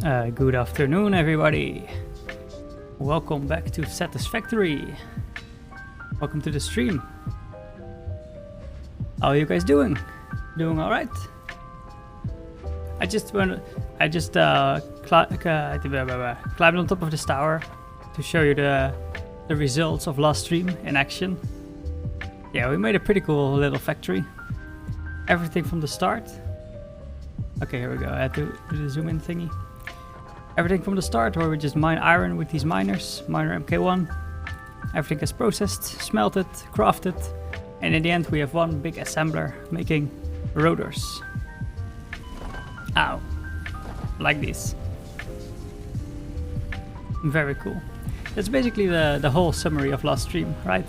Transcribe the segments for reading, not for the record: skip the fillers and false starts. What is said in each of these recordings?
Good afternoon, everybody. Welcome back to Satisfactory. Welcome to the stream. How are you guys doing? Doing all right? I just climbed on top of this tower to show you the results of last stream in action. Yeah, we made a pretty cool little factory. Everything from the start. Okay, here we go. I had to do the zoom in thingy. Everything from the start, where we just mine iron with these miners, miner MK1. Everything gets processed, smelted, crafted, and in the end we have one big assembler making rotors. Ow. Like this. Very cool. That's basically the whole summary of last stream, right?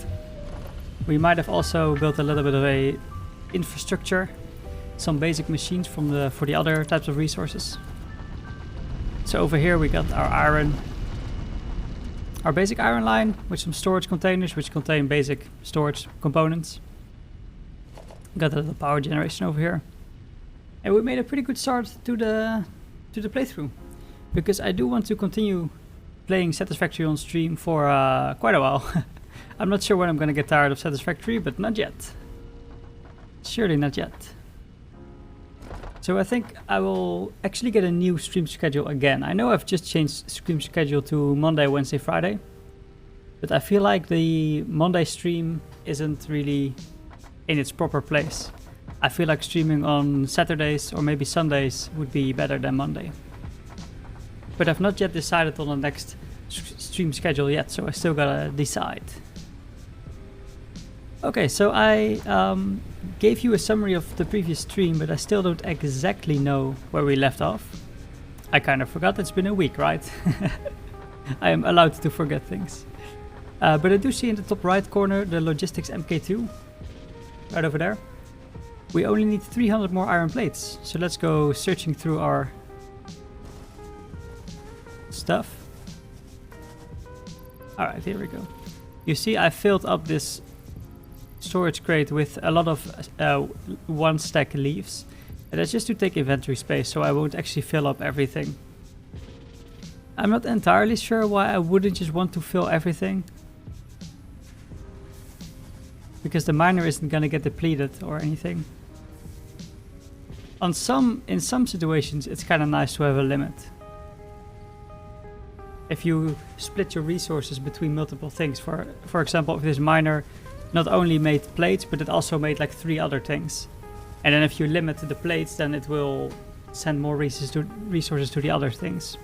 We might have also built a little bit of a infrastructure, some basic machines for the other types of resources. So over here we got our basic iron line with some storage containers which contain basic storage components. Got a little power generation over here. And we made a pretty good start to the playthrough, because I do want to continue playing Satisfactory on stream for quite a while. I'm not sure when I'm gonna get tired of Satisfactory, but not yet. Surely not yet. So I think I will actually get a new stream schedule again. I know I've just changed stream schedule to Monday, Wednesday, Friday, but I feel like the Monday stream isn't really in its proper place. I feel like streaming on Saturdays or maybe Sundays would be better than Monday. But I've not yet decided on the next stream schedule yet, so I still gotta decide. Okay, so I gave you a summary of the previous stream, but I still don't exactly know where we left off. I kind of forgot. It's been a week, right? I am allowed to forget things. But I do see in the top right corner the logistics MK2, right over there. We only need 300 more iron plates, so let's go searching through our stuff. Alright, here we go. You see I filled up this storage crate with a lot of one stack leaves, and that's just to take inventory space, so I won't actually fill up everything. I'm not entirely sure why I wouldn't just want to fill everything, because the miner isn't gonna get depleted or anything. In some situations it's kind of nice to have a limit. If you split your resources between multiple things, for example, if this miner not only made plates, but it also made like 3 other things. And then if you limit the plates, then it will send more resources to the other things.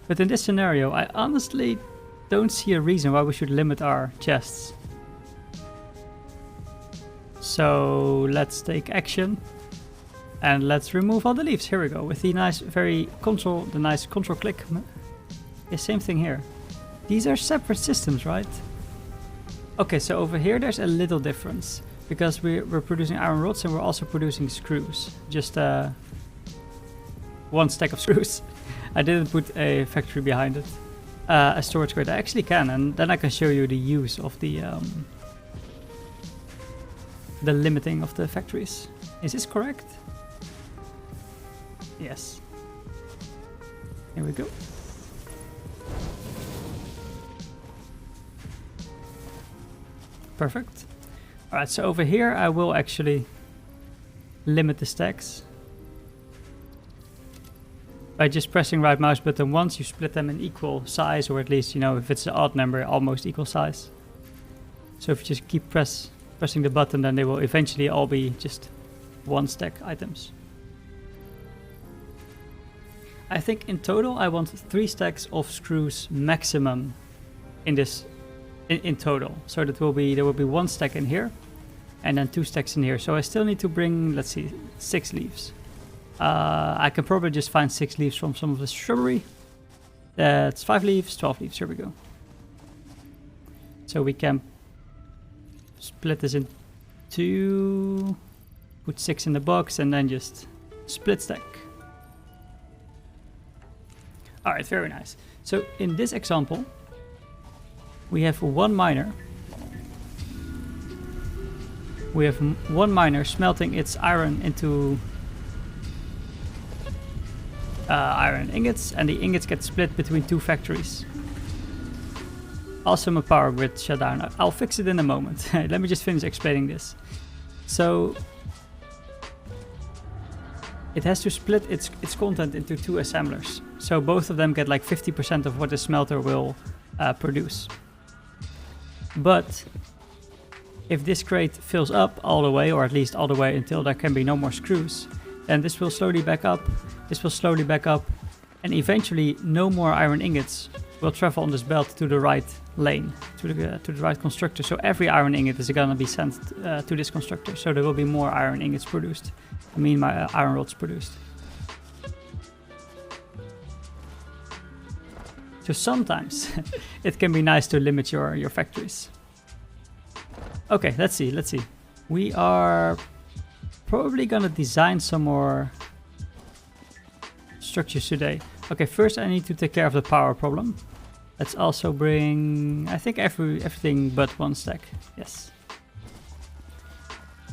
But in this scenario, I honestly don't see a reason why we should limit our chests. So let's take action. And let's remove all the leaves. Here we go, with the nice control click. Yeah, same thing here. These are separate systems, right? Okay, so over here there's a little difference, because we're producing iron rods and we're also producing screws. Just one stack of screws. I didn't put a factory behind it. A storage crate. I actually can, and then I can show you the use of the limiting of the factories. Is this correct? Yes. Here we go. Perfect. Alright, so over here I will actually limit the stacks by just pressing right mouse button once. You split them in equal size, or at least, you know, if it's an odd number, almost equal size. So if you just keep pressing the button, then they will eventually all be just one stack items. I think in total I want 3 stacks of screws maximum in this in total. So that there will be 1 stack in here and then 2 stacks in here. So I still need to bring, let's see, 6 leaves. I can probably just find 6 leaves from some of the shrubbery. That's 5 leaves, 12 leaves. Here we go. So we can split this in 2, put 6 in the box, and then just split stack. Alright, very nice. So in this example, we have one miner. We have one miner smelting its iron into iron ingots, and the ingots get split between 2 factories. Also, my power grid shut down. I'll fix it in a moment. Let me just finish explaining this. So it has to split its content into 2 assemblers. So both of them get like 50% of what the smelter will produce. But if this crate fills up all the way, or at least all the way until there can be no more screws, then this will slowly back up, this will slowly back up, and eventually no more iron ingots will travel on this belt to the right lane, to the right constructor. So every iron ingot is gonna be sent to this constructor. So there will be more iron ingots produced. I mean, my iron rods produced. So sometimes it can be nice to limit your factories. Okay, let's see. We are probably gonna design some more structures today. Okay, first I need to take care of the power problem. Let's also bring, I think, everything but 1 stack. Yes.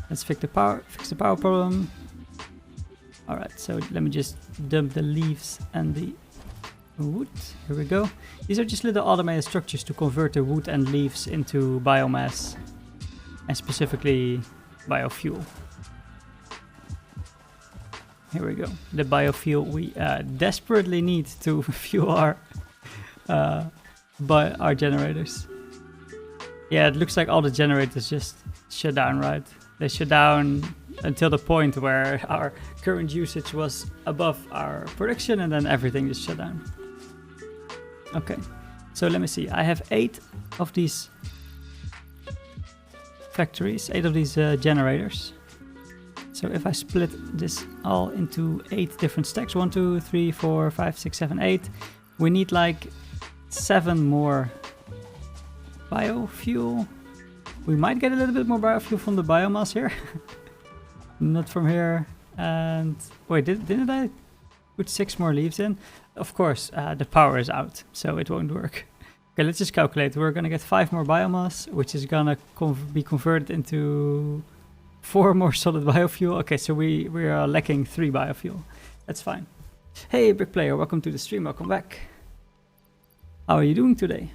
Let's fix the power problem. All right, so let me just dump the leaves and the wood. Here we go. These are just little automated structures to convert the wood and leaves into biomass, and specifically biofuel. Here we go. The biofuel we desperately need to fuel our generators. Yeah, it looks like all the generators just shut down, right? They shut down until the point where our current usage was above our production, and then everything just shut down. Okay, so let me see. I have 8 of these factories, 8 of these generators. So if I split this all into 8 different stacks, 1, 2, 3, 4, 5, 6, 7, 8, we need like 7 more biofuel. We might get a little bit more biofuel from the biomass here. Not from here. And wait, didn't I put 6 more leaves in? Of course, the power is out, so it won't work. Okay, let's just calculate. We're gonna get 5 more biomass, which is gonna be converted into 4 more solid biofuel. Okay, so we are lacking 3 biofuel. That's fine. Hey, Brick Player, welcome to the stream. Welcome back. How are you doing today?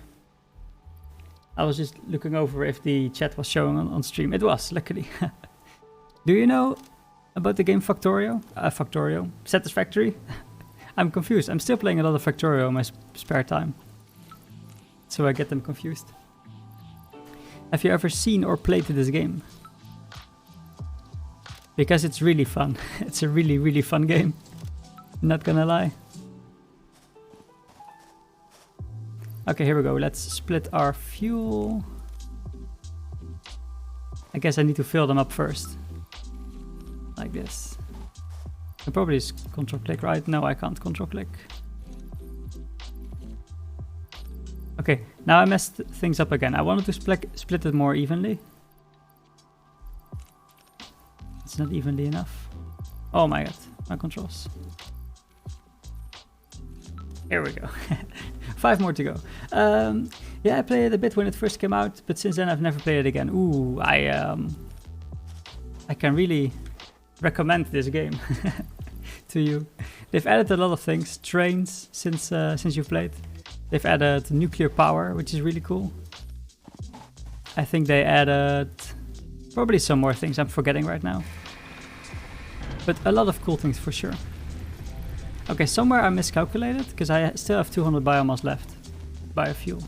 I was just looking over if the chat was showing on stream. It was, luckily. Do you know about the game Factorio? Satisfactory? I'm confused. I'm still playing a lot of Factorio in my spare time, so I get them confused. Have you ever seen or played this game? Because it's really fun. It's a really, really fun game. Not gonna lie. Okay, here we go. Let's split our fuel. I guess I need to fill them up first. Like this. I probably just control click, right? No, I can't control click. Okay, now I messed things up again. I wanted to split it more evenly. It's not evenly enough. Oh my god, my controls. Here we go. 5 more to go. Yeah, I played it a bit when it first came out, but since then I've never played it again. Ooh, I can really recommend this game to you. They've added a lot of things, trains, since you've played. They've added nuclear power, which is really cool. I think they added probably some more things I'm forgetting right now. But a lot of cool things for sure. Okay, somewhere I miscalculated, because I still have 200 biomass left. Biofuel.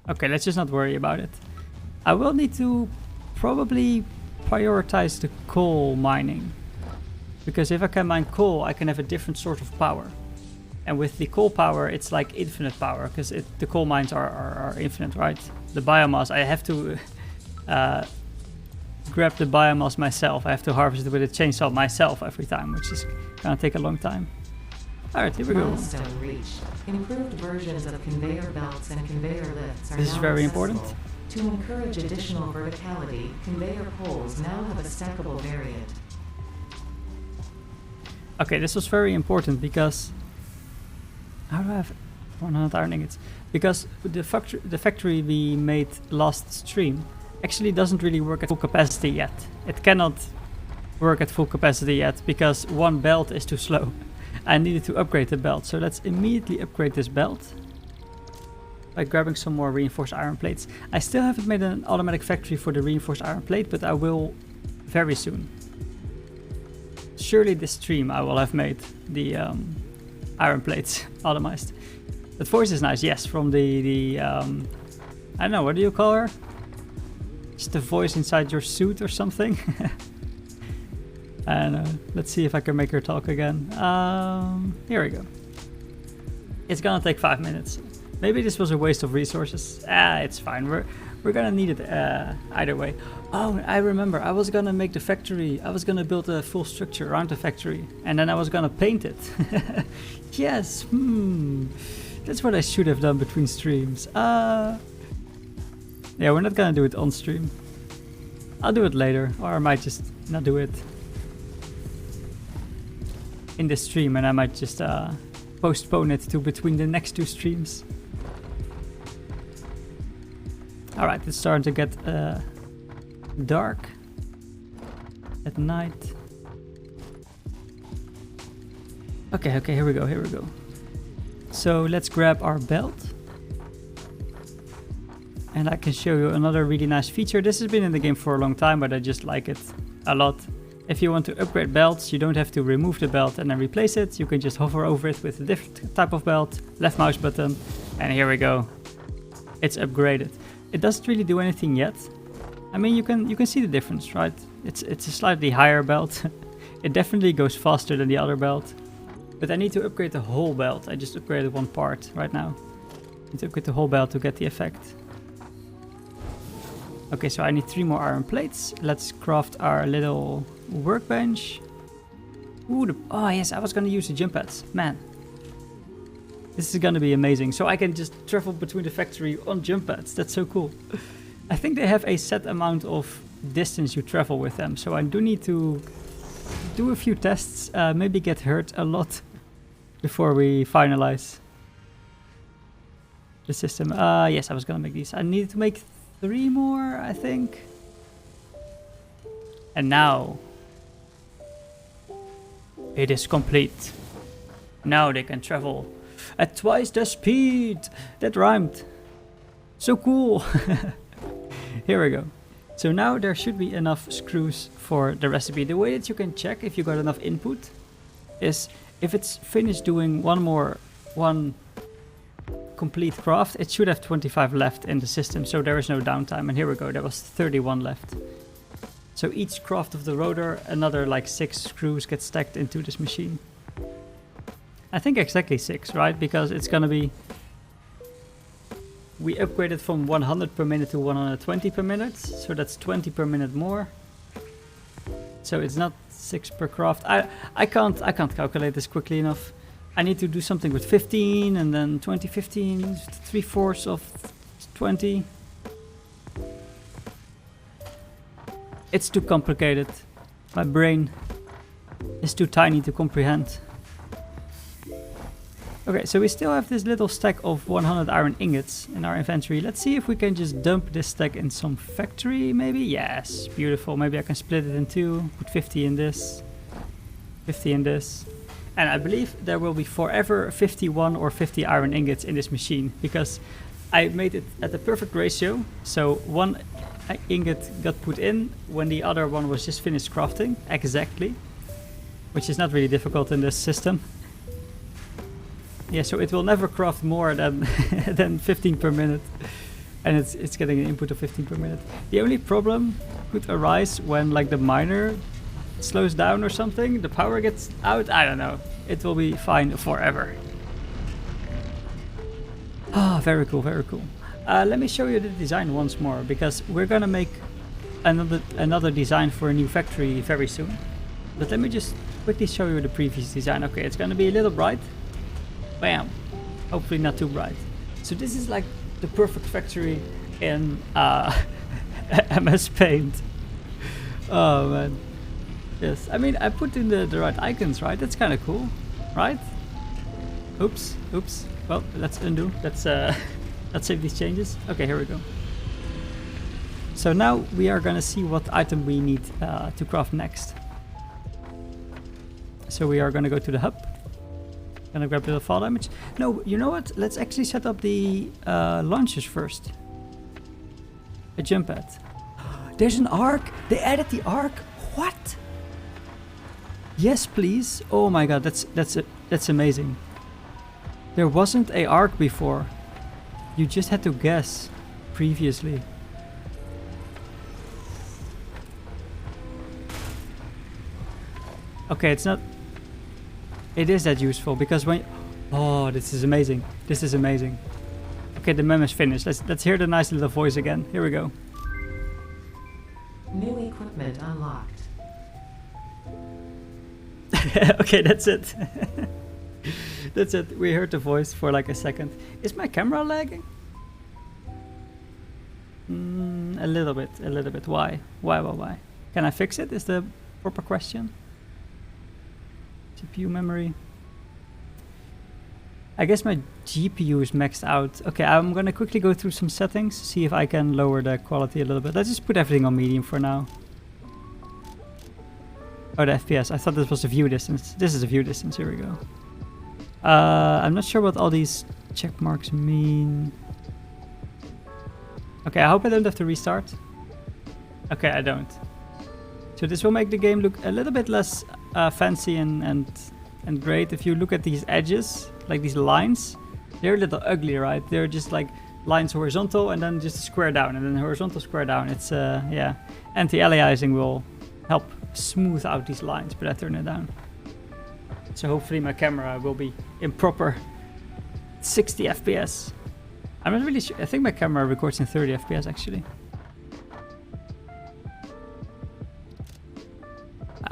Okay, let's just not worry about it. I will need to probably prioritize the coal mining. Because if I can mine coal, I can have a different sort of power. And with the coal power, it's like infinite power, because the coal mines are infinite, right? The biomass, I have to grab the biomass myself. I have to harvest it with a chainsaw myself every time, which is gonna take a long time. Alright, here we go. Milestone reached. Improved versions of conveyor belts and conveyor lifts are This is now very accessible. important. To encourage additional verticality, conveyor poles now have a stackable variant. Okay, this was very important because... How do I have 100 iron ingots? Because the factory we made last stream actually doesn't really work at full capacity yet. It cannot work at full capacity yet because one belt is too slow. I needed to upgrade the belt, so let's immediately upgrade this belt by grabbing some more reinforced iron plates. I still haven't made an automatic factory for the reinforced iron plate, but I will very soon. Surely this stream I will have made the iron plates automized. That voice is nice, yes, from the I don't know, what do you call her? Just the voice inside your suit or something. I don't know. Let's see if I can make her talk again. Here we go. It's gonna take 5 minutes. Maybe this was a waste of resources. It's fine. We're gonna need it either way. Oh, I remember. I was gonna make the factory. I was gonna build a full structure around the factory, and then I was gonna paint it. Yes. That's what I should have done between streams. Yeah, we're not gonna do it on stream. I'll do it later, or I might just not do it in the stream, and I might just postpone it to between the next 2 streams. Alright, it's starting to get dark at night. Okay, here we go. So let's grab our belt. And I can show you another really nice feature. This has been in the game for a long time, but I just like it a lot. If you want to upgrade belts, you don't have to remove the belt and then replace it. You can just hover over it with a different type of belt, left mouse button, and here we go. It's upgraded. It doesn't really do anything yet. I mean, you can see the difference, right? It's a slightly higher belt. It definitely goes faster than the other belt. But I need to upgrade the whole belt. I just upgraded one part right now. I need to upgrade the whole belt to get the effect. Okay, so I need 3 more iron plates. Let's craft our little workbench. Ooh, oh yes, I was gonna use the jump pads. Man, this is gonna be amazing. So I can just travel between the factory on jump pads. That's so cool. I think they have a set amount of distance you travel with them. So I do need to do a few tests. Maybe get hurt a lot before we finalize the system. Yes, I was gonna make these. I needed to make 3 more, I think. And now it is complete. Now they can travel at twice the speed. That rhymed. So cool. Here we go. So now there should be enough screws for the recipe. The way that you can check if you got enough input is if it's finished doing one complete craft, it should have 25 left in the system, so there is no downtime. And here we go, there was 31 left. So each craft of the rotor, another like 6 screws get stacked into this machine. I think exactly 6, right? Because it's gonna be... We upgraded from 100 per minute to 120 per minute, so that's 20 per minute more. So it's not 6 per craft. I can't calculate this quickly enough. I need to do something with 15 and then 20, 15, 3/4 of 20. It's too complicated. My brain is too tiny to comprehend. Okay, so we still have this little stack of 100 iron ingots in our inventory. Let's see if we can just dump this stack in some factory, maybe? Yes, beautiful. Maybe I can split it in 2, put 50 in this, 50 in this. And I believe there will be forever 51 or 50 iron ingots in this machine, because I made it at the perfect ratio. So 1 ingot got put in when the other one was just finished crafting, exactly. Which is not really difficult in this system. Yeah, so it will never craft more than than 15 per minute. And it's getting an input of 15 per minute. The only problem could arise when like the miner slows down or something, the power gets out, I don't know. It will be fine forever. Ah, very cool, very cool. Let me show you the design once more, because we're gonna make another design for a new factory very soon. But let me just quickly show you the previous design. Okay, it's gonna be a little bright. Bam. Hopefully not too bright. So this is like the perfect factory in MS Paint. Oh man. Yes, I mean, I put in the right icons, right? That's kind of cool, right? Oops. Well, let's undo. Let's save these changes. Okay, here we go. So now we are gonna see what item we need to craft next. So we are gonna go to the hub. Gonna grab the fall damage. No, you know what? Let's actually set up the launchers first. A jump pad. There's an arc. They added the arc. What? Yes, please. Oh my god, that's amazing. There wasn't a arc before. You just had to guess previously. Okay, it's not. It is that useful because when. Oh, this is amazing. This is amazing. Okay, the meme is finished. Let's hear the nice little voice again. Here we go. New equipment unlocked. Okay, that's it. That's it. We heard the voice for like a second. Is my camera lagging? A little bit. A little bit. Why? Why? Can I fix it? Is the proper question. CPU memory. I guess my GPU is maxed out. Okay, I'm gonna quickly go through some settings, see if I can lower the quality a little bit. Let's just put everything on medium for now. Oh, the FPS. I thought this was the view distance. This is the view distance. Here we go. I'm not sure what all these check marks mean. Okay, I hope I don't have to restart. Okay, I don't. So this will make the game look a little bit less fancy and great. If you look at these edges, like these lines, they're a little ugly, right? They're just like lines horizontal and then just a square down and then horizontal square down. It's yeah, anti-aliasing will help smooth out these lines, but I turn it down. So hopefully my camera will be in proper 60 FPS. I'm not really sure. I think my camera records in 30 FPS actually.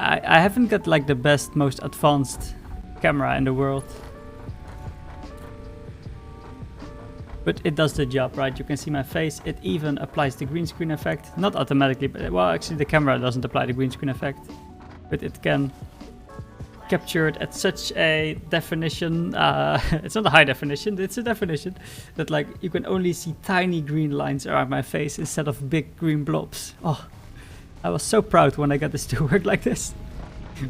I haven't got like the best, most advanced camera in the world. But it does the job, right? You can see my face. It even applies the green screen effect. Not automatically, but well, actually the camera doesn't apply the green screen effect. But it can capture it at such a definition. It's not a high definition, it's a definition. That like you can only see tiny green lines around my face instead of big green blobs. Oh, I was so proud when I got this to work like this.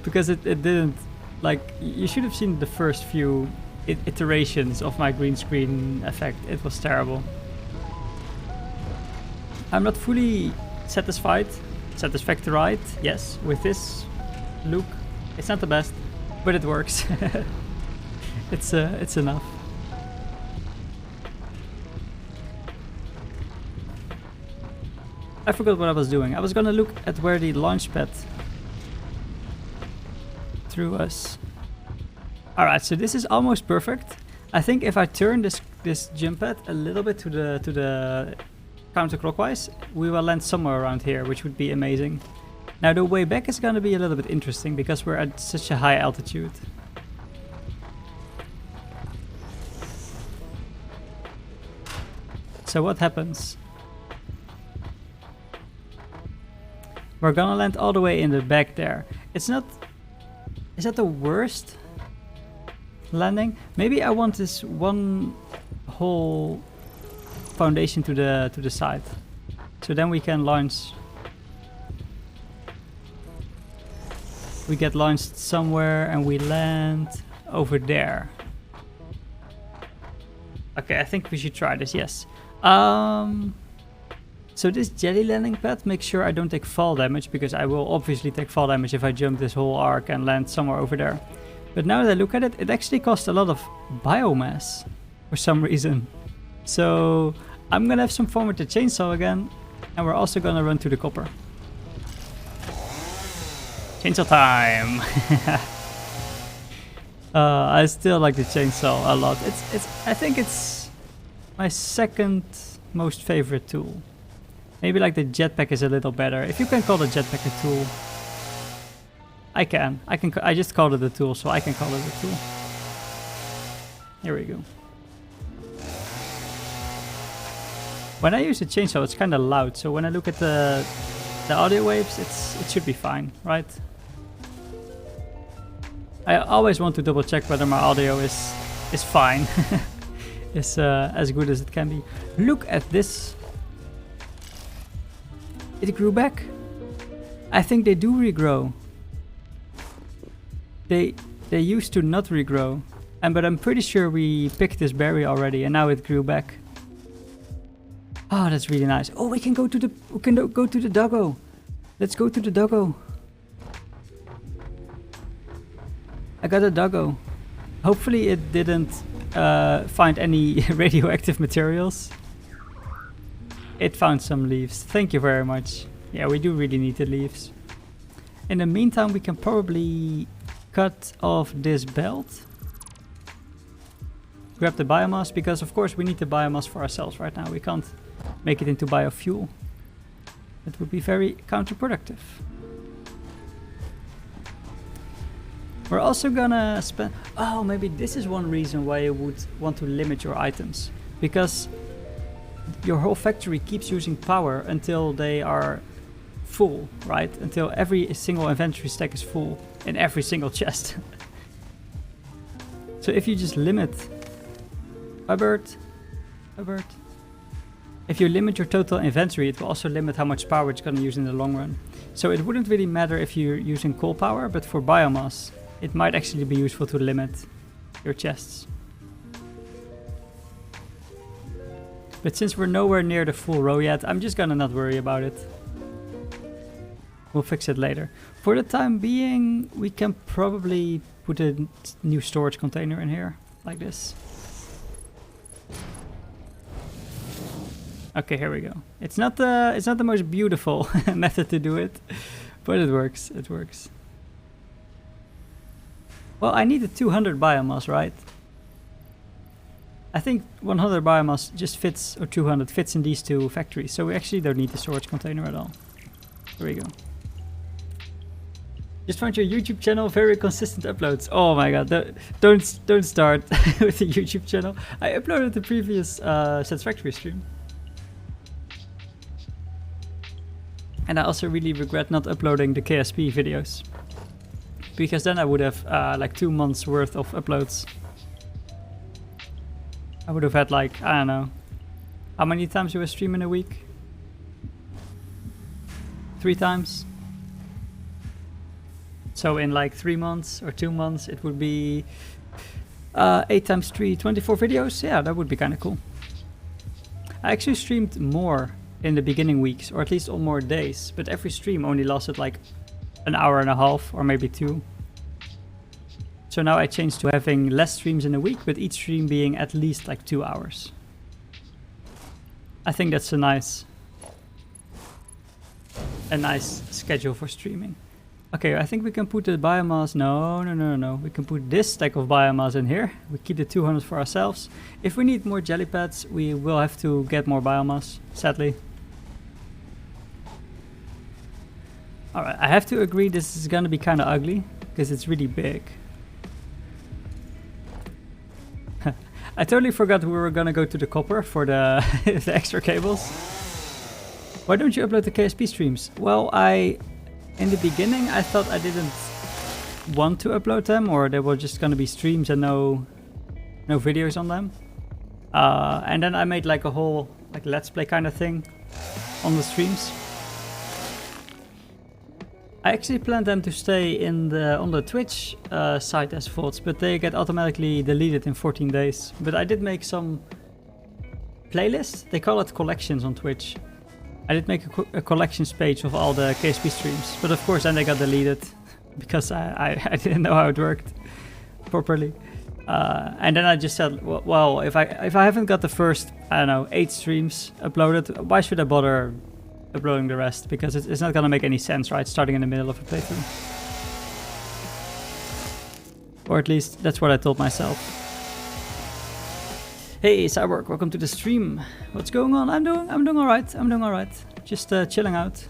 Because it didn't, like, you should have seen the first few iterations of my green screen effect. It was terrible. I'm not fully satisfactory, yes, with this look. It's not the best, but it works. It's enough. I forgot what I was doing. I was gonna look at where the launch pad threw us. Alright, so this is almost perfect. I think if I turn this jump pad a little bit to the counterclockwise, we will land somewhere around here, which would be amazing. Now the way back is gonna be a little bit interesting because we're at such a high altitude. So what happens? We're gonna land all the way in the back there. It's not... Is that the worst landing? Maybe I want this one whole foundation to the side. So then we can launch... We get launched somewhere and we land over there. Okay, I think we should try this, yes. So this jelly landing pad, make sure I don't take fall damage, because I will obviously take fall damage if I jump this whole arc and land somewhere over there. But now that I look at it, it actually costs a lot of biomass for some reason. So I'm gonna have some fun with the chainsaw again, and we're also gonna run to the copper. Chainsaw time! I still like the chainsaw a lot. I think it's my second most favorite tool. Maybe like the jetpack is a little better. If you can call the jetpack a tool, I can. I just called it a tool, so I can call it a tool. Here we go. When I use the chainsaw, it's kind of loud. So when I look at the audio waves, it should be fine, right? I always want to double check whether my audio is fine. Is as good as it can be. Look at this. It grew back. I think they do regrow. They used to not regrow, but I'm pretty sure we picked this berry already, and now it grew back. Oh, that's really nice. Oh, we can go to the doggo. Let's go to the doggo. I got a doggo. Hopefully it didn't find any radioactive materials. It found some leaves. Thank you very much. Yeah, we do really need the leaves. In the meantime, we can probably cut off this belt. Grab the biomass, because of course we need the biomass for ourselves right now. We can't make it into biofuel. That would be very counterproductive. We're also gonna spend... Oh, maybe this is one reason why you would want to limit your items. Because your whole factory keeps using power until they are full, right? Until every single inventory stack is full in every single chest. So if you just limit... Hubbard. If you limit your total inventory, it will also limit how much power it's going to use in the long run. So it wouldn't really matter if you're using coal power, but for biomass, it might actually be useful to limit your chests. But since we're nowhere near the full row yet, I'm just gonna not worry about it. We'll fix it later. For the time being, we can probably put a new storage container in here, like this. Okay, here we go. It's not the most beautiful method to do it, but it works. It works. Well, I needed 200 biomass, right? I think 100 biomass just fits, or 200 fits in these two factories, so we actually don't need the storage container at all. Here we go. Just found your YouTube channel, very consistent uploads. Oh my god, don't start with the YouTube channel. I uploaded the previous Satisfactory stream. And I also really regret not uploading the KSP videos. Because then I would have like 2 months worth of uploads. I would have had like, I don't know. How many times do I stream in a week? 3 times? So in like 3 months or 2 months it would be 8 times 3, 24 videos. Yeah, that would be kind of cool. I actually streamed more in the beginning weeks, or at least on more days, but every stream only lasted like an hour and a half or maybe 2. So now I changed to having less streams in a week, but each stream being at least like 2 hours. I think that's a nice schedule for streaming. Okay, I think we can put the biomass. No. We can put this stack of biomass in here. We keep the 200 for ourselves. If we need more jelly pads, we will have to get more biomass, sadly. Alright, I have to agree this is gonna be kind of ugly, because it's really big. I totally forgot we were gonna go to the copper for the, the extra cables. Why don't you upload the KSP streams? Well, in the beginning I thought I didn't want to upload them, or they were just gonna be streams and no videos on them. And then I made like a whole like let's play kind of thing on the streams. I actually planned them to stay on the Twitch site as VODs, but they get automatically deleted in 14 days. But I did make some playlists. They call it collections on Twitch. I did make a collections page of all the KSP streams, but of course then they got deleted because I didn't know how it worked properly. And then I just said, well, if I haven't got the first, I don't know, 8 streams uploaded, why should I bother uploading the rest? Because it's not gonna make any sense, right? Starting in the middle of a playthrough. Or at least that's what I told myself. Hey Cyborg, welcome to the stream. What's going on? I'm doing alright. I'm doing alright. Just chilling out.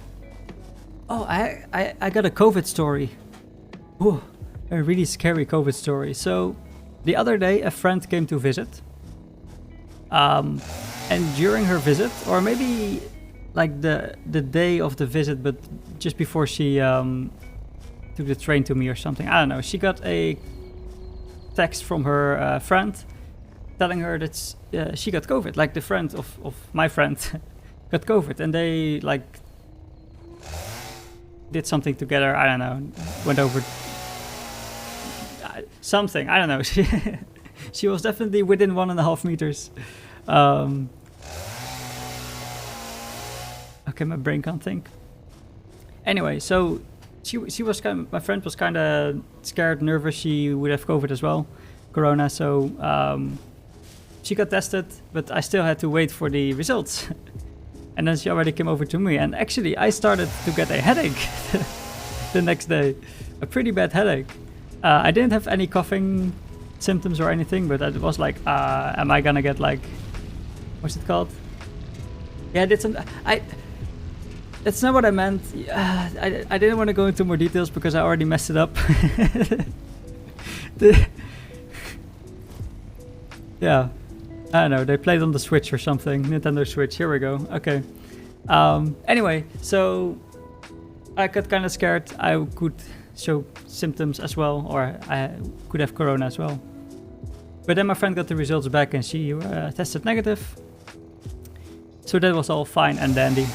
Oh, I got a COVID story. Ooh, a really scary COVID story. So the other day a friend came to visit. And during her visit, or maybe like the day of the visit, but just before she took the train to me or something, I don't know, she got a text from her friend telling her that she got COVID, like the friend of my friend got COVID, and they like did something together, I don't know, went over something. I don't know. She was definitely within 1.5 meters. Okay, my brain can't think. Anyway, so she was my friend was kind of scared, nervous. She would have COVID as well, corona. So she got tested, but I still had to wait for the results. And then she already came over to me, and actually I started to get a headache the next day, a pretty bad headache. I didn't have any coughing symptoms or anything, but it was like, am I gonna get like, what's it called? Yeah, that's not what I meant. I didn't want to go into more details because I already messed it up. Yeah, I don't know, they played on the Switch or something, Nintendo Switch, here we go, okay. Anyway, so I got kind of scared. I could show symptoms as well, or I could have corona as well. But then my friend got the results back and she tested negative. So that was all fine and dandy.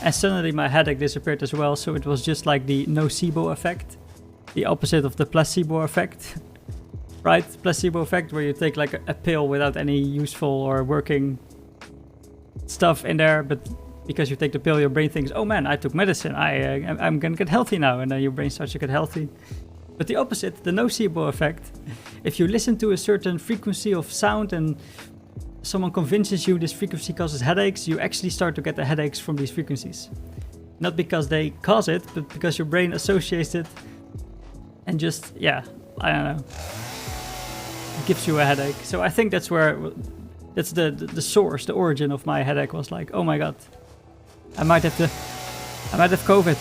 And suddenly my headache disappeared as well, so it was just like the nocebo effect. The opposite of the placebo effect. Right? Placebo effect, where you take like a pill without any useful or working stuff in there, but because you take the pill, your brain thinks, oh man, I took medicine, I'm gonna get healthy now, and then your brain starts to get healthy. But the opposite, the nocebo effect, if you listen to a certain frequency of sound and someone convinces you this frequency causes headaches, you actually start to get the headaches from these frequencies. Not because they cause it, but because your brain associates it and just, yeah, I don't know, it gives you a headache. So I think that's where, that's the source, the origin of my headache was like, oh my god, I might have COVID.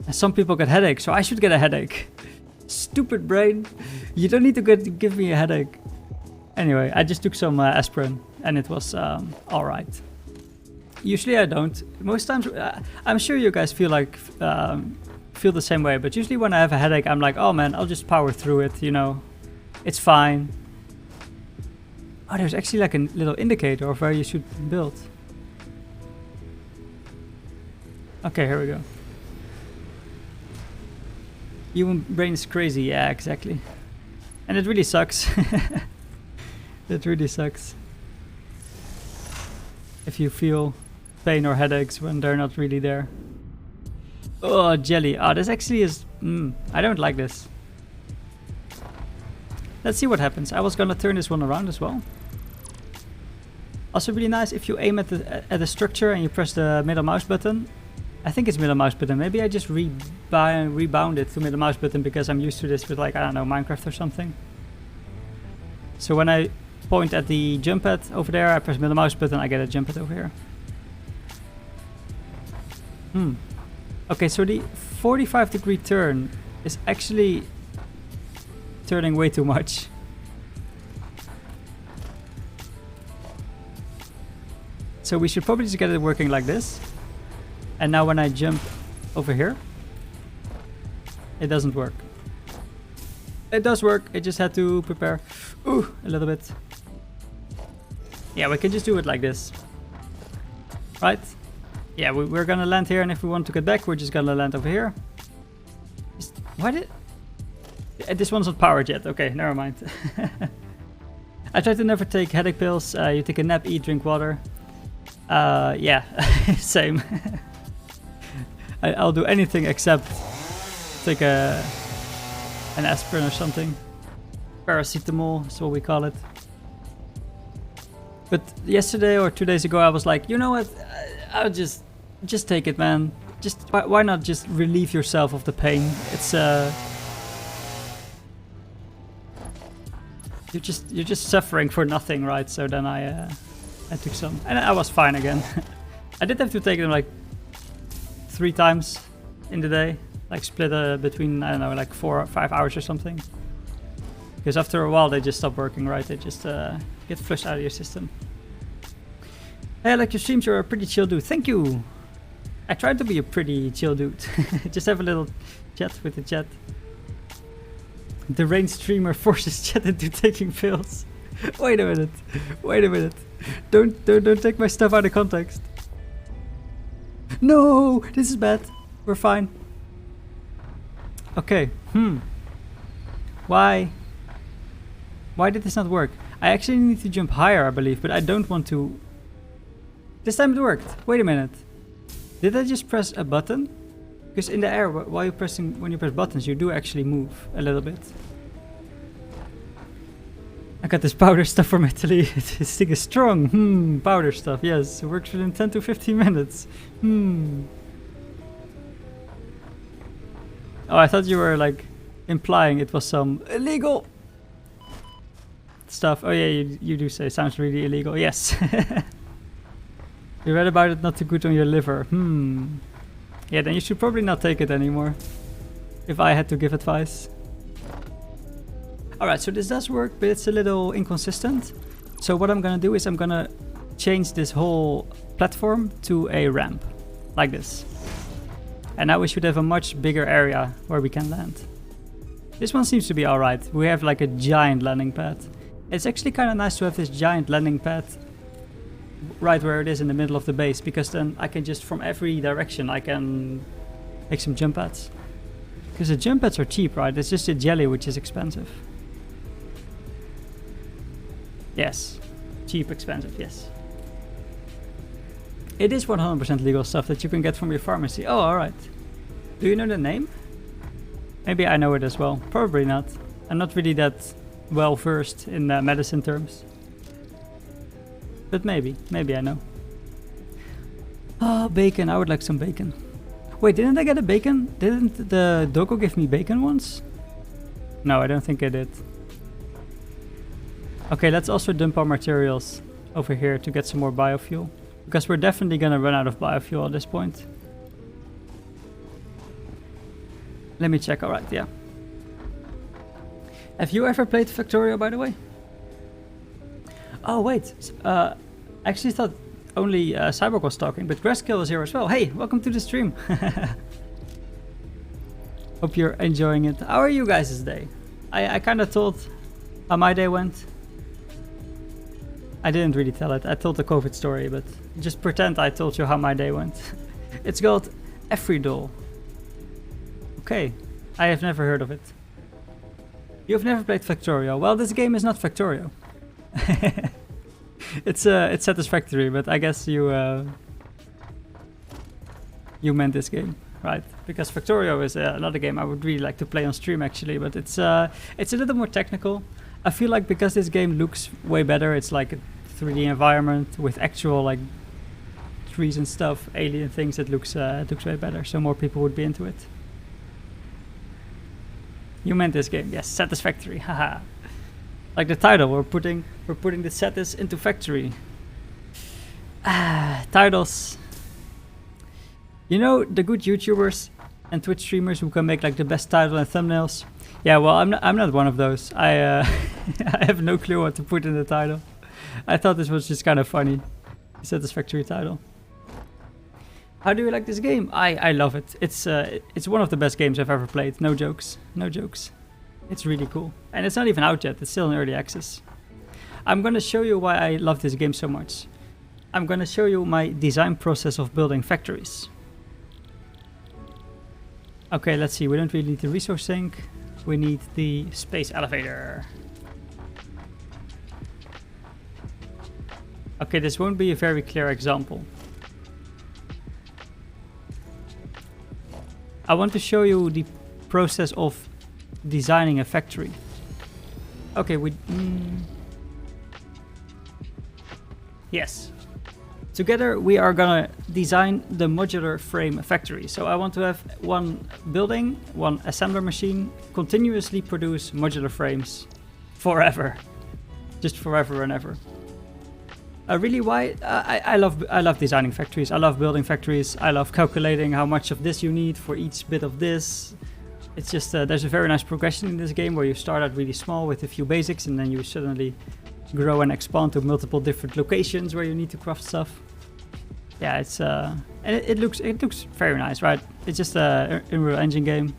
And some people get headaches, so I should get a headache. Stupid brain, you don't need to give me a headache. Anyway, I just took some aspirin and it was alright. Usually I don't. Most times, I'm sure you guys feel the same way, but usually when I have a headache, I'm like, oh man, I'll just power through it, you know. It's fine. Oh, there's actually like a little indicator of where you should build. Okay, here we go. Human brain is crazy, yeah, exactly. And it really sucks. It really sucks. If you feel pain or headaches when they're not really there. Oh, jelly. Oh, this actually is... I don't like this. Let's see what happens. I was gonna turn this one around as well. Also really nice if you aim at the structure and you press the middle mouse button. I think it's middle mouse button. Maybe I just rebound it to middle mouse button because I'm used to this with, like, I don't know, Minecraft or something. So when I point at the jump pad over there, I press middle mouse button, I get a jump pad over here. Okay, so the 45-degree turn is actually turning way too much. So we should probably just get it working like this. And now when I jump over here, it doesn't work. It does work, it just had to prepare a little bit. Yeah, we can just do it like this. Right? Yeah, we're gonna land here, and if we want to get back, we're just gonna land over here. Why did... This one's not powered yet. Okay, never mind. I try to never take headache pills. You take a nap, eat, drink water. Yeah, same. I'll do anything except take an aspirin or something. Paracetamol is what we call it. But yesterday or 2 days ago, I was like, you know what? I'll just take it, man. Just why not just relieve yourself of the pain? It's you're just suffering for nothing, right? So then I took some, and I was fine again. I did have to take them like 3 times in the day, like split between, I don't know, like 4 or 5 hours or something. Because after a while they just stop working, right? They just get flushed out of your system. Hey, I like your streams, you're a pretty chill dude. Thank you! I tried to be a pretty chill dude. Just have a little chat with the chat. The rain streamer forces chat into taking pills. Wait a minute. Wait a minute. Don't take my stuff out of context. No! This is bad. We're fine. Okay. Why? Why did this not work? I actually need to jump higher, I believe, but I don't want to... This time it worked. Wait a minute. Did I just press a button? Because in the air, while when you press buttons, you do actually move a little bit. I got this powder stuff from Italy. This thing is strong. Powder stuff. Yes, it works within 10 to 15 minutes. Oh, I thought you were like implying it was some illegal stuff. Oh yeah, you do say sounds really illegal. Yes. You read about it not too good on your liver. Yeah, then you should probably not take it anymore. If I had to give advice. Alright, so this does work, but it's a little inconsistent. So what I'm gonna do is I'm gonna change this whole platform to a ramp. Like this. And now we should have a much bigger area where we can land. This one seems to be alright. We have like a giant landing pad. It's actually kind of nice to have this giant landing pad right where it is in the middle of the base, because then I can just from every direction I can make some jump pads. Because the jump pads are cheap, right? It's just a jelly which is expensive. Yes. Cheap, expensive, yes. It is 100% legal stuff that you can get from your pharmacy. Oh, alright. Do you know the name? Maybe I know it as well. Probably not. I'm not really that well versed in medicine terms. But maybe I know. Oh, bacon. I would like some bacon. Wait, didn't I get a bacon? Didn't the doggo give me bacon once? No, I don't think I did. Okay, let's also dump our materials over here to get some more biofuel. Because we're definitely gonna run out of biofuel at this point. Let me check. Alright, yeah. Have you ever played Factorio, by the way? Oh, wait. I actually thought only Cyborg was talking, but Graskill is here as well. Hey, welcome to the stream. Hope you're enjoying it. How are you guys today? I kind of told how my day went. I didn't really tell it. I told the COVID story, but just pretend I told you how my day went. It's called Efridol. Okay, I have never heard of it. You've never played Factorio. Well, this game is not Factorio. It's Satisfactory, but I guess you meant this game, right? Because Factorio is another game I would really like to play on stream actually, but it's a little more technical. I feel like because this game looks way better, it's like a 3D environment with actual like trees and stuff, alien things. It looks way better, so more people would be into it. You meant this game, yes, Satisfactory, haha. Like the title, we're putting the Satis into factory. Titles. You know the good YouTubers and Twitch streamers who can make like the best title and thumbnails? Yeah, well, I'm not one of those. I I have no clue what to put in the title. I thought this was just kind of funny. Satisfactory title. How do you like this game? I love it. It's one of the best games I've ever played. No jokes. No jokes. It's really cool. And it's not even out yet. It's still in early access. I'm gonna show you why I love this game so much. I'm gonna show you my design process of building factories. Okay, let's see. We don't really need the resource sink. We need the space elevator. Okay, this won't be a very clear example. I want to show you the process of designing a factory. Okay, yes. Together we are gonna design the modular frame factory. So I want to have one building, one assembler machine, continuously produce modular frames forever. Just forever and ever. Really, why? I love designing factories. I love building factories. I love calculating how much of this you need for each bit of this. It's just there's a very nice progression in this game where you start out really small with a few basics and then you suddenly grow and expand to multiple different locations where you need to craft stuff. Yeah, it's and it looks very nice, right? It's just a Unreal Engine game.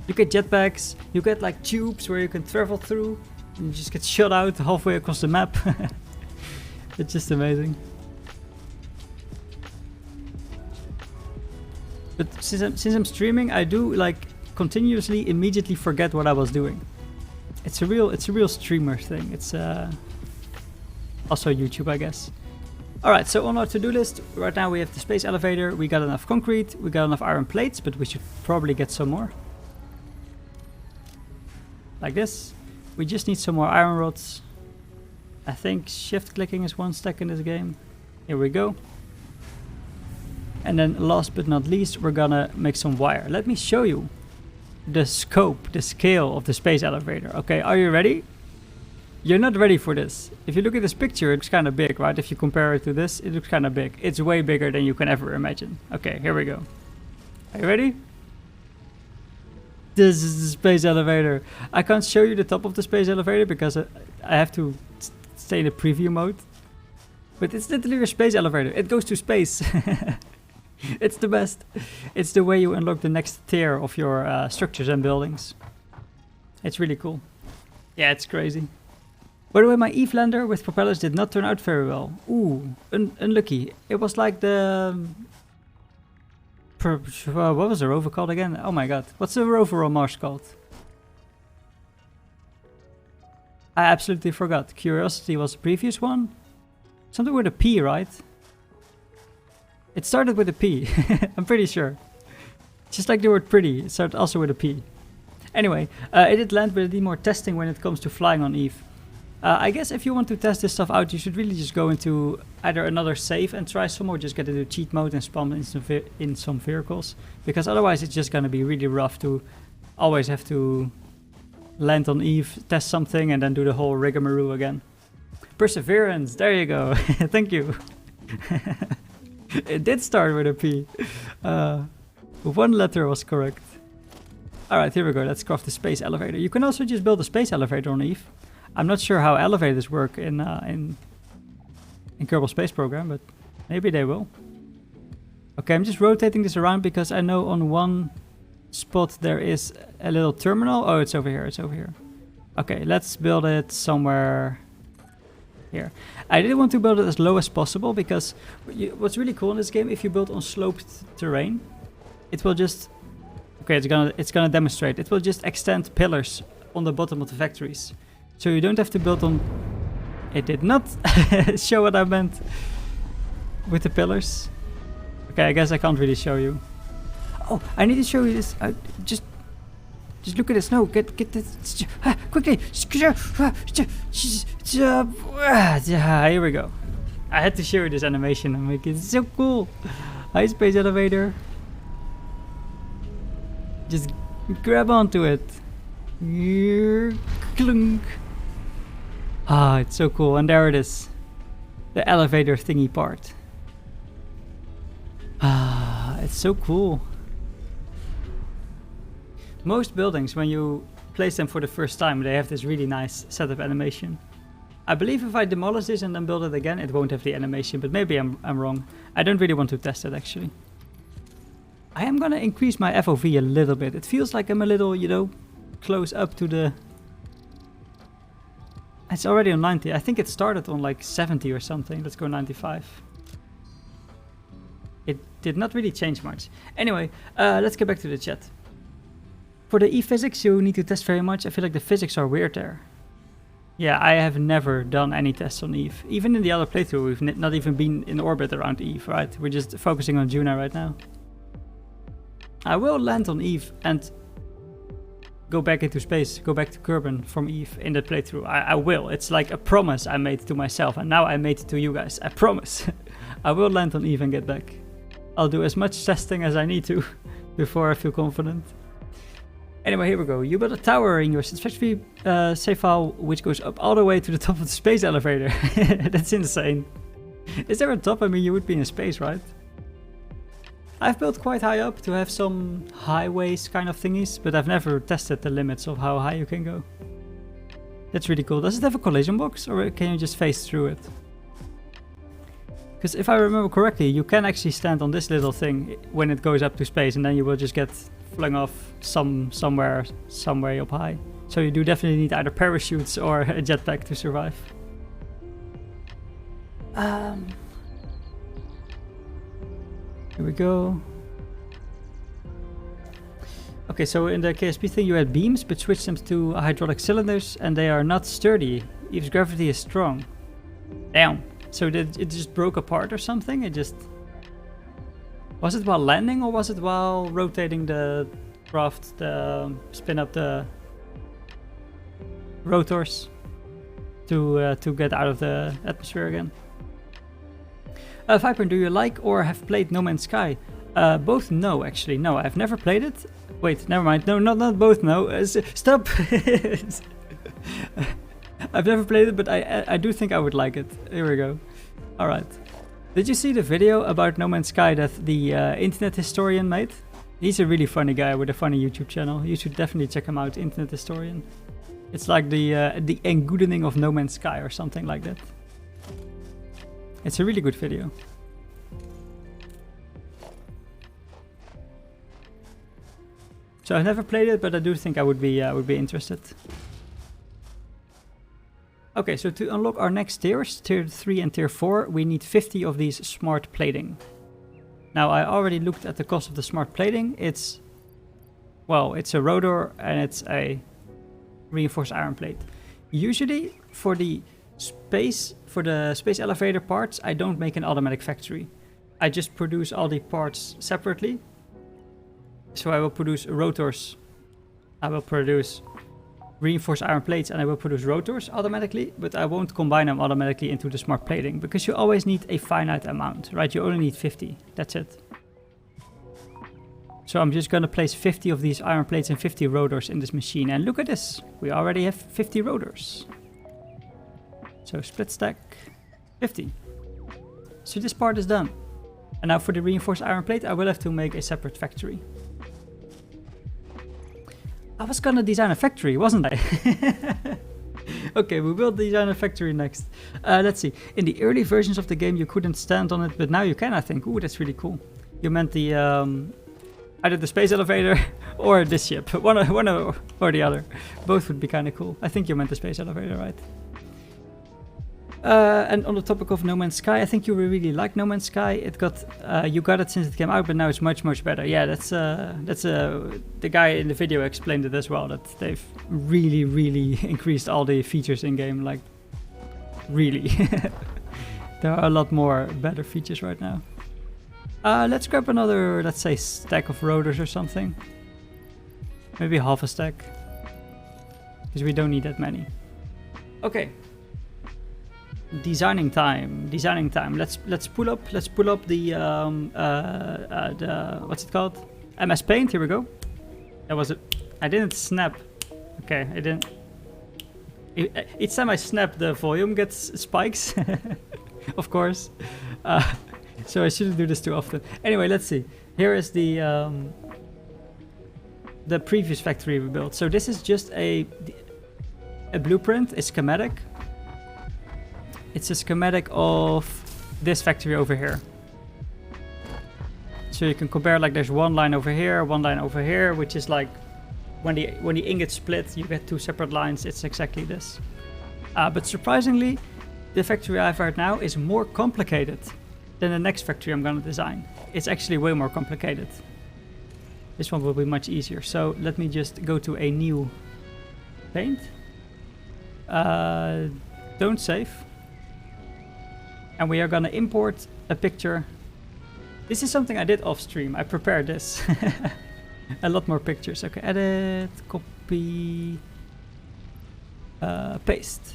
You get jetpacks. You get like tubes where you can travel through. You just get shot out halfway across the map. It's just amazing. But since I'm streaming, I do like continuously immediately forget what I was doing. It's a real streamer thing. It's also YouTube, I guess. Alright, so on our to-do list, right now we have the space elevator, we got enough concrete, we got enough iron plates, but we should probably get some more. Like this. We just need some more iron rods. I think shift clicking is 1 stack in this game. Here we go. And then last but not least, we're gonna make some wire. Let me show you the scope, the scale of the space elevator. Okay, are you ready? You're not ready for this. If you look at this picture, it looks kind of big, right? If you compare it to this, it looks kind of big. It's way bigger than you can ever imagine. Okay, here we go. Are you ready? This is the space elevator. I can't show you the top of the space elevator because I have to stay in the preview mode. But it's literally a space elevator. It goes to space. It's the best. It's the way you unlock the next tier of your structures and buildings. It's really cool. Yeah, it's crazy. By the way, my Eve lander with propellers did not turn out very well. Ooh, unlucky. It was like the... what was the rover called again? Oh my god. What's the rover on Mars called? I absolutely forgot. Curiosity was the previous one. Something with a P, right? It started with a P. I'm pretty sure. Just like the word pretty, it started also with a P. Anyway, it did land, but it need more testing when it comes to flying on Eve. I guess if you want to test this stuff out, you should really just go into either another save and try some, or just get into cheat mode and spawn in some vehicles. Because otherwise it's just gonna be really rough to always have to land on Eve, test something, and then do the whole rigmarole again. Perseverance, there you go. Thank you. It did start with a P. 1 letter was correct. Alright, here we go. Let's craft the space elevator. You can also just build a space elevator on Eve. I'm not sure how elevators work in Kerbal Space Program, but maybe they will. Okay, I'm just rotating this around because I know on one spot there is a little terminal. Oh, it's over here. It's over here. Okay, let's build it somewhere here. I didn't want to build it as low as possible because what's really cool in this game, if you build on sloped terrain, it will just... Okay, it's gonna demonstrate. It will just extend pillars on the bottom of the factories. So you don't have to build on... It did not show what I meant with the pillars. Okay, I guess I can't really show you. Oh, I need to show you this. Just look at this. No, get this. Quickly. Here we go. I had to show you this animation and make it so cool. Hi, space elevator. Just grab onto it. Clunk. Ah, it's so cool. And there it is. The elevator thingy part. Ah, it's so cool. Most buildings, when you place them for the first time, they have this really nice setup animation. I believe if I demolish this and then build it again, it won't have the animation, but maybe I'm wrong. I don't really want to test it, actually. I am gonna increase my FOV a little bit. It feels like I'm a little, you know, close up to the... It's already on 90. I think it started on like 70 or something. Let's go 95. It did not really change much. Anyway, let's get back to the chat. For the E-physics, you need to test very much. I feel like the physics are weird there. Yeah, I have never done any tests on Eve. Even in the other playthrough, we've not even been in orbit around Eve, right? We're just focusing on Juna right now. I will land on Eve and go back into space, go back to Kerbin from Eve in the playthrough. I will. It's like a promise I made to myself, and now I made it to you guys. I promise. I will land on Eve and get back. I'll do as much testing as I need to before I feel confident. Anyway, here we go. You build a tower in your Satisfactory save file, which goes up all the way to the top of the space elevator. That's insane. Is there a top? I mean, you would be in space, right? I've built quite high up to have some highways kind of thingies, but I've never tested the limits of how high you can go. That's really cool. Does it have a collision box, or can you just phase through it? Because if I remember correctly, you can actually stand on this little thing when it goes up to space, and then you will just get flung off somewhere up high. So you do definitely need either parachutes or a jetpack to survive. Here we go. Okay, so in the KSP thing you had beams, but switched them to hydraulic cylinders, and they are not sturdy. If gravity is strong. Damn. So it just broke apart or something? It just... Was it while landing, or was it while rotating the craft, spin up the rotors to get out of the atmosphere again? Viper, do you like or have played No Man's Sky? Both no, actually. No, I've never played it. Wait, never mind. No, not both no. Stop! I've never played it, but I do think I would like it. Here we go. Alright. Did you see the video about No Man's Sky that the internet historian made? He's a really funny guy with a funny YouTube channel. You should definitely check him out, Internet Historian. It's like the Engoodening of No Man's Sky or something like that. It's a really good video. So I've never played it, but I do think I would be interested. Okay, so to unlock our next tiers, tier 3 and tier 4, we need 50 of these smart plating. Now I already looked at the cost of the smart plating. It's, well, it's a rotor and it's a reinforced iron plate. Usually for the space elevator parts, I don't make an automatic factory. I just produce all the parts separately. So I will produce rotors, I will produce reinforced iron plates, and I will produce rotors automatically, but I won't combine them automatically into the smart plating, because you always need a finite amount, right? You only need 50, that's it. So I'm just gonna place 50 of these iron plates and 50 rotors in this machine, and look at this, we already have 50 rotors. So split stack, 50. So this part is done. And now for the reinforced iron plate, I will have to make a separate factory. I was gonna design a factory, wasn't I? Okay, we will design a factory next. Let's see. In the early versions of the game, you couldn't stand on it, but now you can, I think. Ooh, that's really cool. You meant the either the space elevator or this ship. One or the other. Both would be kind of cool. I think you meant the space elevator, right? And on the topic of No Man's Sky, I think you really like No Man's Sky. It got you got it since it came out, but now it's much better. Yeah, that's the guy in the video explained it as well, that they've really increased all the features in game. Like, really, there are a lot more better features right now. Let's grab another, let's say, stack of rotors or something. Maybe half a stack, because we don't need that many. Okay. Designing time. Let's pull up the what's it called? MS Paint. Here we go. That was it. I didn't snap. Okay, I didn't. Each time I snap, the volume gets spikes. Of course. So I shouldn't do this too often. Anyway, let's see. Here is the previous factory we built. So this is just a blueprint, a schematic. It's a schematic of this factory over here. So you can compare, like, there's one line over here, which is like when the ingots split, you get two separate lines. It's exactly this. But surprisingly, the factory I have right now is more complicated than the next factory I'm gonna design. It's actually way more complicated. This one will be much easier. So let me just go to a new paint. Don't save. And we are gonna import a picture. This is something I did off stream. I prepared this. A lot more pictures. Okay, edit, copy, paste.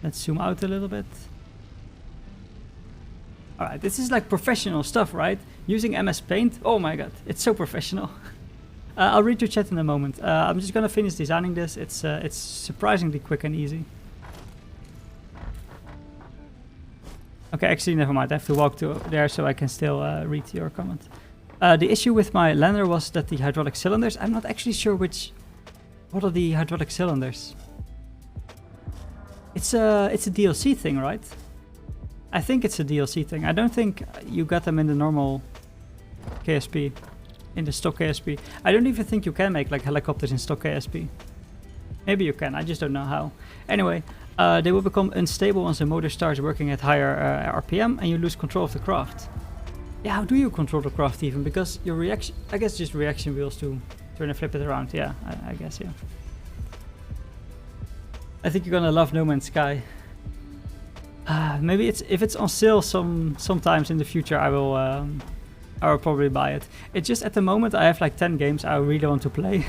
Let's zoom out a little bit. Alright, this is like professional stuff, right? Using MS Paint. Oh my god, it's so professional. I'll read your chat in a moment. I'm just gonna finish designing this. It's surprisingly quick and easy. Okay, actually, never mind. I have to walk to there so I can still read your comment. The issue with my lander was that the hydraulic cylinders... I'm not actually sure which... What are the hydraulic cylinders? It's a DLC thing, right? I think it's a DLC thing. I don't think you got them in the normal KSP. In the stock KSP. I don't even think you can make, like, helicopters in stock KSP. Maybe you can. I just don't know how. Anyway... they will become unstable once the motor starts working at higher RPM and you lose control of the craft. Yeah, how do you control the craft even? Because your reaction, I guess just reaction wheels to Turn and flip it around. Yeah, I guess, yeah. I think you're gonna love No Man's Sky. Maybe if it's on sale sometimes in the future, I will probably buy it. It's just at the moment I have like 10 games I really want to play,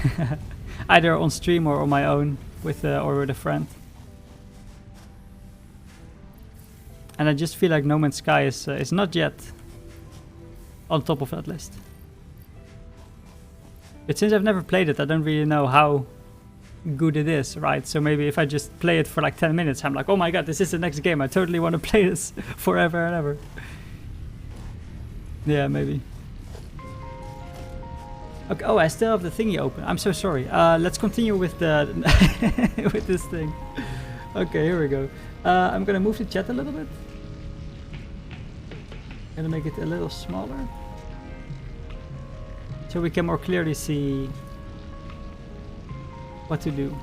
either on stream or on my own or with a friend. And I just feel like No Man's Sky is not yet on top of that list. But since I've never played it, I don't really know how good it is, right? So maybe if I just play it for like 10 minutes, I'm like, oh my god, this is the next game. I totally want to play this forever and ever. Yeah, maybe. Okay. Oh, I still have the thingy open. I'm so sorry. Let's continue with the with this thing. Okay, here we go. I'm gonna move the chat a little bit. Gonna make it a little smaller, so we can more clearly see what to do.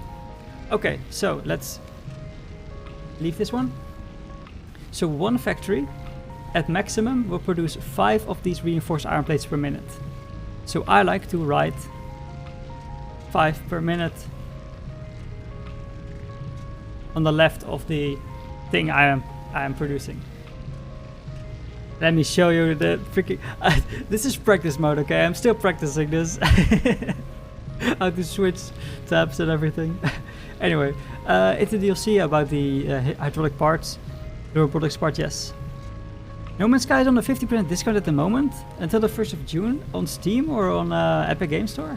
Okay, so let's leave this one. So one factory at maximum will produce 5 of these reinforced iron plates per minute. So I like to write 5 per minute on the left of the thing I am producing. Let me show you the freaking... this is practice mode, okay? I'm still practicing this. How to switch tabs and everything. Anyway, it's a DLC about the hydraulic parts. The robotics part, yes. No Man's Sky is on a 50% discount at the moment until the 1st of June on Steam or on Epic Game Store.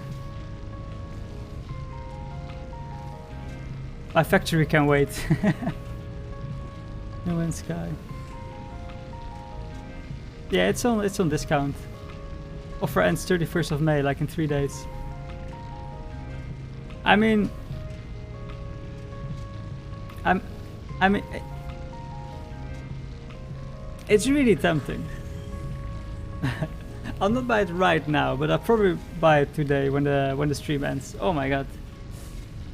My factory can wait. No Man's Sky. Yeah, it's on discount. Offer ends 31st of May, like in 3 days. I mean, it's really tempting. I'll not buy it right now, but I'll probably buy it today when the stream ends. Oh my god,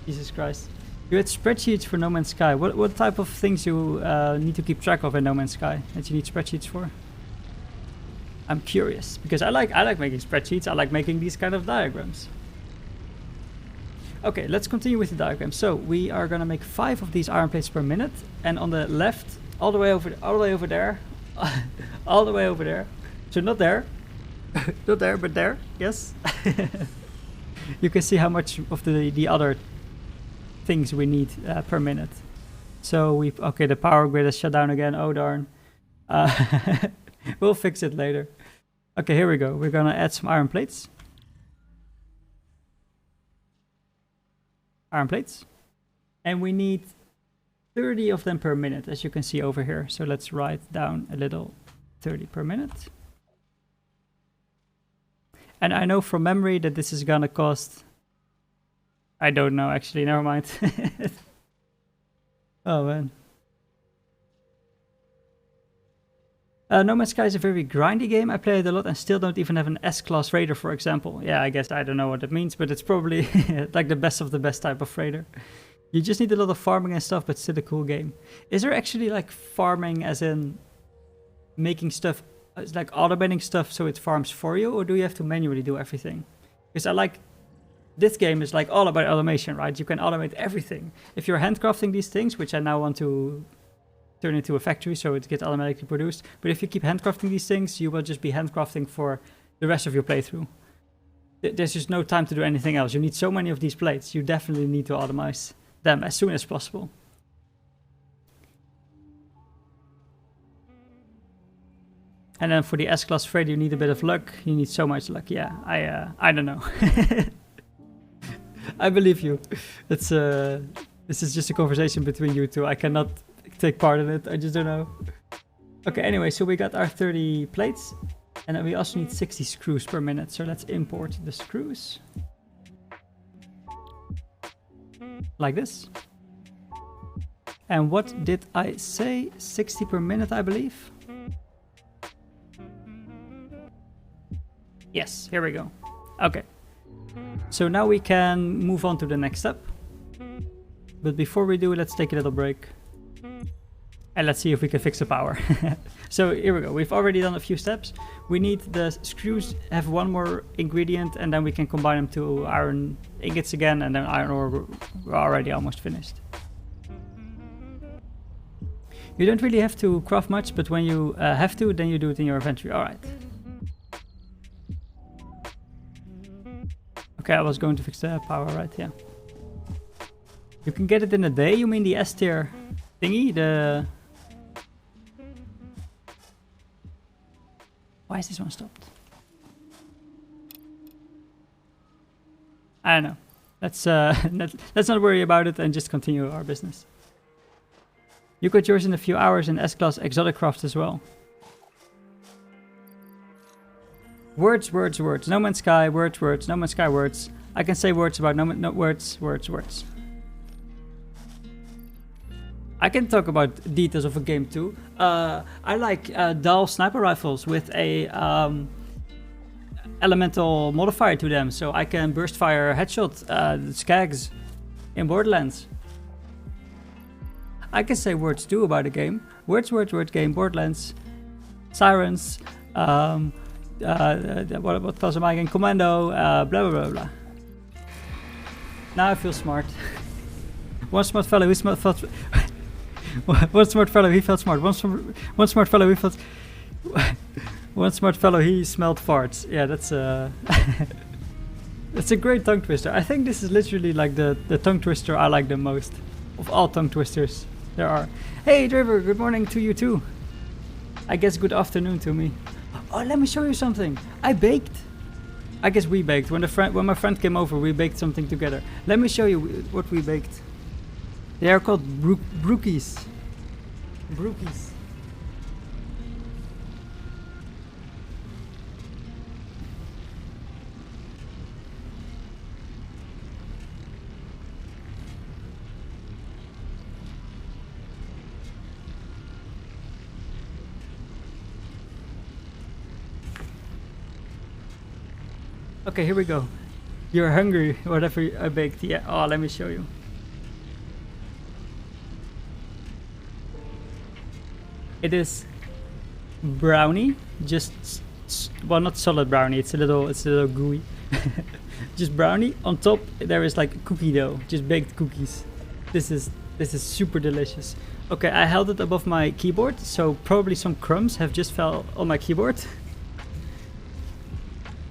Jesus Christ! You had spreadsheets for No Man's Sky. What type of things you need to keep track of in No Man's Sky that you need spreadsheets for? I'm curious because I like making spreadsheets. I like making these kind of diagrams. Okay, let's continue with the diagram. So we are gonna make 5 of these iron plates per minute, and on the left, all the way over there, all the way over there. So not there, not there, but there. Yes. You can see how much of the other things we need per minute. So okay, the power grid is shut down again. Oh darn. We'll fix it later. Okay, here we go. We're gonna add some iron plates. Iron plates, and we need 30 of them per minute, as you can see over here. So let's write down a little 30 per minute. And I know from memory that this is gonna cost, I don't know actually, never mind. Oh man. No Man's Sky is a very grindy game. I play it a lot and still don't even have an S-class raider, for example. Yeah, I guess I don't know what that means, but it's probably like the best of the best type of raider. You just need a lot of farming and stuff, but still a cool game. Is there actually like farming as in making stuff, it's like automating stuff so it farms for you, or do you have to manually do everything? Because I like, this game is like all about automation, right? You can automate everything. If you're handcrafting these things, which I now want to turn into a factory so it gets automatically produced. But if you keep handcrafting these things, you will just be handcrafting for the rest of your playthrough. There's just no time to do anything else. You need so many of these plates. You definitely need to automize them as soon as possible. And then for the S-class freighter, you need a bit of luck. You need so much luck. Yeah, I don't know. I believe you. It's this is just a conversation between you two. I cannot take part in it. I just don't know. Okay, anyway, so we got our 30 plates, and then we also need 60 screws per minute. So let's import the screws like this. And what did I say? 60 per minute, I believe. Yes, here we go. Okay. So now we can move on to the next step. But before we do, let's take a little break. And let's see if we can fix the power. So here we go. We've already done a few steps. We need the screws have one more ingredient, and then we can combine them to iron ingots again, and then iron ore. We're already almost finished. You don't really have to craft much, but when you have to, then you do it in your inventory. Alright. Okay, I was going to fix the power, right? Yeah. You can get it in a day? You mean the S tier thingy? The... Why is this one stopped? I don't know. Let's not worry about it and just continue our business. You got yours in a few hours in S-Class Exotic Craft as well. Words, words, words. No Man's Sky, words, words. No Man's Sky, words. I can say words about no words, words, words. I can talk about details of a game too. I like dual sniper rifles with a elemental modifier to them, so I can burst fire headshot skags in Borderlands. I can say words too about a game. Words, words, words game, Borderlands, Sirens, what class am I again? Commando, blah blah blah blah. Now I feel smart. One smart fellow who smart felt. One smart fellow he felt smart. One smart fellow he felt. One smart fellow he smelled farts. Yeah, that's that's a great tongue twister. I think this is literally like the tongue twister I like the most of all tongue twisters there are. Hey Driver, good morning to you too. I guess good afternoon to me. Oh, let me show you something. I baked. I guess we baked. When my friend came over, we baked something together. Let me show you what we baked. They are called brookies. Brookies. Okay, here we go. You're hungry, whatever I baked. Yeah, oh, let me show you. It is brownie, just well, not solid brownie. It's a little gooey. Just brownie. On top there is like cookie dough, just baked cookies. This is super delicious. Okay, I held it above my keyboard, so probably some crumbs have just fell on my keyboard.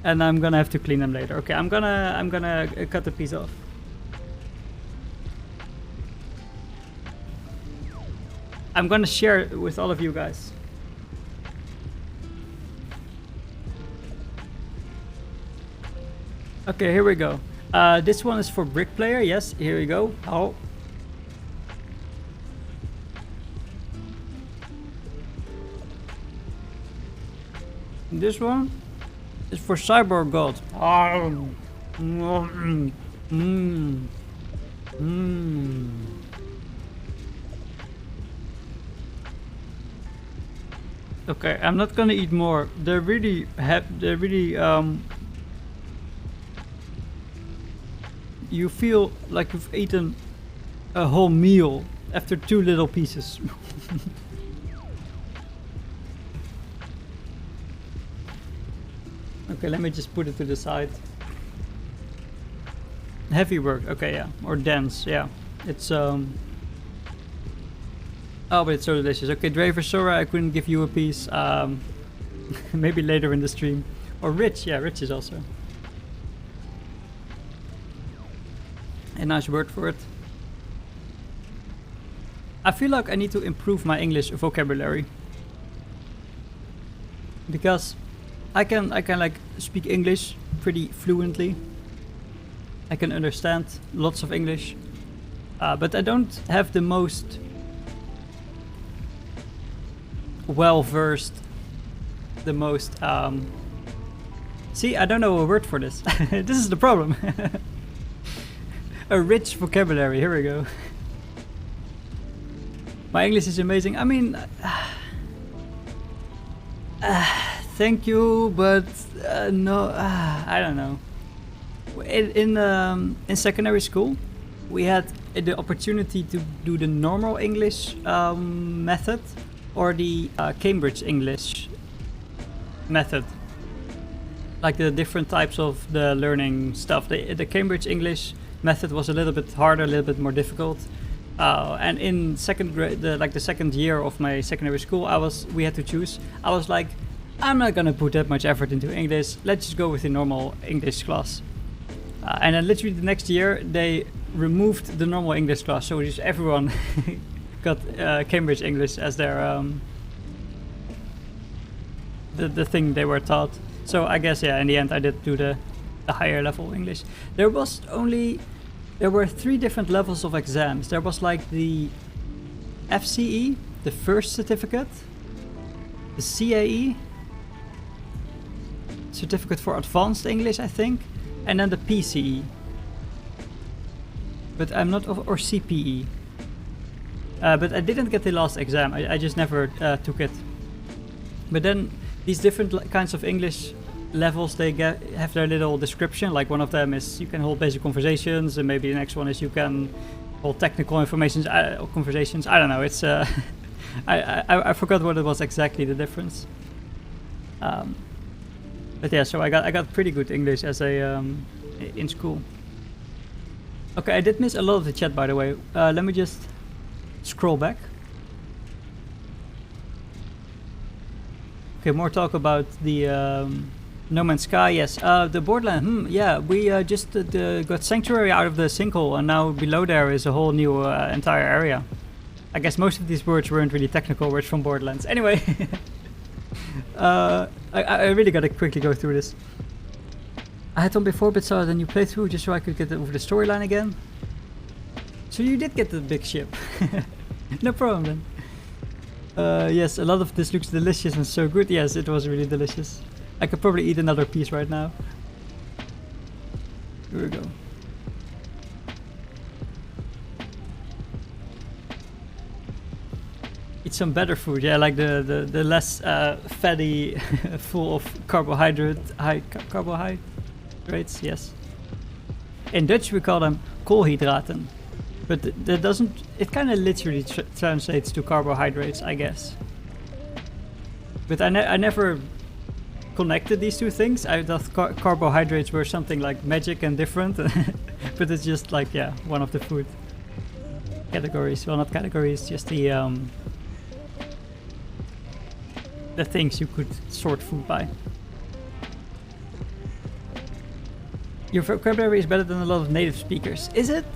And I'm gonna have to clean them later. Okay, I'm gonna cut the piece off. I'm gonna share it with all of you guys. Okay, here we go. This one is for Brick Player. Yes, here we go. Oh. This one is for Cyborg God. Okay, I'm not gonna eat more. They're really you feel like you've eaten a whole meal after 2 little pieces. Okay, let me just put it to the side. Heavy work, okay, yeah. Or dense, yeah. It's oh, but it's so delicious. Okay, Draver, sorry I couldn't give you a piece. Maybe later in the stream. Or Rich, yeah, Rich is also a nice word for it. I feel like I need to improve my English vocabulary, because I can like speak English pretty fluently. I can understand lots of English, but I don't have the most well-versed, the most see, I don't know a word for this. This is the problem. A rich vocabulary, here we go. My English is amazing. I mean, thank you, but no, I don't know. In secondary school, we had the opportunity to do the normal English method or the Cambridge English method. Like the different types of the learning stuff. The Cambridge English method was a little bit harder, a little bit more difficult. And in second grade, the second year of my secondary school, we had to choose. I was like, I'm not gonna put that much effort into English. Let's just go with the normal English class. And then literally the next year, they removed the normal English class, so just everyone got Cambridge English as their the thing they were taught. So I guess, yeah, in the end I did do the higher level English. There were 3 different levels of exams. There was like the FCE, the first certificate, the CAE, certificate for advanced English, I think, and then the PCE. But I'm not, or CPE. But I didn't get the last exam. I just never took it. But then these different kinds of English levels, they have their little description. Like one of them is you can hold basic conversations, and maybe the next one is you can hold technical conversations. I don't know. It's I forgot what it was exactly, the difference. But yeah, so I got pretty good English as in school. Okay, I did miss a lot of the chat, by the way. Let me just scroll back. Okay, more talk about the No Man's Sky. Yes, the Borderland. Yeah, we just got Sanctuary out of the sinkhole, and now below there is a whole new entire area. I guess most of these words weren't really technical words from Borderlands. Anyway, I really gotta quickly go through this. I had on before, but saw the new playthrough just so I could get over the storyline again. So you did get the big ship. No problem then. Yes, a lot of this looks delicious and so good. Yes, it was really delicious. I could probably eat another piece right now. Here we go. Eat some better food, yeah, like the less fatty, full of carbohydrates, yes. In Dutch we call them koolhydraten. But that doesn't, it kind of literally translates to carbohydrates, I guess. But I never connected these two things. I thought carbohydrates were something like magic and different. But it's just like, yeah, one of the food categories. Well, not categories, just the things you could sort food by. Your vocabulary is better than a lot of native speakers. Is it?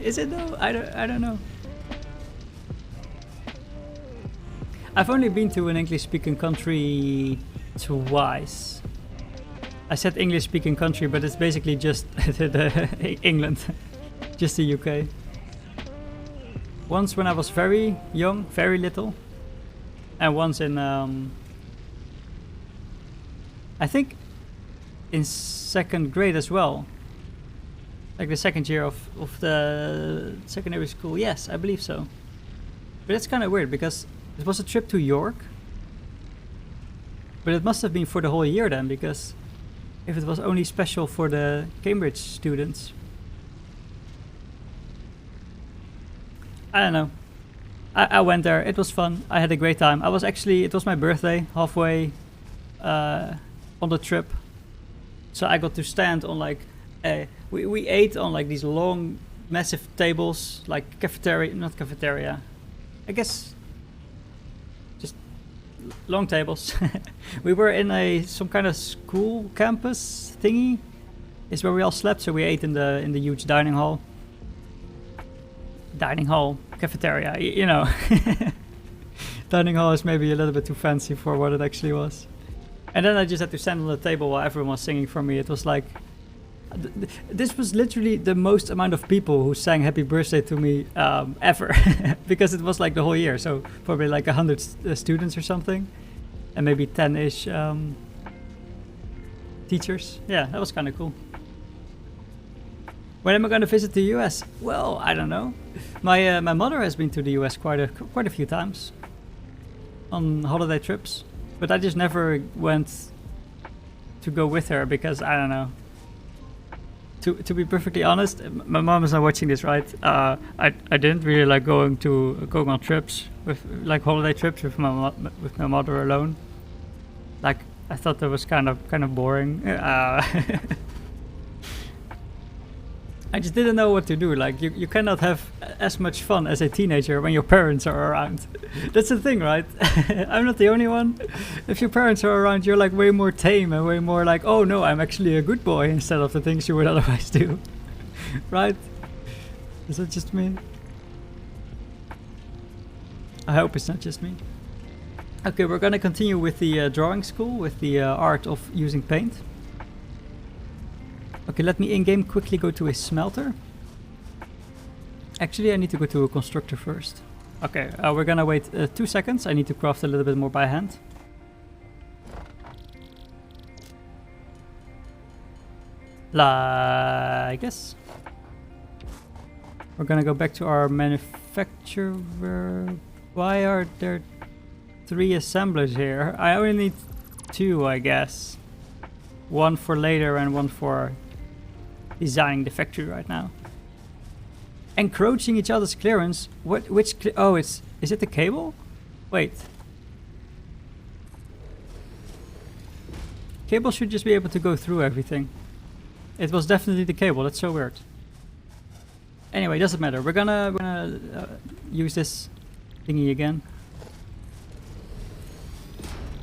Is it though? I don't know. I've only been to an English-speaking country twice. I said English-speaking country, but it's basically just England, just the UK. Once when I was very young, very little, and once in I think in second grade as well, like the second year of the secondary school. Yes, I believe so. But it's kind of weird because it was a trip to York, but it must have been for the whole year then, because if it was only special for the Cambridge students, I don't know. I went there, it was fun, I had a great time. It was my birthday halfway on the trip. So I got to stand on like, we ate on like these long, massive tables, like not cafeteria, I guess, just long tables. We were in some kind of school campus thingy, is where we all slept. So we ate in the huge dining hall, cafeteria, you know. Dining hall is maybe a little bit too fancy for what it actually was. And then I just had to stand on the table while everyone was singing for me. It was like, this was literally the most amount of people who sang happy birthday to me ever. Because it was like the whole year. So probably like 100 students or something. And maybe 10-ish teachers. Yeah, that was kind of cool. When am I going to visit the US? Well, I don't know. My mother has been to the US quite a few times on holiday trips. But I just never went to go with her because, I don't know. To be perfectly honest, my mom is not watching this, right? I didn't really like going on trips with like holiday trips with my mother alone. Like I thought that was kind of boring. I just didn't know what to do. Like you cannot have as much fun as a teenager when your parents are around. That's the thing, right? I'm not the only one. If your parents are around, you're like way more tame and way more like, oh no, I'm actually a good boy instead of the things you would otherwise do. Right? Is that just me? I hope it's not just me. Okay, we're gonna continue with the drawing school, with the art of using paint. Okay, let me in-game quickly go to a smelter. Actually, I need to go to a constructor first. Okay, we're gonna wait 2 seconds. I need to craft a little bit more by hand. Like this. We're gonna go back to our manufacturer. Why are there 3 assemblers here? I only need 2, I guess. One for later and one for designing the factory right now. Encroaching each other's clearance. Oh, is it the cable? Wait. Cable should just be able to go through everything. It was definitely the cable. That's so weird. Anyway, doesn't matter. We're gonna use this thingy again.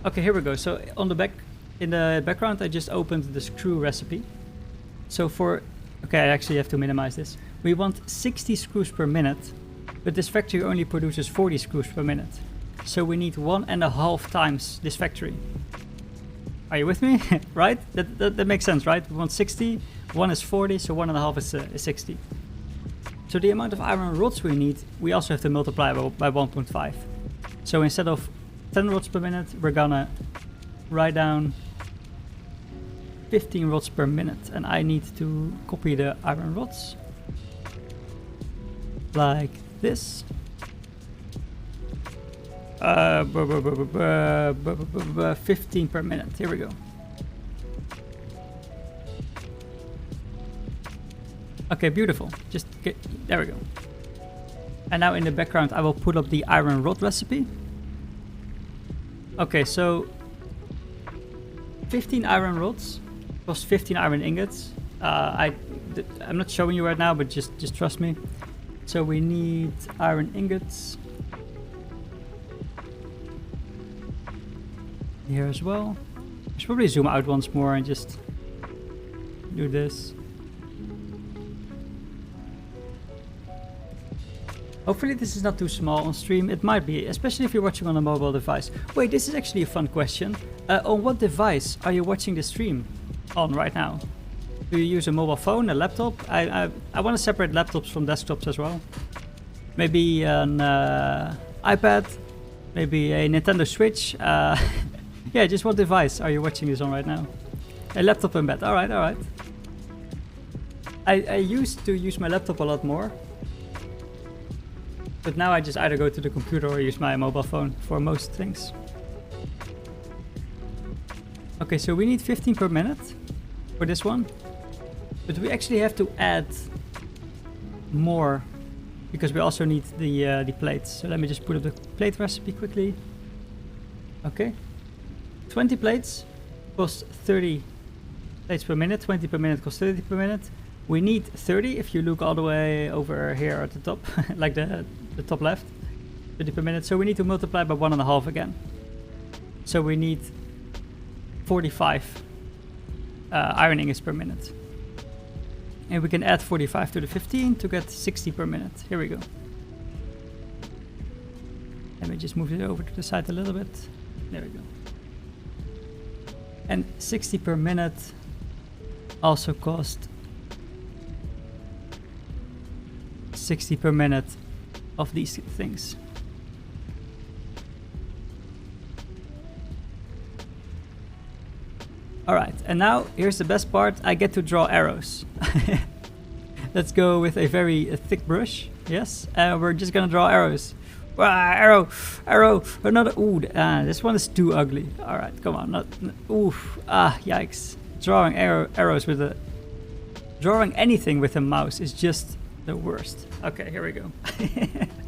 Okay, here we go. So on the back, in the background, I just opened the screw recipe. So okay, I actually have to minimize this. We want 60 screws per minute, but this factory only produces 40 screws per minute. So we need 1.5 times this factory. Are you with me? Right? That makes sense, right? We want 60, 1 is 40, so 1.5 is 60. So the amount of iron rods we need, we also have to multiply by 1.5. So instead of 10 rods per minute, we're gonna write down 15 rods per minute, and I need to copy the iron rods like this. 15 per minute. Here we go. Okay, beautiful. There we go. And now in the background, I will put up the iron rod recipe. Okay, so 15 iron rods plus 15 iron ingots. I'm not showing you right now, but just trust me. So we need iron ingots here as well. I should probably zoom out once more and just do this. Hopefully this is not too small on stream. It might be, especially if you're watching on a mobile device. Wait, this is actually a fun question. On what device are you watching the stream on right now? Do you use a mobile phone, a laptop? I want to separate laptops from desktops as well. Maybe an iPad, maybe a Nintendo Switch. Yeah, just what device are you watching this on right now? A laptop in bed. All right, all right. I used to use my laptop a lot more. But now I just either go to the computer or use my mobile phone for most things. Okay, so we need 15 per minute for this one. But we actually have to add more because we also need the plates. So let me just put up the plate recipe quickly. Okay. 20 plates cost 30 plates per minute. 20 per minute costs 30 per minute. We need 30 if you look all the way over here at the top, like the top left, 30 per minute. So we need to multiply by 1.5 again. So we need 45 iron ingots per minute. And we can add 45 to the 15 to get 60 per minute. Here we go. Let me just move it over to the side a little bit. There we go. And 60 per minute also cost 60 per minute of these things. Alright, and now here's the best part. I get to draw arrows. Let's go with a very thick brush. Yes, and we're just gonna draw arrows. Arrow, arrow, another. Ooh, this one is too ugly. Alright, come on. Yikes. Drawing arrows with a Drawing anything with a mouse is just the worst. Okay, here we go.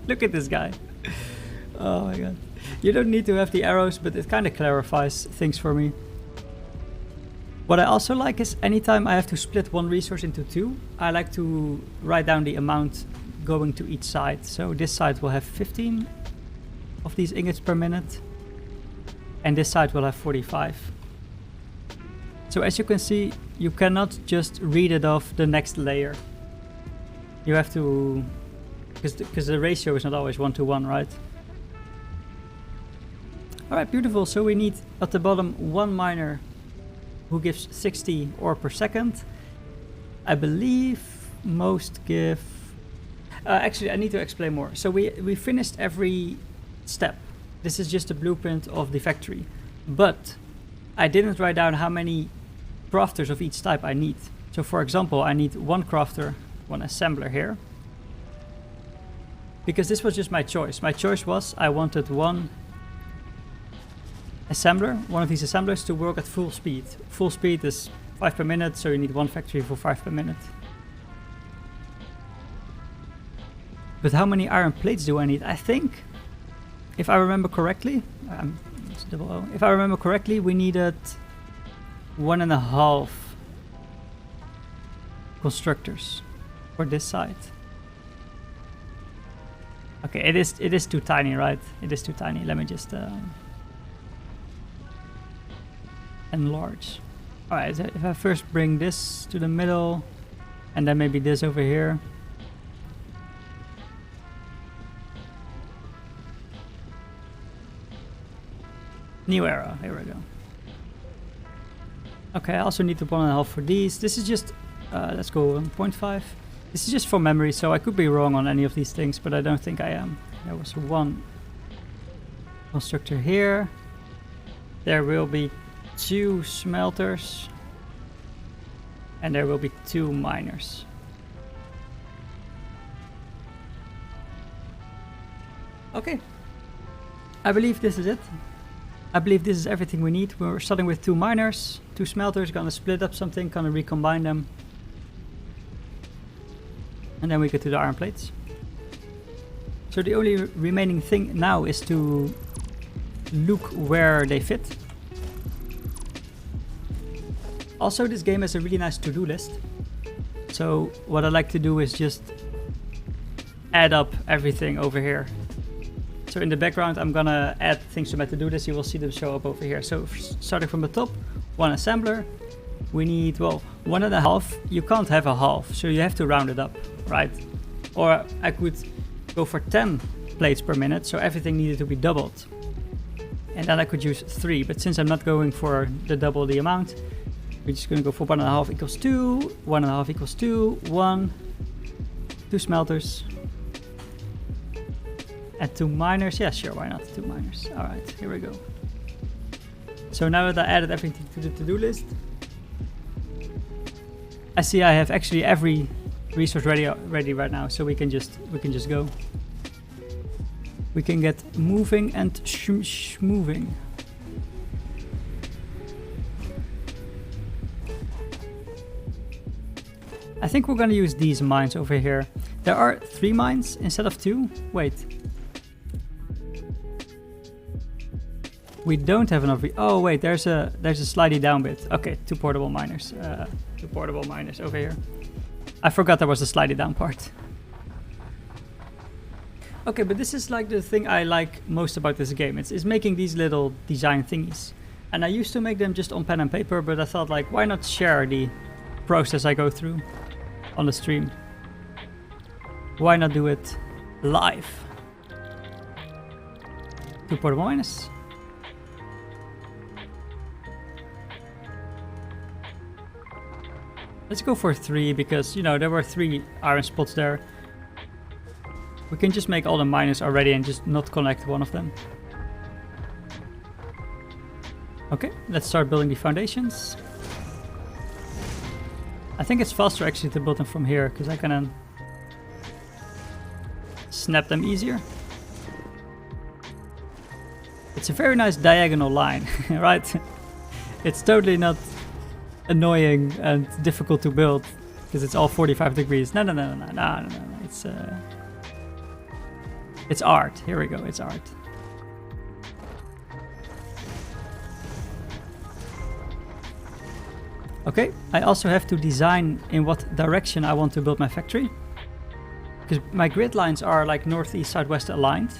Look at this guy. Oh my god. You don't need to have the arrows, but it kind of clarifies things for me. What I also like is anytime I have to split one resource into two, I like to write down the amount going to each side. So this side will have 15 of these ingots per minute, and this side will have 45. So as you can see, you cannot just read it off the next layer. You have to, because the ratio is not always 1-to-1, right? Alright, beautiful. So we need at the bottom one miner who gives 60 ore per second. I believe most give... actually, I need to explain more. So we finished every step. This is just a blueprint of the factory. But I didn't write down how many crafters of each type I need. So for example, I need one crafter, one assembler here. Because this was just my choice. My choice was I wanted one assembler, one of these assemblers, to work at full speed. Full speed is 5 per minute, so you need one factory for 5 per minute. But how many iron plates do I need? I think, if I remember correctly, it's double O. If I remember correctly, we needed 1.5 constructors for this side. Okay, it is too tiny, right? It is too tiny. Let me just enlarge. Alright, if I first bring this to the middle, and then maybe this over here. New arrow, here we go. Okay, I also need the 1.5 for these. This is just, let's go 1.5. This is just for memory, so I could be wrong on any of these things, but I don't think I am. There was one constructor here. There will be 2 smelters. And there will be 2 miners. Okay. I believe this is it. I believe this is everything we need. We're starting with 2 miners, 2 smelters, gonna split up something, gonna recombine them. And then we get to the iron plates. So the only remaining thing now is to look where they fit. Also, this game has a really nice to-do list. So what I like to do is just add up everything over here. So in the background, I'm gonna add things to my to-do list. You will see them show up over here. So starting from the top, 1 assembler. We need, well, 1.5. You can't have a half, so you have to round it up, right? Or I could go for 10 plates per minute, so everything needed to be doubled. And then I could use 3, but since I'm not going for the double the amount, we're just gonna go for 1.5 equals 2, 1.5 equals 2, 1, 2 smelters. And 2 miners, yeah, sure, why not 2 miners? All right, here we go. So now that I added everything to the to-do list, I see I have actually every resource ready right now, so we can just go. We can get moving and schmoving. I think we're gonna use these mines over here. There are 3 mines instead of 2. Wait. We don't have enough. Oh wait, there's a slidey down bit. Okay, 2 portable miners. 2 portable miners over here. I forgot there was a slidey down part. Okay, but this is like the thing I like most about this game. It's making these little design thingies. And I used to make them just on pen and paper, but I thought like, why not share the process I go through on the stream? Why not do it live? 2 portable miners. Let's go for 3 because, you know, there were 3 iron spots there. We can just make all the miners already and just not connect one of them. Okay, let's start building the foundations. I think it's faster actually to build them from here because I can snap them easier. It's a very nice diagonal line, right? It's totally not annoying and difficult to build. because it's all 45 degrees. No. It's art. Here we go. It's art. Okay, I also have to design in what direction I want to build my factory. Because my grid lines are like north, east, southwest aligned.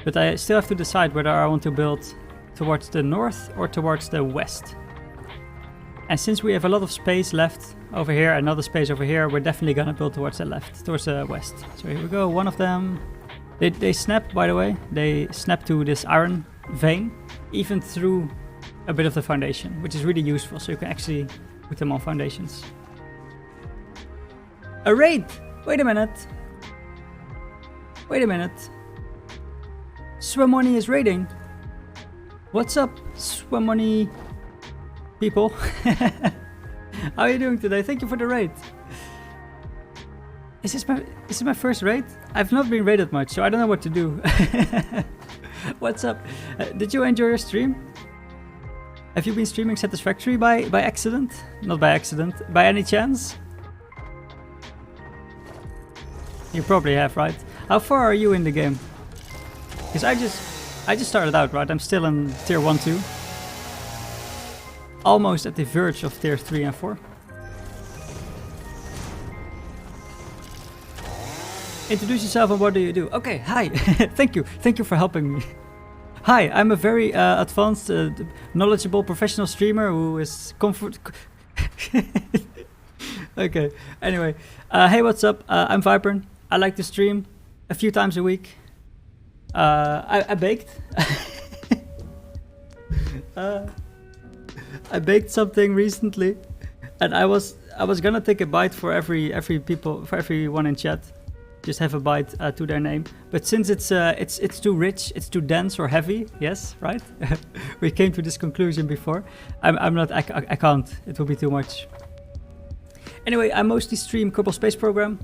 But I still have to decide whether I want to build towards the north or towards the west. And since we have a lot of space left over here, another space over here, we're definitely gonna build towards the left, towards the west. So here we go, one of them. They snap, by the way. They snap to this iron vein, even through a bit of the foundation, which is really useful, so you can actually put them on foundations. A raid! Wait a minute. Wait a minute. Swamoni is raiding. What's up, Swamoni people? How are you doing today? Thank you for the raid. Is this my first raid? I've not been raided much, so I don't know what to do. What's up? Did you enjoy your stream? Have you been streaming Satisfactory by accident? Not by accident. By any chance? You probably have, right? How far are you in the game? Because I just started out, right? I'm still in tier 1, 2. Almost at the verge of tier 3 and 4. Introduce yourself and what do you do? Okay, hi. Thank you for helping me. Hi, I'm a very advanced, knowledgeable professional streamer who is Okay, anyway. Hey, what's up? I'm Vipern. I like to stream a few times a week. I baked. I baked something recently, and I was gonna take a bite for everyone in chat. Just have a bite to their name, but since it's too rich, it's too dense or heavy. Yes, right. We came to this conclusion before. I can't. It will be too much. Anyway, I mostly stream Kerbal Space Program.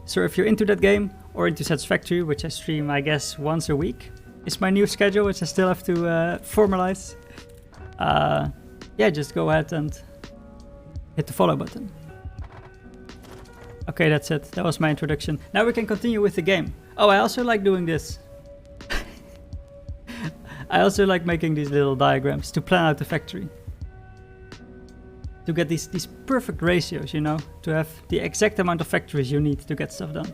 So if you're into that game or into Satisfactory, which I stream, I guess, once a week, it's my new schedule, which I still have to formalize. Yeah, just go ahead and hit the follow button. Okay, that's it. That was my introduction. Now we can continue with the game. Oh, I also like doing this. I also like making these little diagrams to plan out the factory. To get these perfect ratios, you know, to have the exact amount of factories you need to get stuff done.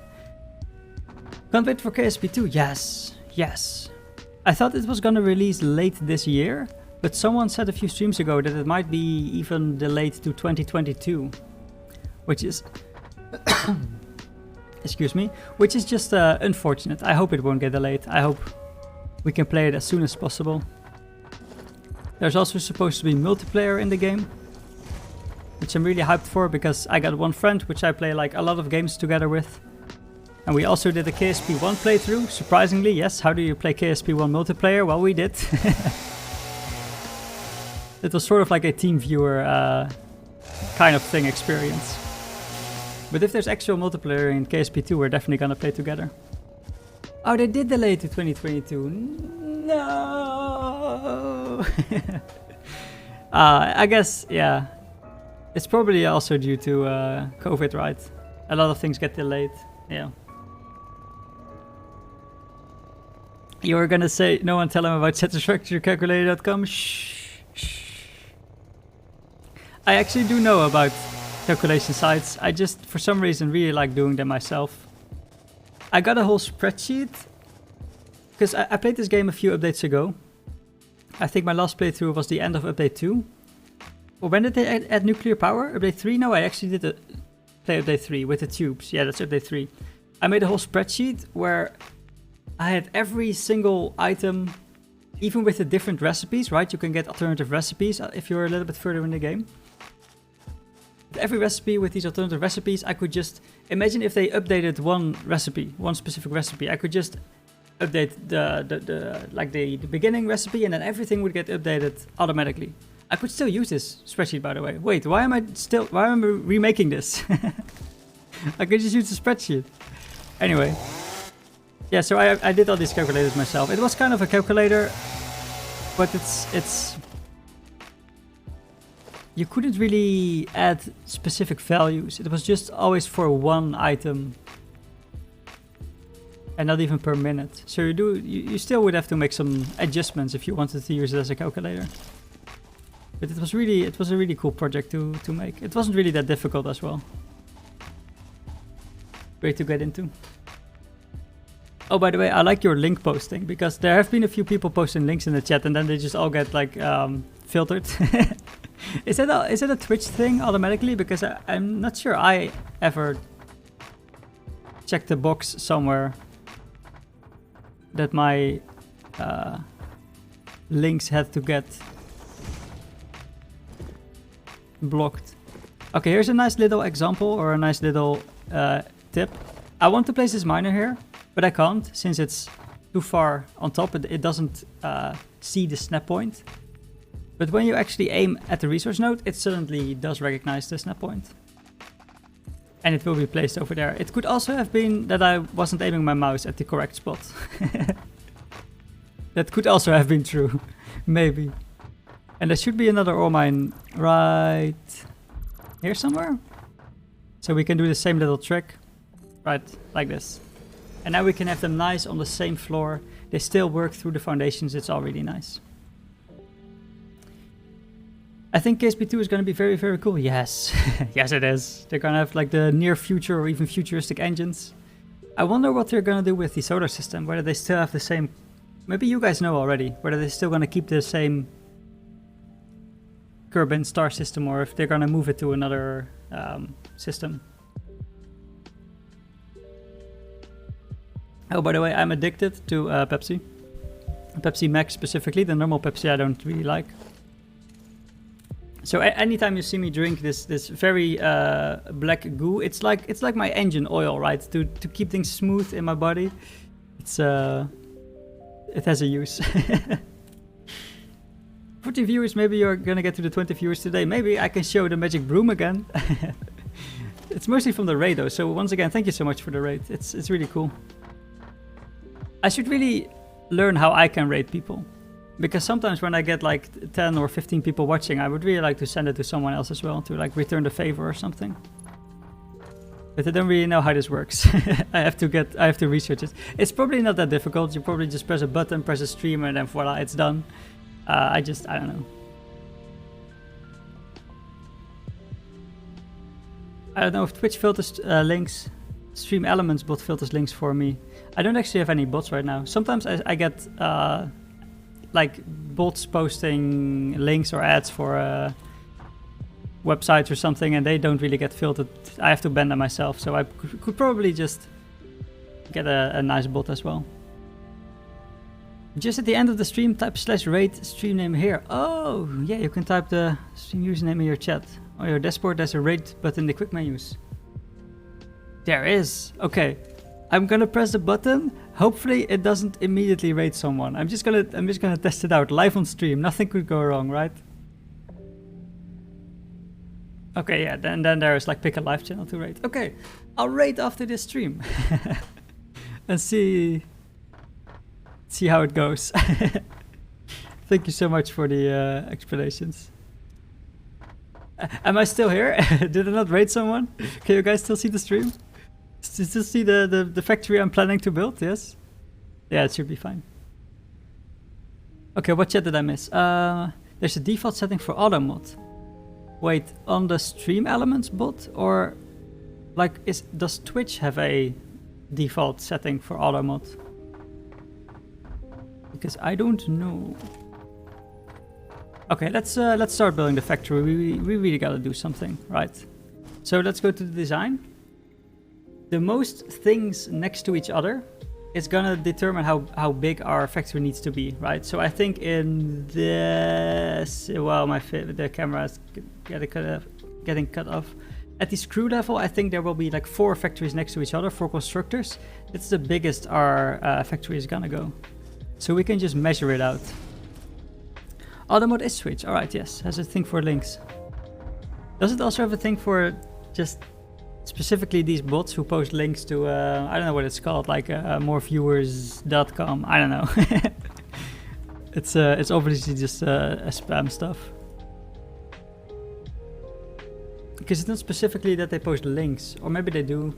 Can't wait for KSP2. Yes. I thought it was gonna release late this year, but someone said a few streams ago that it might be even delayed to 2022, which is excuse me, which is just unfortunate. I hope it won't get delayed. I hope we can play it as soon as possible. There's also supposed to be multiplayer in the game, which I'm really hyped for because I got one friend which I play like a lot of games together with. And we also did a KSP1 playthrough, surprisingly. Yes, how do you play KSP1 multiplayer? Well, we did. It was sort of like a team viewer kind of thing experience. But if there's actual multiplayer in KSP2, we're definitely gonna play together. Oh, they did delay to 2022. No! I guess, yeah. It's probably also due to COVID, right? A lot of things get delayed, yeah. You were gonna say, no one tell him about satisfactorycalculator.com? Shh. I actually do know about calculation sites. I just, for some reason, really like doing them myself. I got a whole spreadsheet, because I played this game a few updates ago. I think my last playthrough was the end of update 2. Or when did they add nuclear power? Update 3? No, I actually did play update 3 with the tubes. Yeah, that's update 3. I made a whole spreadsheet where I had every single item, even with the different recipes, right? You can get alternative recipes if you're a little bit further in the game. Every recipe with these alternative recipes, I could just imagine if they updated one recipe, one specific recipe. I could just update the beginning recipe, and then everything would get updated automatically. I could still use this spreadsheet, by the way. Wait, why am I remaking this? I could just use the spreadsheet. Anyway, yeah. So I did all these calculators myself. It was kind of a calculator, but it's. you couldn't really add specific values. It was just always for one item and not even per minute. So you still would have to make some adjustments if you wanted to use it as a calculator. But it was a really cool project to make. It wasn't really that difficult as well. Great to get into. Oh, by the way, I like your link posting because there have been a few people posting links in the chat and then they just all get like filtered. Is that a Twitch thing automatically? Because I'm not sure I ever checked the box somewhere that my links had to get blocked. Okay, here's a nice little example or a nice little tip. I want to place this miner here, but I can't since it's too far on top. It doesn't see the snap point. But when you actually aim at the resource node, it suddenly does recognize the snap point. And it will be placed over there. It could also have been that I wasn't aiming my mouse at the correct spot. That could also have been true. Maybe. And there should be another ore mine right here somewhere. So we can do the same little trick. Right, like this. And now we can have them nice on the same floor. They still work through the foundations. It's all really nice. I think KSP2 is going to be very, very cool. Yes. Yes, it is. They're going to have like the near future or even futuristic engines. I wonder what they're going to do with the solar system. Whether they still have the same... Maybe you guys know already. Whether they're still going to keep the same Kerbin star system or if they're going to move it to another system. Oh, by the way, I'm addicted to Pepsi. Pepsi Max specifically. The normal Pepsi I don't really like. So anytime you see me drink this very black goo, it's like my engine oil, right? To keep things smooth in my body. It's it has a use. 40 viewers, maybe you're gonna get to the 20 viewers today. Maybe I can show the magic broom again. It's mostly from the raid though. So once again, thank you so much for the raid. It's really cool. I should really learn how I can raid people. Because sometimes when I get like 10 or 15 people watching, I would really like to send it to someone else as well to like return the favor or something. But I don't really know how this works. I have to research it. It's probably not that difficult. You probably just press a button, press a stream, and then voila, it's done. I don't know. I don't know if Twitch filters links. Stream Elements bot filters links for me. I don't actually have any bots right now. Sometimes I get like bots posting links or ads for websites or something, and they don't really get filtered. I have to ban them myself, so I could probably just get a nice bot as well. Just at the end of the stream, type /raid stream name here. Oh, yeah, you can type the stream username in your chat. On your dashboard, there's a raid button in the quick menus. There is. Okay. I'm gonna press the button. Hopefully it doesn't immediately raid someone. I'm just gonna test it out live on stream. Nothing could go wrong, right? Okay, yeah, then there's like pick a live channel to raid. Okay, I'll raid after this stream. And see how it goes. Thank you so much for the explanations. Am I still here? Did I not raid someone? Can you guys still see the stream? Still see the factory I'm planning to build? Yes? Yeah, it should be fine. Okay, what chat did I miss? There's a default setting for auto mod. Wait, on the stream elements bot? Or like does Twitch have a default setting for auto mod? Because I don't know. Okay, let's start building the factory. We really gotta do something, right? So let's go to the design. The most things next to each other is gonna determine how big our factory needs to be, right? So I think in this, well, the camera is getting cut off. At the screw level, I think there will be like 4 factories next to each other, 4 constructors. That's the biggest our factory is gonna go. So we can just measure it out. Auto mode is switch. All right, yes, has a thing for links. Does it also have a thing for just specifically these bots who post links to, I don't know what it's called, like moreviewers.com, I don't know. It's obviously just spam stuff. Because it's not specifically that they post links, or maybe they do.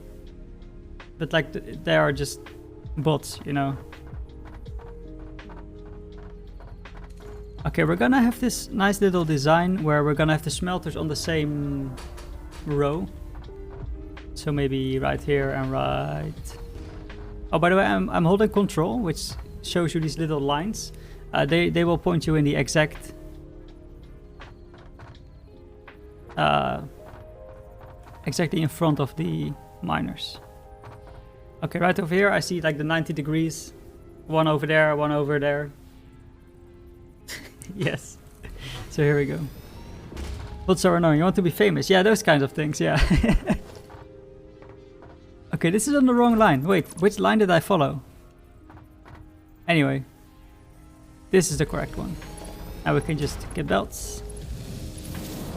But like, they are just bots, you know. Okay, we're gonna have this nice little design where we're gonna have the smelters on the same row. So maybe right here and right... Oh, by the way, I'm holding control, which shows you these little lines. They will point you in the exact... exactly in front of the miners. Okay, right over here I see like the 90 degrees. One over there, one over there. Yes. So here we go. What's so annoying? You want to be famous? Yeah, those kinds of things, yeah. Okay, this is on the wrong line. Wait, which line did I follow? Anyway. This is the correct one. Now we can just get belts.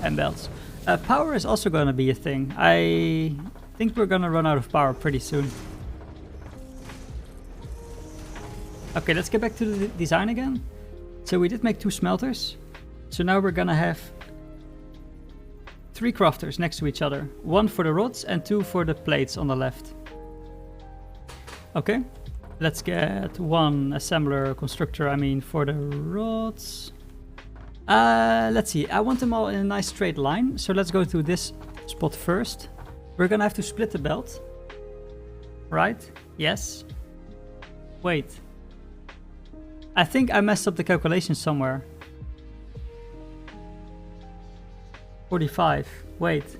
And belts. Power is also going to be a thing. I think we're going to run out of power pretty soon. Okay, let's get back to the design again. So we did make 2 smelters. So now we're going to have 3 crafters next to each other. 1 for the rods and 2 for the plates on the left. Okay, let's get 1 assembler constructor, I mean, for the rods. Let's see, I want them all in a nice straight line. So let's go to this spot first. We're gonna have to split the belt. Right? Yes. Wait. I think I messed up the calculation somewhere. 45. Wait.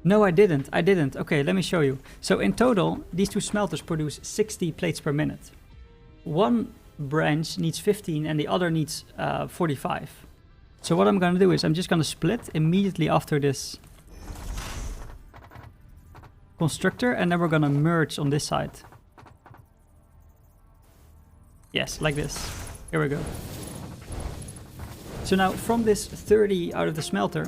No, I didn't. I didn't. Okay, let me show you. So in total, these 2 smelters produce 60 plates per minute. One branch needs 15 and the other needs 45. So what I'm going to do is I'm just going to split immediately after this constructor, and then we're going to merge on this side. Yes, like this. Here we go. So now from this 30 out of the smelter,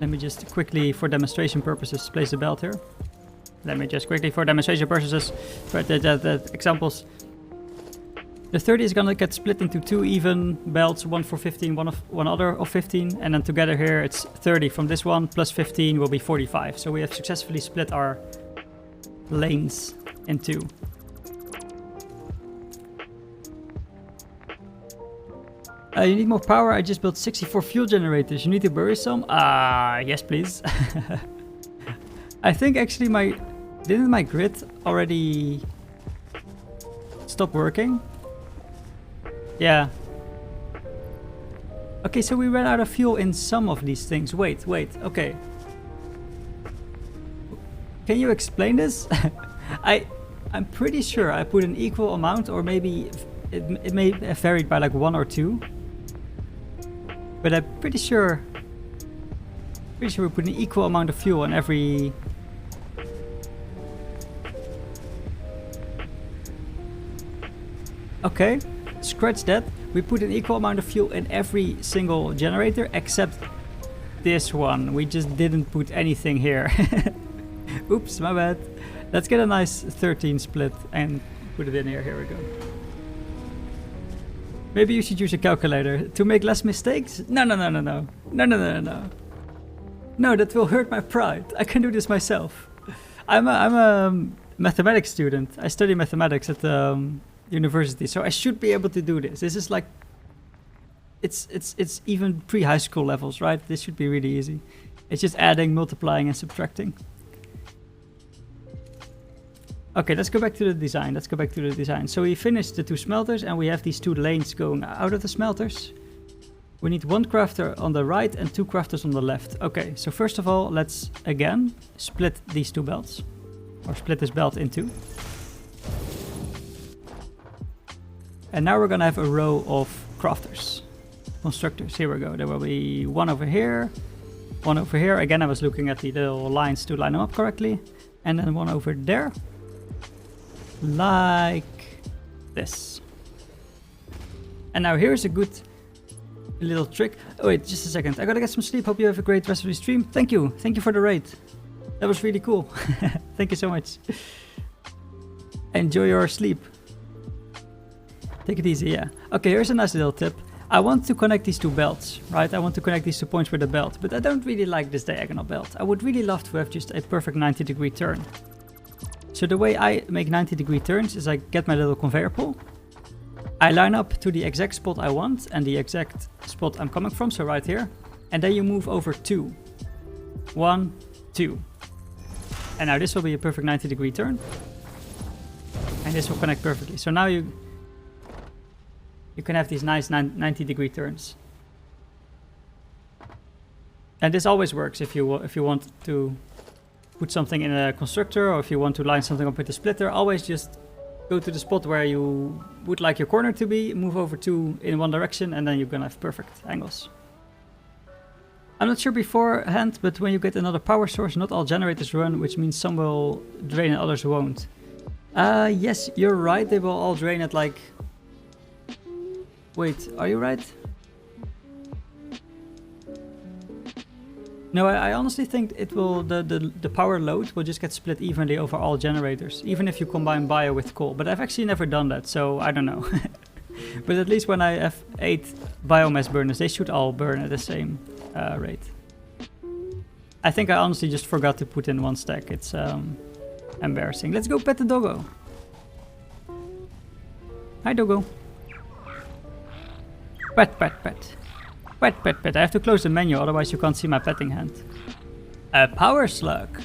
let me just quickly, for demonstration purposes, place the belt here. Let me just quickly, for demonstration purposes, for the examples. The 30 is going to get split into 2 even belts, one for 15, one other of 15, and then together here it's 30 from this one, plus 15 will be 45. So we have successfully split our lanes in 2. You need more power. I just built 64 fuel generators. You need to bury some? Yes, please. I think actually didn't my grid already stop working? Yeah. Okay, so we ran out of fuel in some of these things. Wait, okay. Can you explain this? I'm pretty sure I put an equal amount, or maybe it may have varied by like 1 or 2. But I'm pretty sure we put an equal amount of fuel in every... Okay, scratch that. We put an equal amount of fuel in every single generator except this one. We just didn't put anything here. Oops, my bad. Let's get a nice 13 split and put it in here. Here we go. Maybe you should use a calculator to make less mistakes? No. No, that will hurt my pride. I can do this myself. I'm a mathematics student. I study mathematics at the university, so I should be able to do this. This is like, it's even pre-high school levels, right? This should be really easy. It's just adding, multiplying, and subtracting. Okay, let's go back to the design. So we finished the 2 smelters and we have these 2 lanes going out of the smelters. We need 1 crafter on the right and 2 crafters on the left. Okay, so first of all, let's again split these 2 belts. Or split this belt in 2. And now we're gonna have a row of crafters. Constructors, here we go. There will be 1 over here, 1 over here. Again, I was looking at the little lines to line them up correctly. And then 1 over there. Like this. And now here's a good little trick. Oh wait, just a second. I gotta get some sleep. Hope you have a great rest of the stream. Thank you for the raid. That was really cool. Thank you so much. Enjoy your sleep. Take it easy, yeah. Okay, here's a nice little tip. I want to connect these two belts, right? I want to connect these 2 points with a belt, but I don't really like this diagonal belt. I would really love to have just a perfect 90-degree turn. So the way I make 90-degree turns is I get my little conveyor pull. I line up to the exact spot I want and the exact spot I'm coming from, so right here. And then you move over 2. 1, 2. And now this will be a perfect 90-degree turn. And this will connect perfectly. So now you can have these nice 90-degree turns. And this always works if you want to put something in a constructor, or if you want to line something up with a splitter. Always just go to the spot where you would like your corner to be, move over 2 in one direction, and then you're gonna have perfect angles. I'm not sure beforehand, but when you get another power source, not all generators run, which means some will drain and others won't. Yes, you're right. They will all drain at like... Wait, are you right? No, I honestly think it will the power load will just get split evenly over all generators, even if you combine bio with coal. But I've actually never done that, so I don't know. But at least when I have 8 biomass burners, they should all burn at the same rate. I think I honestly just forgot to put in 1 stack. It's embarrassing. Let's go pet the doggo. Hi, doggo. Pet, pet, pet. Pet, pet, pet. I have to close the menu, otherwise you can't see my petting hand. A power slug.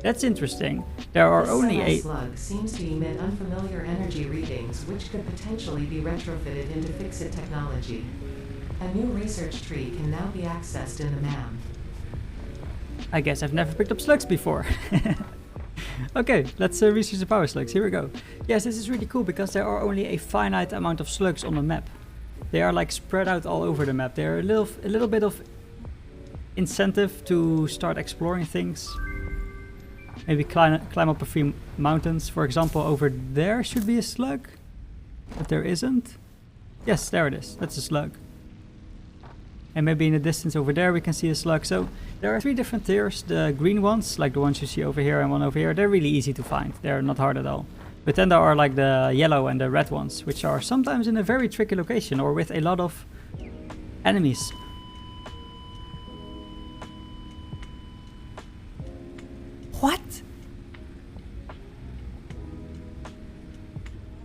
That's interesting. There are only 8... slug seems to emit unfamiliar energy readings, which could potentially be retrofitted into Fixit technology. A new research tree can now be accessed in the MAM. I guess I've never picked up slugs before. Okay, let's research the power slugs. Here we go. Yes, this is really cool because there are only a finite amount of slugs on the map. They are like spread out all over the map. They're a little bit of incentive to start exploring things. Maybe climb up a few mountains. For example, over there should be a slug, but there isn't. Yes, there it is. That's a slug. And maybe in the distance over there we can see a slug. So there are 3 different tiers. The green ones, like the ones you see over here and one over here, they're really easy to find. They're not hard at all. But then there are like the yellow and the red ones, which are sometimes in a very tricky location or with a lot of enemies. What?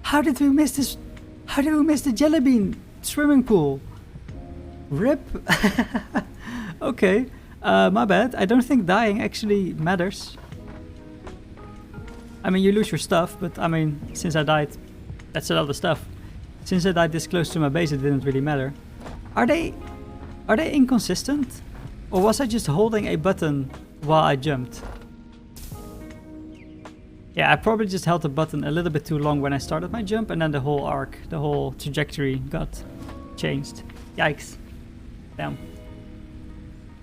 How did we miss this? How did we miss the jelly bean swimming pool? RIP. Okay, my bad. I don't think dying actually matters. I mean, you lose your stuff, but I mean, since I died, that's a lot of stuff. Since I died this close to my base, it didn't really matter. Are they inconsistent? Or was I just holding a button while I jumped? Yeah, I probably just held the button a little bit too long when I started my jump, and then the whole arc, the whole trajectory got changed. Yikes. Damn.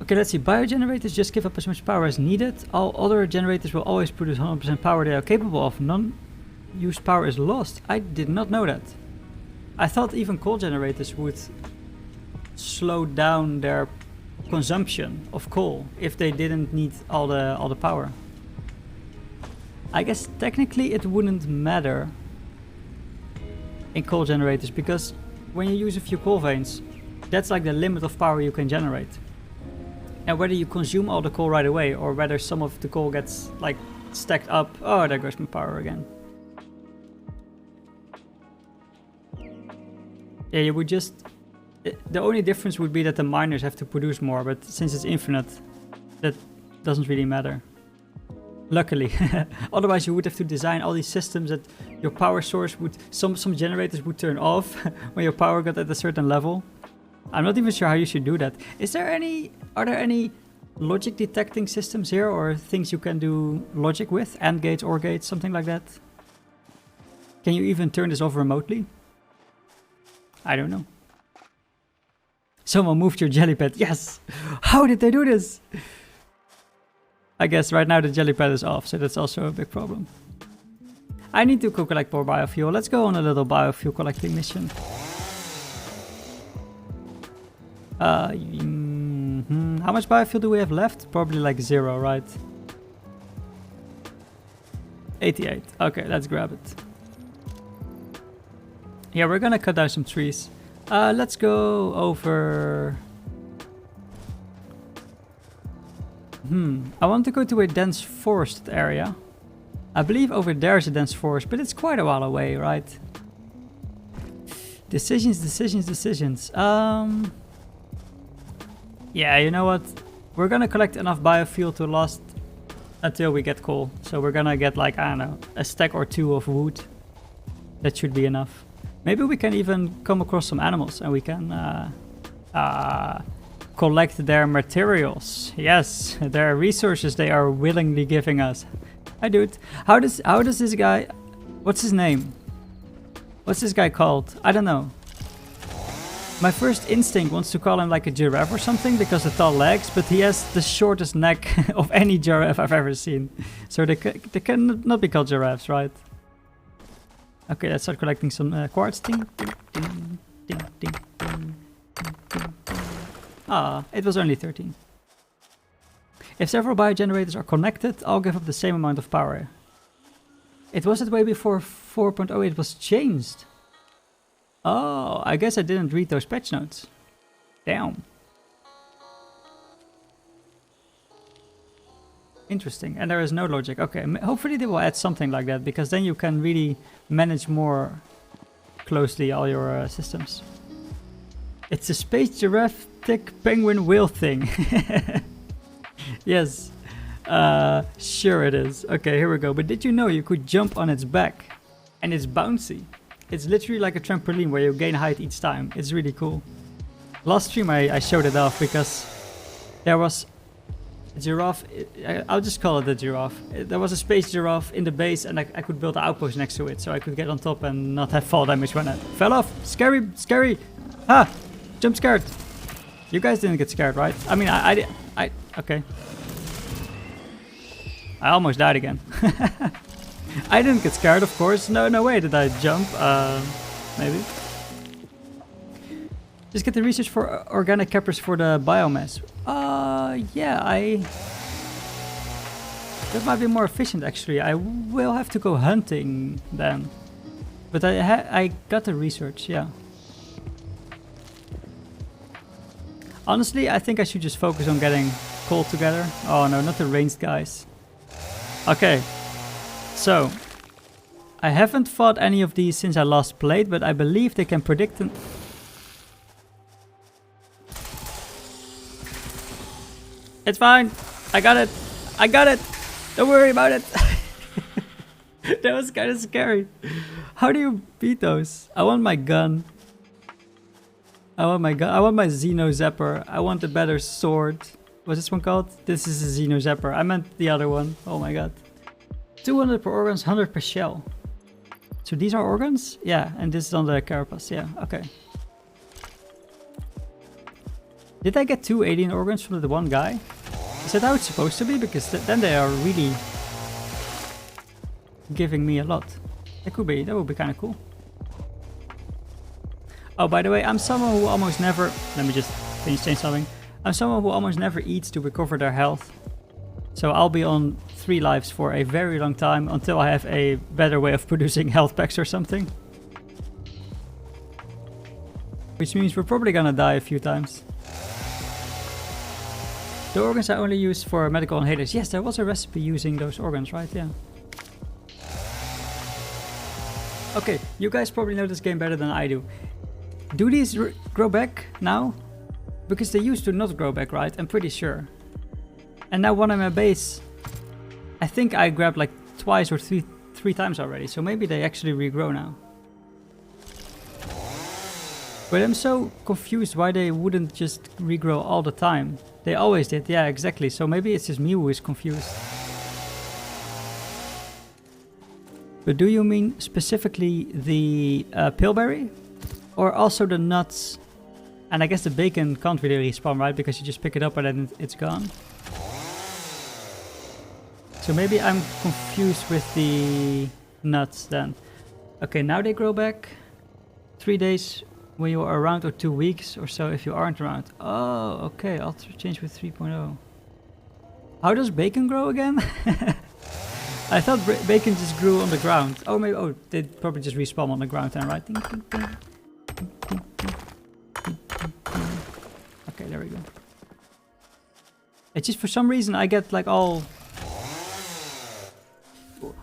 Okay, let's see. Biogenerators just give up as much power as needed. All other generators will always produce 100% power they are capable of. Non-used power is lost. I did not know that. I thought even coal generators would slow down their consumption of coal if they didn't need all the power. I guess technically it wouldn't matter in coal generators, because when you use a few coal veins, that's like the limit of power you can generate. And whether you consume all the coal right away or whether some of the coal gets like stacked up. Oh, there goes my power again. Yeah, you would just... The only difference would be that the miners have to produce more, but since it's infinite, that doesn't really matter. Luckily. Otherwise you would have to design all these systems that your power source would... Some generators would turn off when your power got at a certain level. I'm not even sure how you should do that. Are there any logic detecting systems here, or things you can do logic with? AND gates, OR gates, something like that? Can you even turn this off remotely? I don't know. Someone moved your jelly pad. Yes! How did they do this? I guess right now the jelly pad is off, so that's also a big problem. I need to go collect more biofuel. Let's go on a little biofuel collecting mission. How much biofuel do we have left? Probably like 0, right? 88. Okay, let's grab it. Yeah, we're gonna cut down some trees. Let's go over... I want to go to a dense forest area. I believe over there is a dense forest, but it's quite a while away, right? Decisions, decisions, decisions. Yeah, you know what? We're gonna collect enough biofuel to last until we get coal. So we're gonna get like, I don't know, a stack or two of wood. That should be enough. Maybe we can even come across some animals and we can collect their materials. Yes, their resources they are willingly giving us. Hi dude. How does this guy... What's his name? What's this guy called? I don't know. My first instinct wants to call him like a giraffe or something because of tall legs, but he has the shortest neck of any giraffe I've ever seen. So they can not be called giraffes, right? Okay, let's start collecting some quartz. Ding, ding, ding, ding, ding, ding, ding. Ah, it was only 13. If several biogenerators are connected, I'll give up the same amount of power. It was that way before 4.0, it was changed. Oh, I guess I didn't read those patch notes. Damn. Interesting, and there is no logic. Okay, hopefully they will add something like that, because then you can really manage more closely all your systems. It's a space giraffe thick penguin whale thing. Yes, sure it is. Okay, here we go. But did you know you could jump on its back? And it's bouncy. It's literally like a trampoline where you gain height each time. It's really cool. Last stream I showed it off because there was a giraffe. I'll just call it a giraffe. There was a space giraffe in the base and I could build an outpost next to it. So I could get on top and not have fall damage when I fell off. Scary, scary. Ah, jump scared. You guys didn't get scared, right? I mean, okay. I almost died again. I didn't get scared, of course. No way did I jump. Maybe. Just get the research for organic cappers for the biomass. Yeah, that might be more efficient actually. I will have to go hunting then. But I got the research, yeah. Honestly, I think I should just focus on getting coal together. Oh no, not the ranged guys. Okay. So, I haven't fought any of these since I last played, but I believe they can predict an... It's fine. I got it. I got it. Don't worry about it. That was kind of scary. How do you beat those? I want my gun. I want my gun. I want my Xeno Zapper. I want a better sword. What's this one called? This is a Xeno Zapper. I meant the other one. Oh my god. 200 per organs, 100 per shell. So these are organs? Yeah, and this is on the carapace. Yeah, okay. Did I get 2 alien organs from the one guy? Is that how it's supposed to be? Because then they are really giving me a lot. That could be, that would be kind of cool. Oh, by the way, I'm someone who almost never... Let me just finish saying something. I'm someone who almost never eats to recover their health. So I'll be on 3 lives for a very long time until I have a better way of producing health packs or something. Which means we're probably gonna die a few times. The organs I only use for medical inhalers. Yes, there was a recipe using those organs, right? Yeah. Okay, you guys probably know this game better than I do. Do these grow back now? Because they used to not grow back, right? I'm pretty sure. And now one in my base, I think I grabbed like twice or three times already. So maybe they actually regrow now. But I'm so confused why they wouldn't just regrow all the time. They always did, yeah, exactly. So maybe it's just me who is confused. But do you mean specifically the pillberry? Or also the nuts? And I guess the bacon can't really respawn, right? Because you just pick it up and then it's gone. So maybe I'm confused with the nuts then. Okay, now they grow back. 3 days when you are around, or 2 weeks or so if you aren't around. Oh, okay, I'll change with 3.0. How does bacon grow again? I thought bacon just grew on the ground. Oh, maybe, oh, they probably just respawn on the ground then, right? Ding, ding, ding. Ding, ding, ding. It's just for some reason I get like all...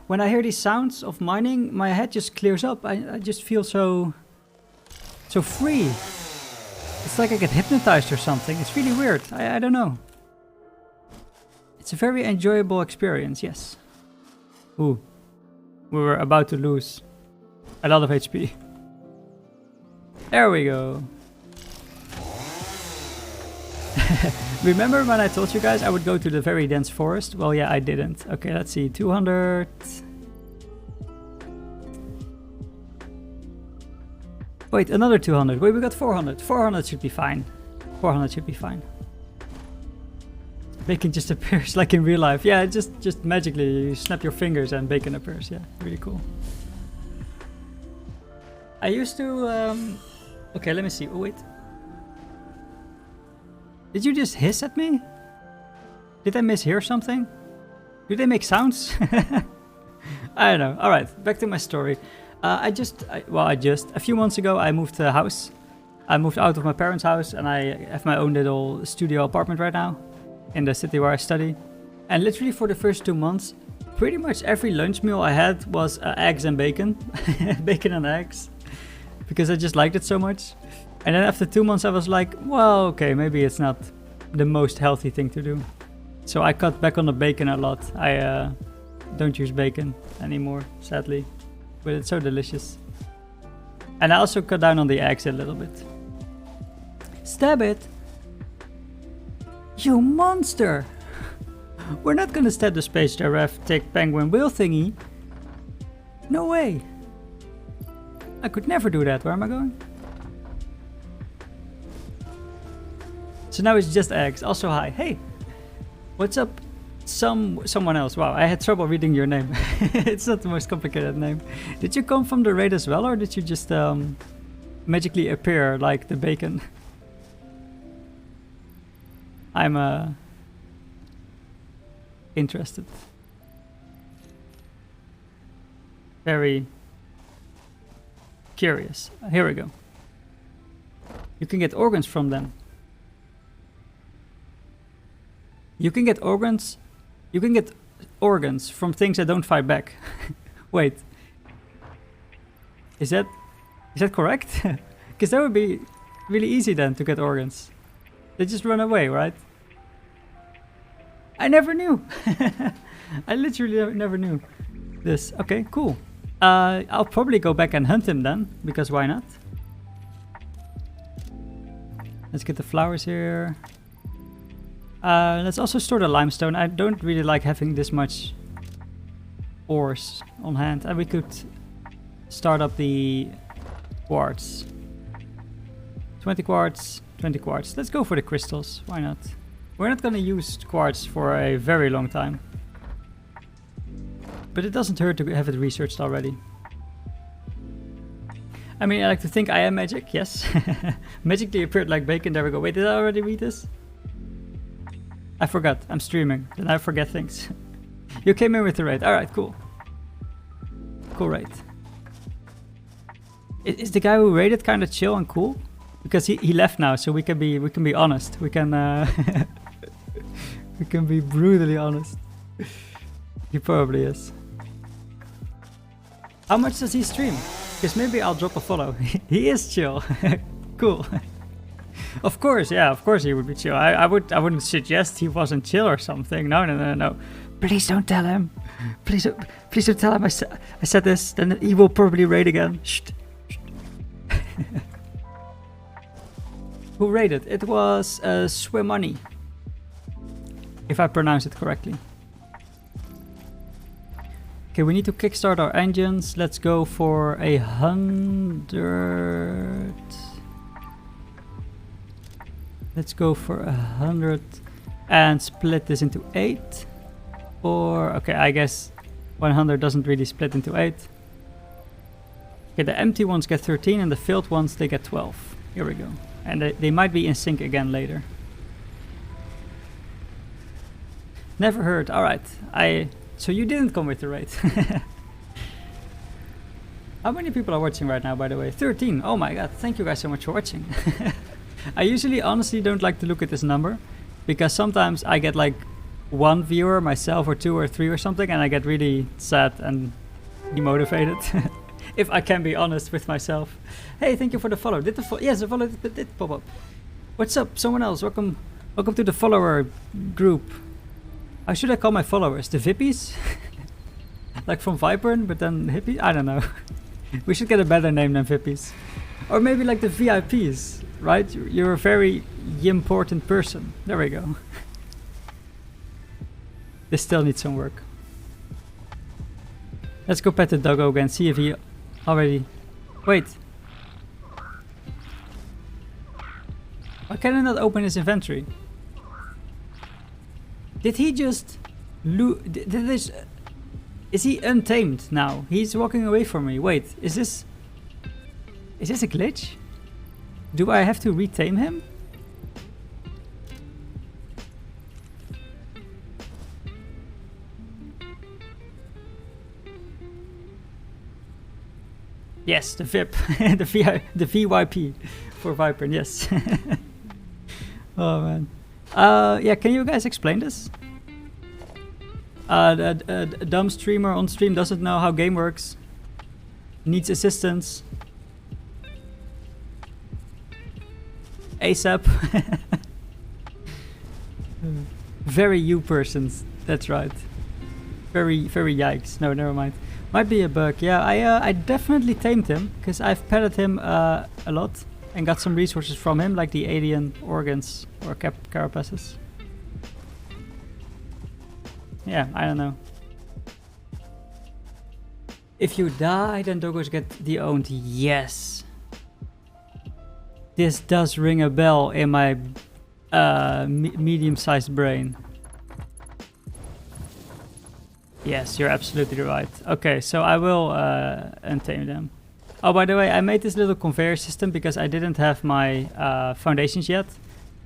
When I hear these sounds of mining, my head just clears up. I just feel so free. It's like I get hypnotized or something. It's really weird. I don't know. It's a very enjoyable experience, yes. Ooh. We were about to lose a lot of HP. There we go. Remember when I told you guys I would go to the very dense forest? Well, yeah, I didn't. Okay, let's see. 200. Wait, another 200. Wait, we got 400. 400 should be fine. 400 should be fine. Bacon just appears like in real life. Yeah, just magically you snap your fingers and bacon appears. Yeah, really cool. I used to... Okay, let me see. Oh, wait. Did you just hiss at me? Did I mishear something? Do they make sounds? I don't know. Alright, back to my story. A few months ago I moved to a house. I moved out of my parents' house and I have my own little studio apartment right now in the city where I study. And literally for the first 2 months, pretty much every lunch meal I had was eggs and bacon. Bacon and eggs. Because I just liked it so much. And then after 2 months I was like, well, okay, maybe it's not the most healthy thing to do. So I cut back on the bacon a lot. I don't use bacon anymore, sadly. But it's so delicious. And I also cut down on the eggs a little bit. Stab it! You monster! We're not gonna stab the space giraffe, take penguin whale thingy. No way! I could never do that. Where am I going? So now it's just eggs. Also, hi. Hey! What's up? Someone else. Wow, I had trouble reading your name. It's not the most complicated name. Did you come from the raid as well, or did you just magically appear like the bacon? I'm interested. Very curious. Here we go. You can get organs from them. You can get organs. You can get organs from things that don't fight back. Wait. Is that correct? Because that would be really easy then to get organs. They just run away, right? I never knew. I literally never knew this. Okay, cool. I'll probably go back and hunt him then, because why not? Let's get the flowers here. Let's also store the limestone. I don't really like having this much ores on hand. And we could start up the quartz. 20 quartz, 20 quartz. Let's go for the crystals. Why not? We're not going to use quartz for a very long time. But it doesn't hurt to have it researched already. I mean, I like to think I am magic, yes. Magically appeared like bacon. There we go. Wait, did I already read this? I forgot. I'm streaming. Then I forget things. You came in with the raid. Alright, cool. Cool raid. Is the guy who raided kind of chill and cool? Because he left now, so we can be honest. We can we can be brutally honest. He probably is. How much does he stream? Because maybe I'll drop a follow. He is chill. Cool. Of course, yeah, of course he would be chill. I wouldn't suggest he wasn't chill or something. No. Please don't tell him. Please don't tell him I said this. Then he will probably raid again. Shh. Who raided? It was Swimmoney, if I pronounce it correctly. Okay, we need to kickstart our engines. Let's go for 100. Let's go for 100 and split this into 8. Or, okay, I guess 100 doesn't really split into 8. Okay, the empty ones get 13 and the filled ones, they get 12. Here we go. And they might be in sync again later. Never heard. Alright. So you didn't come with the raid. How many people are watching right now, by the way? 13. Oh my god. Thank you guys so much for watching. I usually honestly don't like to look at this number. because sometimes I get like one viewer myself or 2 or 3 or something, and I get really sad and demotivated. If I can be honest with myself. Hey, thank you for the follow. Yes, the follow did pop up. What's up? Someone else. Welcome to the follower group. How should I call my followers? The Vippies? Like from Vipern, but then hippie? I don't know. We should get a better name than Vippies. Or maybe like the VIPs, right? You're a very important person. There we go. This still needs some work. Let's go pet the doggo again, see if he already... Wait. Why can I not open his inventory? Did he just... Did this... Is he untamed now? He's walking away from me. Wait, is this a glitch? Do I have to retame him? Yes, the VIP, the VYP for Viper. Yes. Oh man. Yeah, can you guys explain this? The dumb streamer on stream doesn't know how game works. Needs assistance. ASAP. Very you persons. That's right. Very yikes. No, never mind. Might be a bug. Yeah, I definitely tamed him because I've petted him a lot and got some resources from him, like the alien organs or carapaces. Yeah, I don't know. If you die, then doggos get de-owned. Yes. This does ring a bell in my medium-sized brain. Yes, you're absolutely right. Okay, so I will untame them. Oh, by the way, I made this little conveyor system because I didn't have my foundations yet.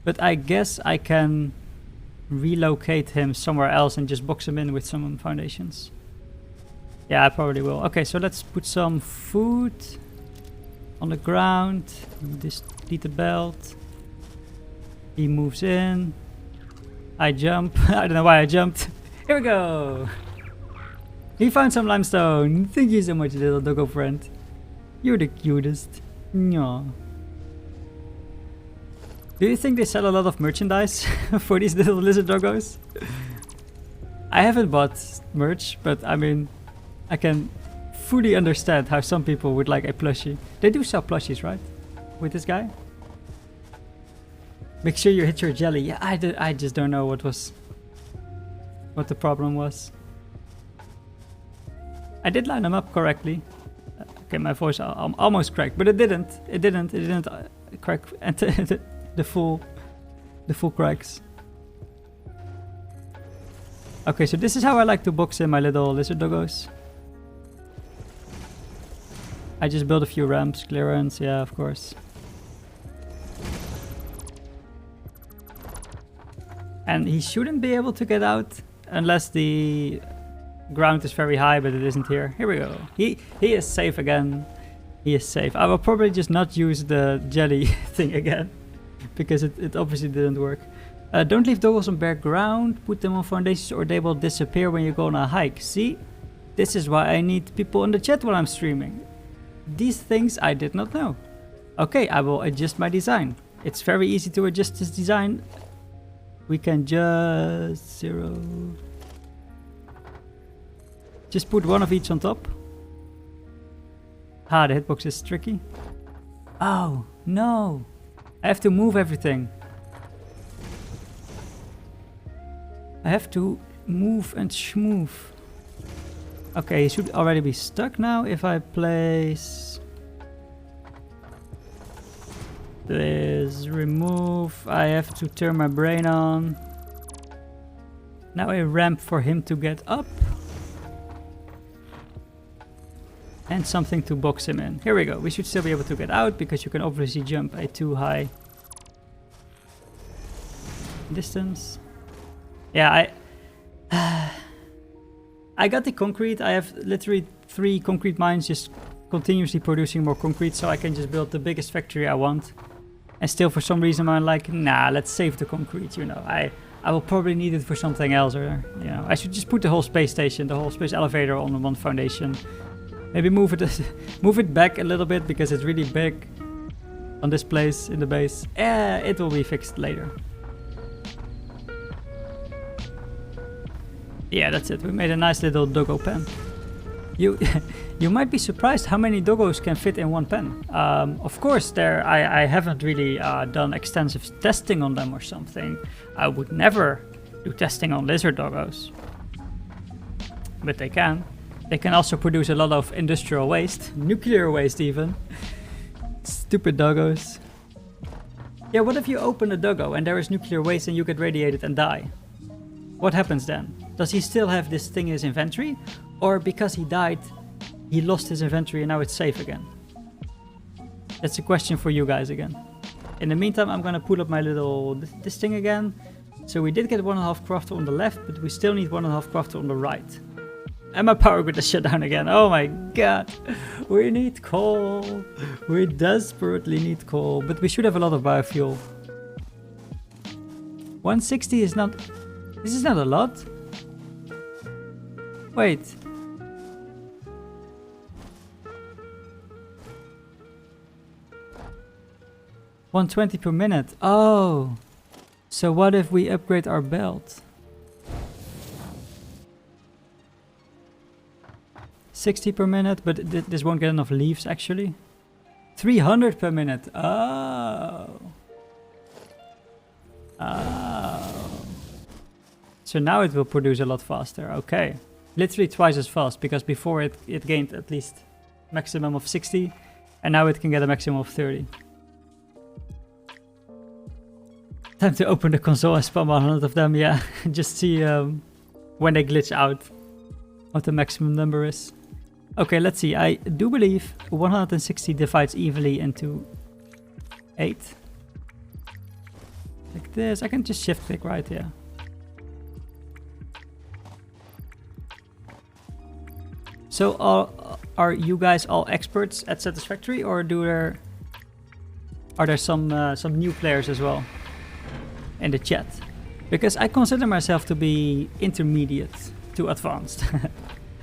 But I guess I can relocate him somewhere else and just box him in with some foundations. Yeah, I probably will. Okay, so let's put some food on the ground. Delete the belt. He moves in. I jump. I don't know why I jumped. Here we go. He found some limestone. Thank you so much, little doggo friend. You're the cutest. Nyah. Do you think they sell a lot of merchandise for these little lizard doggos? I haven't bought merch, but I mean, I can fully understand how some people would like a plushie. They do sell plushies, right? With this guy? Make sure you hit your jelly. Yeah, I just don't know what the problem was. I did line them up correctly. Okay, my voice almost cracked, but it didn't. It didn't crack the full cracks. Okay, so this is how I like to box in my little lizard doggos. I just build a few ramps, clearance, yeah, of course. And he shouldn't be able to get out unless the ground is very high, but it isn't here. Here we go. He is safe again. He is safe. I will probably just not use the jelly thing again because it obviously didn't work. Don't leave doggos on bare ground. Put them on foundations or they will disappear when you go on a hike. See? This is why I need people in the chat while I'm streaming. These things I did not know. Okay, I will adjust my design. It's very easy to adjust this design. We can just just put one of each on top. Ah, the hitbox is tricky. Oh, no. I have to move everything. I have to move and schmoof. Okay, he should already be stuck now if I place this, remove. I have to turn my brain on. Now a ramp for him to get up. And something to box him in. Here we go. We should still be able to get out because you can obviously jump a too high distance. Yeah, I got the concrete. I have literally 3 concrete mines just continuously producing more concrete so I can just build the biggest factory I want. And still for some reason I'm like, nah, let's save the concrete, you know. I will probably need it for something else, or, you know, I should just put the whole space station, the whole space elevator on one foundation. Maybe move it back a little bit because it's really big on this place in the base. It will be fixed later. Yeah, that's it. We made a nice little doggo pen. You might be surprised how many doggos can fit in one pen. Of course, I haven't really done extensive testing on them or something. I would never do testing on lizard doggos. But they can. They can also produce a lot of industrial waste. Nuclear waste even. Stupid doggos. Yeah, what if you open a doggo and there is nuclear waste and you get radiated and die? What happens then? Does he still have this thing in his inventory? Or because he died, he lost his inventory and now it's safe again? That's a question for you guys again. In the meantime, I'm gonna pull up my little this thing again. So we did get 1.5 crafter on the left, but we still need 1.5 crafter on the right. And my power grid is shut down again. Oh my god. We need coal. We desperately need coal. But we should have a lot of biofuel. 160 is not... This is not a lot. Wait. $120 per minute. Oh. So what if we upgrade our belt? 60 per minute, but this won't get enough leaves actually. 300 per minute. Oh. Oh. So now it will produce a lot faster. Okay. Literally twice as fast, because before it gained at least maximum of 60 and now it can get a maximum of 30. Time to open the console and spam 100 of them, yeah. Just see when they glitch out what the maximum number is. Okay, let's see. I do believe 160 divides evenly into 8. Like this. I can just shift click, right? Yeah. So are you guys all experts at Satisfactory, or are there some new players as well in the chat? Because I consider myself to be intermediate to advanced.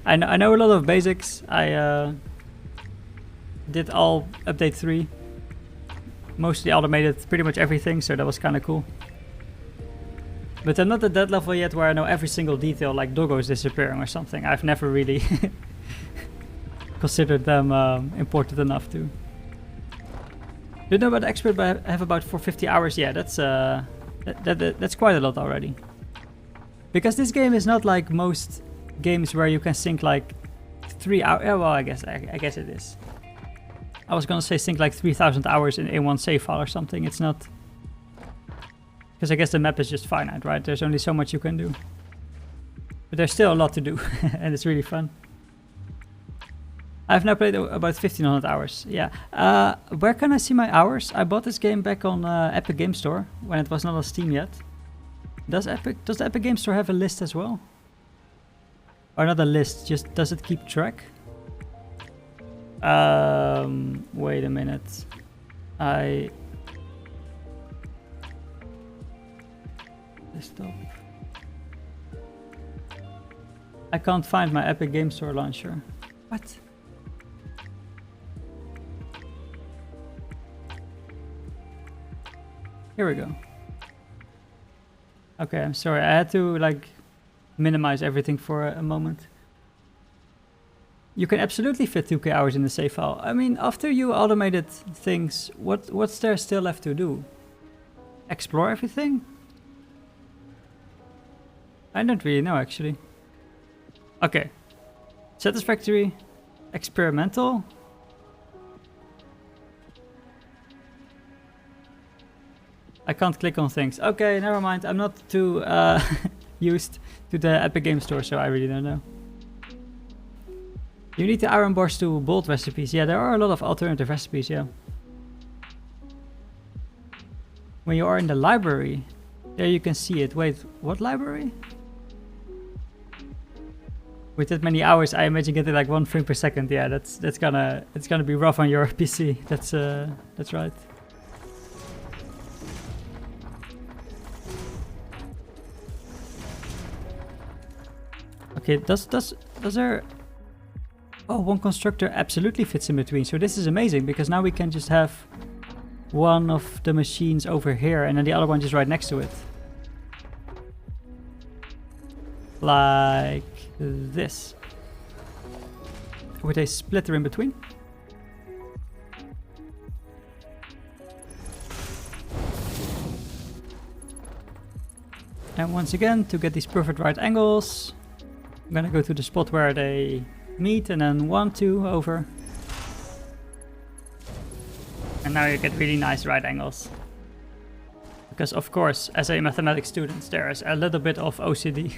I know a lot of basics. I did all update 3. Mostly automated pretty much everything, so that was kind of cool. But I'm not at that level yet where I know every single detail, like doggos disappearing or something. I've never really considered them important enough to. Don't know about expert, but I have about 450 hours. Yeah, that's quite a lot already. Because this game is not like most games where you can sink like 3 hours. Yeah, well, I guess it is. I was gonna say sink like 3,000 hours in one save file or something. It's not, because I guess the map is just finite, right? There's only so much you can do. But there's still a lot to do, and it's really fun. I've now played about 1,500 hours. Yeah. Where can I see my hours? I bought this game back on Epic Game Store when it was not on Steam yet. Does the Epic Game Store have a list as well? Or not a list, just does it keep track? Wait a minute. Desktop. I can't find my Epic Game Store launcher. What? Here we go. Okay, I'm sorry. I had to like minimize everything for a moment. You can absolutely fit 2k hours in the save file. I mean, after you automated things, what's there still left to do? Explore everything? I don't really know, actually. Okay. Satisfactory. Experimental. I can't click on things. Okay, never mind. I'm not too used to the Epic Game Store, so I really don't know. You need the iron bars to bolt recipes. Yeah, there are a lot of alternative recipes, yeah. When you are in the library, there you can see it. Wait, what library? With that many hours, I imagine getting like 1 frame per second. Yeah, it's gonna be rough on your PC. That's right. Okay, does there... Oh, one constructor absolutely fits in between. So this is amazing, because now we can just have one of the machines over here and then the other one just right next to it. Like this. With a splitter in between. And once again, to get these perfect right angles, I'm gonna go to the spot where they meet and then 1, 2 over. And now you get really nice right angles. Because of course, as a mathematics student, there's a little bit of OCD.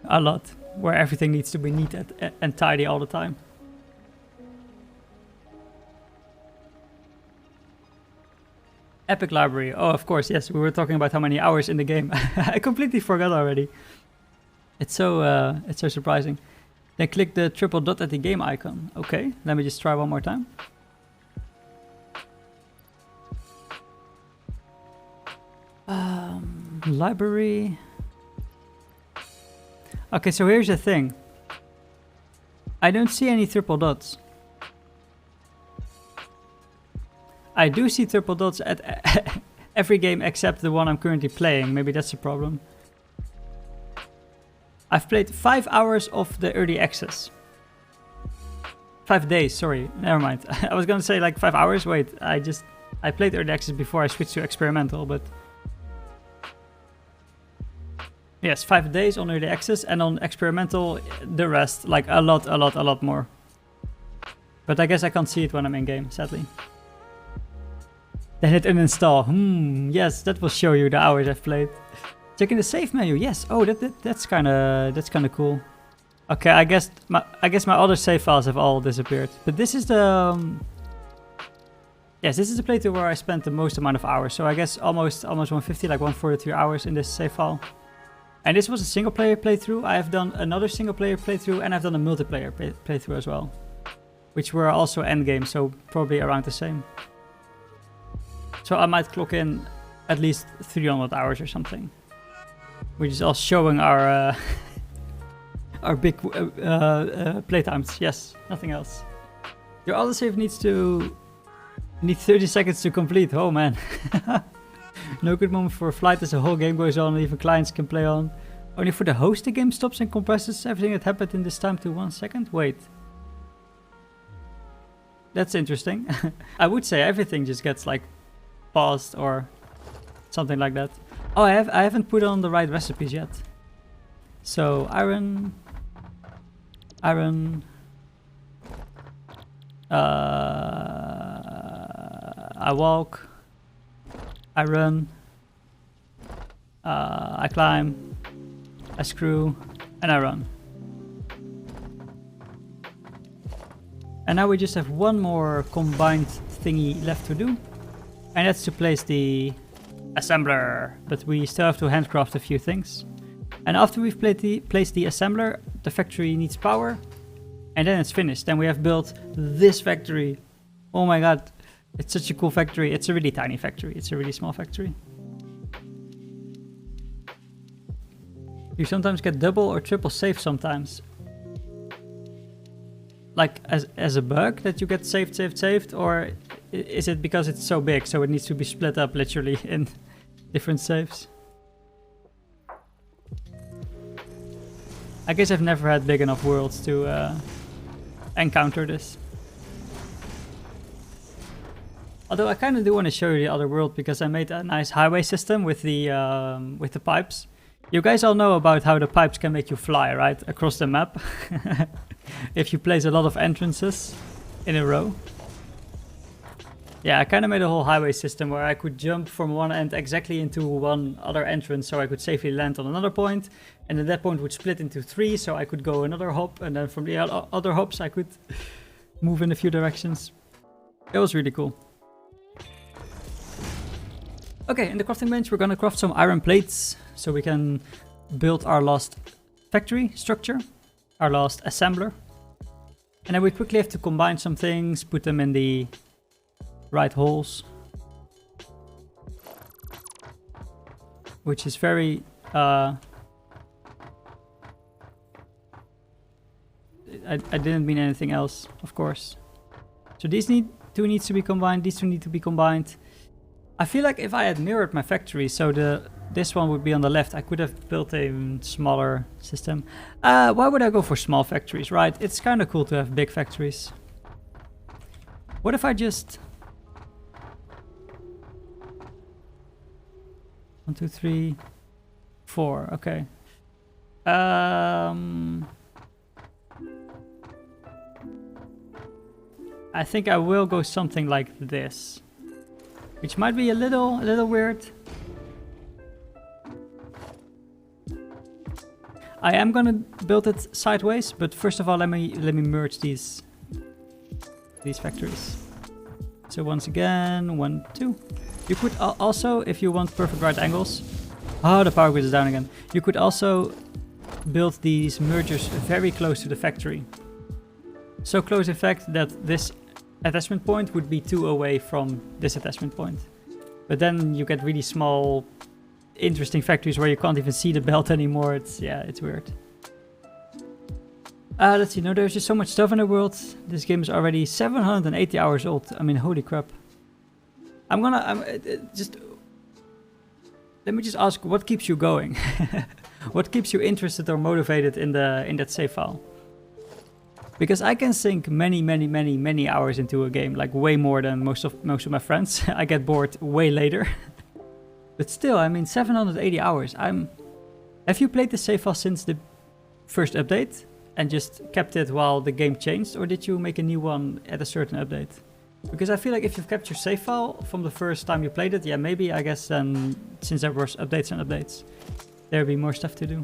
A lot. Where everything needs to be neat and tidy all the time. Epic library. Oh, of course, yes. We were talking about how many hours in the game. I completely forgot already. It's so surprising. Then click the triple dot at the game icon. Okay, let me just try one more time. Library. Okay, so here's the thing. I don't see any triple dots. I do see triple dots at every game except the one I'm currently playing. Maybe that's the problem. I've played 5 hours of the early access. 5 days, sorry. Never mind. I was gonna say like 5 hours. Wait, I played early access before I switched to experimental, but... Yes, 5 days on early access, and on experimental, the rest, like a lot more. But I guess I can't see it when I'm in game, sadly. Then hit uninstall. Yes, that will show you the hours I've played. Checking the save menu. Yes. Oh, that's kind of cool. Okay, I guess my other save files have all disappeared. But this is the yes, this is the playthrough where I spent the most amount of hours. So I guess almost 150, like 143 hours in this save file. And this was a single player playthrough. I have done another single player playthrough, and I've done a multiplayer playthrough as well, which were also endgame, so probably around the same. So I might clock in at least 300 hours or something, which is all showing our our big playtimes. Yes, nothing else. Your other save needs 30 seconds to complete. Oh man. No good moment for a flight as the whole game goes on and even clients can play on. Only for the host the game stops and compresses everything that happened in this time to 1 second? Wait. That's interesting. I would say everything just gets like paused or something like that. Oh, I haven't put on the right recipes yet. So iron. I walk. I run, I climb, I screw, and I run. And now we just have one more combined thingy left to do. And that's to place the assembler. But we still have to handcraft a few things. And after we've placed the assembler, the factory needs power. And then it's finished. Then we have built this factory. Oh my god. It's such a cool factory. It's a really tiny factory. It's a really small factory. You sometimes get double or triple save sometimes. Like as a bug that you get saved, or is it because it's so big so it needs to be split up literally in different saves? I guess I've never had big enough worlds to encounter this. Although I kind of do want to show you the other world because I made a nice highway system with the pipes. You guys all know about how the pipes can make you fly, right? Across the map. If you place a lot of entrances in a row. Yeah, I kind of made a whole highway system where I could jump from one end exactly into one other entrance so I could safely land on another point. And then that point would split into 3 so I could go another hop. And then from the other hops I could move in a few directions. It was really cool. Okay, in the crafting bench we're gonna craft some iron plates so we can build our last factory structure, our last assembler. And then we quickly have to combine some things, put them in the right holes. Which is very I didn't mean anything else, of course. So these two needs to be combined. These two need to be combined. I feel like if I had mirrored my factory, so this one would be on the left, I could have built a smaller system. Why would I go for small factories, right? It's kind of cool to have big factories. What if I just... 1, 2, 3, 4, okay. I think I will go something like this. Which might be a little weird. I am gonna build it sideways, but first of all, let me merge these factories. So once again, 1, 2. You could also, if you want perfect right angles. Oh, the power grid is down again. You could also build these mergers very close to the factory. So close, in fact, that this attachment point would be 2 away from this attachment point. But then you get really small, interesting factories where you can't even see the belt anymore. It's weird. Let's see. No, there's just so much stuff in the world. This game is already 780 hours old. I mean, holy crap. Let me just ask, what keeps you going? What keeps you interested or motivated in that save file? Because I can sink many hours into a game, like way more than most of my friends. I get bored way later. But still, I mean, 780 hours. Have you played the save file since the first update and just kept it while the game changed, or did you make a new one at a certain update? Because I feel like if you've kept your save file from the first time you played it, yeah, maybe, I guess then, since there was updates and updates, there'll be more stuff to do.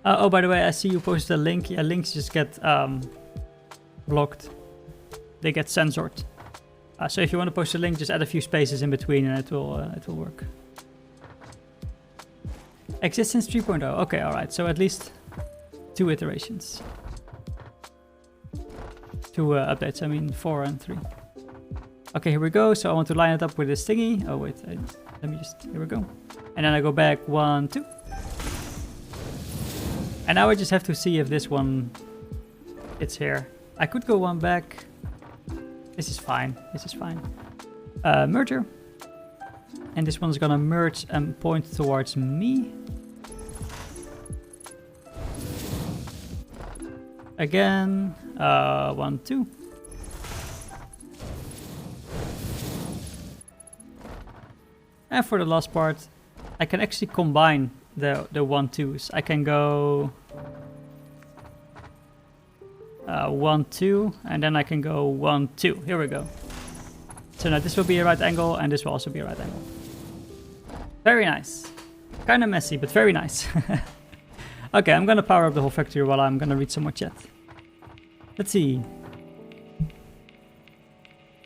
Oh, by the way, I see you posted a link. Yeah, links just get blocked. They get censored. So if you want to post a link, just add a few spaces in between and it will work. Existence 3.0. Okay, alright. So at least 2 iterations. 2 updates, I mean 4 and 3. Okay, here we go. So I want to line it up with this thingy. Oh, wait. Let me just... Here we go. And then I go back 1, 2. And now I just have to see if this one fits here. I could go 1 back. This is fine. This is fine. Merger. And this one's gonna merge and point towards me. Again. 1, 2. And for the last part, I can actually combine the 1, 2s. I can go 1, 2, and then I can go 1, 2. Here we go. So now this will be a right angle, and this will also be a right angle. Very nice. Kind of messy, but very nice. Okay, I'm gonna power up the whole factory while I'm gonna read some more chat. Let's see.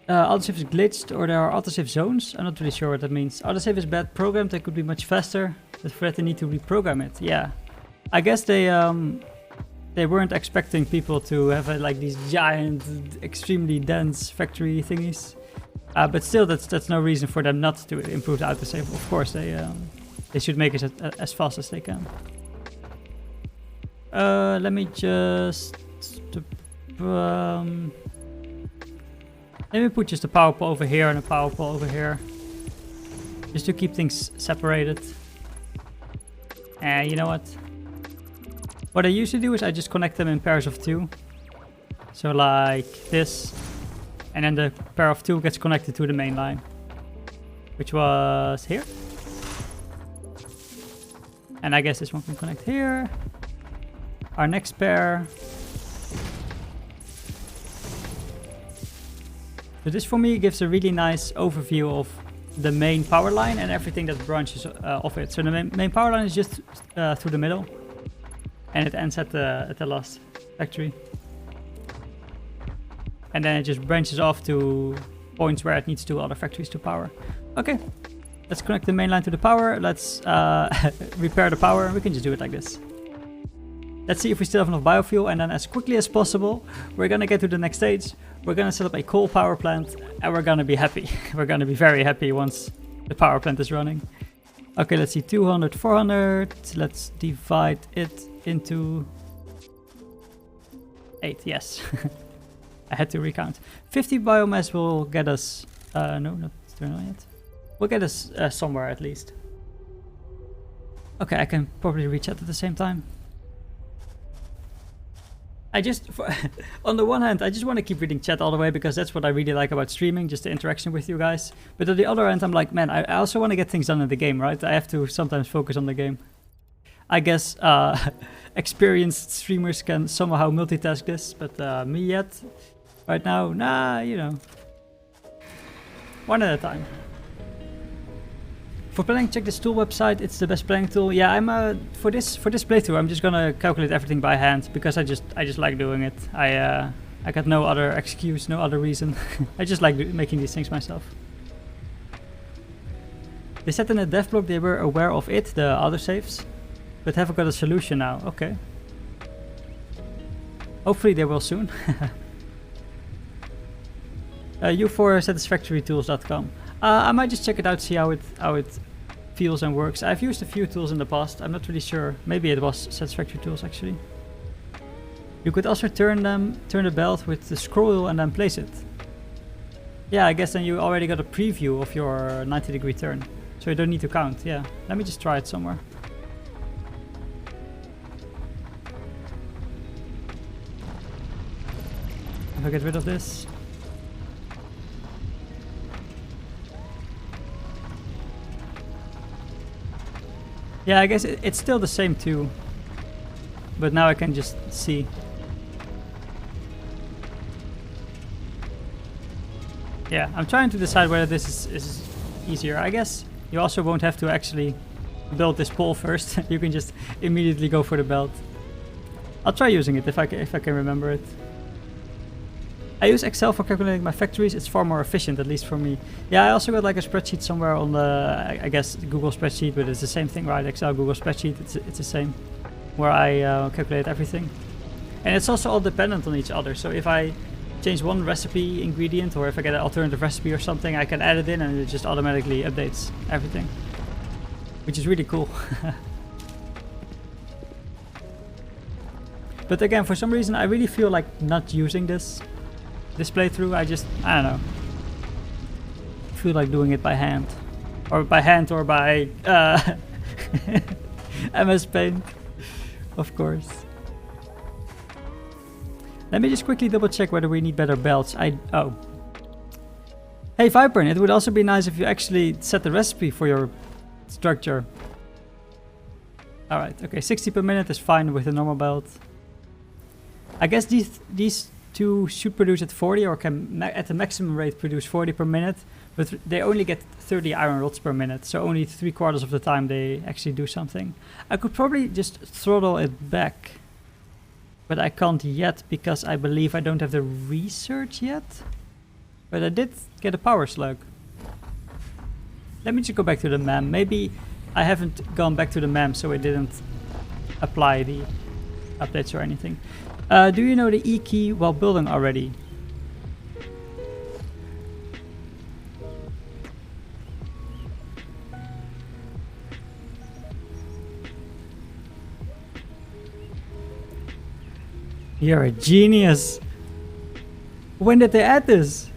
Autosave is glitched, or there are autosave zones. I'm not really sure what that means. Autosave is bad programmed, they could be much faster. But for that they need to reprogram it. Yeah. I guess they weren't expecting people to have like these giant, extremely dense factory thingies. But still, that's no reason for them not to improve the autosave. Of course, they should make it as fast as they can. Let me just... let me put just a power pole over here and a power pole over here. Just to keep things separated. And you know what? What I usually do is I just connect them in pairs of 2. So like this. And then the pair of 2 gets connected to the main line. Which was here. And I guess this one can connect here. Our next pair. So this for me gives a really nice overview of the main power line and everything that branches off it. So the main power line is just through the middle. And it ends at the last factory. And then it just branches off to points where it needs 2 other factories to power. Okay, let's connect the main line to the power. Let's repair the power. We can just do it like this. Let's see if we still have enough biofuel, and then as quickly as possible, we're gonna get to the next stage. We're gonna set up a coal power plant, and we're gonna be happy. We're gonna be very happy once the power plant is running. Okay, let's see, 200, 400. Let's divide it into 8, yes. I had to recount. 50 biomass will get us... no, not terminal yet. Will get us somewhere at least. Okay, I can probably reach out at the same time. On the one hand, I just want to keep reading chat all the way because that's what I really like about streaming, just the interaction with you guys. But on the other hand, I'm like, man, I also want to get things done in the game, right? I have to sometimes focus on the game. I guess experienced streamers can somehow multitask this, but me yet, right now, nah, you know. One at a time. For planning, check this tool website. It's the best planning tool. Yeah, I'm for this playthrough, I'm just gonna calculate everything by hand because I just like doing it. I got no other excuse, no other reason. I just like making these things myself. They said in the dev blog they were aware of it, the autosaves, but haven't got a solution now. Okay. Hopefully they will soon. U4satisfactorytools.com. I might just check it out, see how it feels and works. I've used a few tools in the past. I'm not really sure. Maybe it was Satisfactory tools actually. You could also turn the belt with the scroll wheel and then place it. Yeah, I guess then you already got a preview of your 90-degree turn, so you don't need to count. Yeah, let me just try it somewhere. If I get rid of this. Yeah, I guess it's still the same too, but now I can just see. Yeah, I'm trying to decide whether this is easier. I guess you also won't have to actually build this pole first. You can just immediately go for the belt. I'll try using it if I can remember it. I use Excel for calculating my factories. It's far more efficient, at least for me. Yeah, I also got like a spreadsheet somewhere on the, I guess, Google spreadsheet, but it's the same thing, right? Excel, Google spreadsheet, it's the same, where I calculate everything. And it's also all dependent on each other. So if I change one recipe ingredient, or if I get an alternative recipe or something, I can add it in and it just automatically updates everything, which is really cool. But again, for some reason, I really feel like not using this playthrough. I don't know, feel like doing it by hand or by MS Paint, of course. Let me just quickly double check whether we need better belts. Oh, hey Vipern, it would also be nice if you actually set the recipe for your structure. All right, okay, 60 per minute is fine with a normal belt. I guess these two should produce at 40, or can at the maximum rate produce 40 per minute, but they only get 30 iron rods per minute, so only 3/4 of the time they actually do something. I could probably just throttle it back, but I can't yet because I believe I don't have the research yet. But I did get a power slug. Let me just go back to the MEM. Maybe I haven't gone back to the MEM, so it didn't apply the updates or anything. Do you know the E key while building already? You're a genius. When did they add this?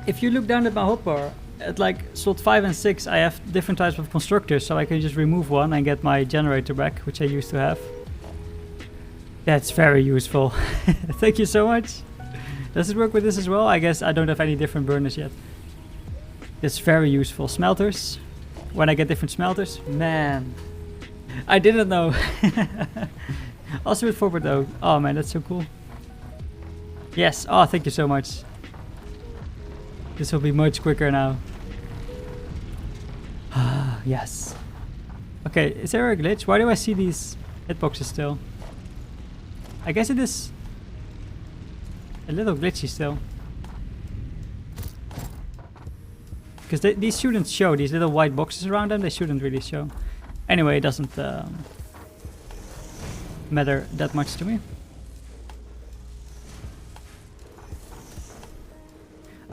If you look down at my hotbar, at like slot 5 and 6, I have different types of constructors, so I can just remove one and get my generator back, which I used to have. That's very useful. Thank you so much. Does it work with this as well? I guess I don't have any different burners yet. That's very useful. Smelters. When I get different smelters. Man. I didn't know. Also with forward though. Oh man, that's so cool. Yes. Oh, thank you so much. This will be much quicker now. Yes. Okay, is there a glitch? Why do I see these hitboxes still? I guess it is a little glitchy still. Because these shouldn't show, these little white boxes around them, they shouldn't really show. Anyway, it doesn't matter that much to me.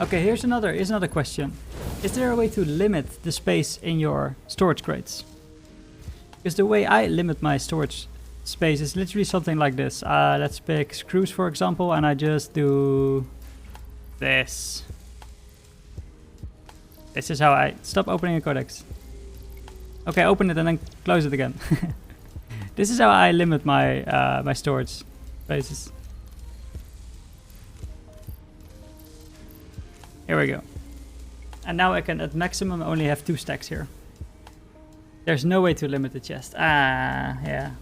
Okay, here's another question. Is there a way to limit the space in your storage crates? Because the way I limit my storage space is literally something like this. Let's pick screws, for example, and I just do this. This is how I stop opening a codex. Okay, open it and then close it again. This is how I limit my my storage spaces. Here we go. And now I can at maximum only have 2 stacks here. There's no way to limit the chest. Yeah.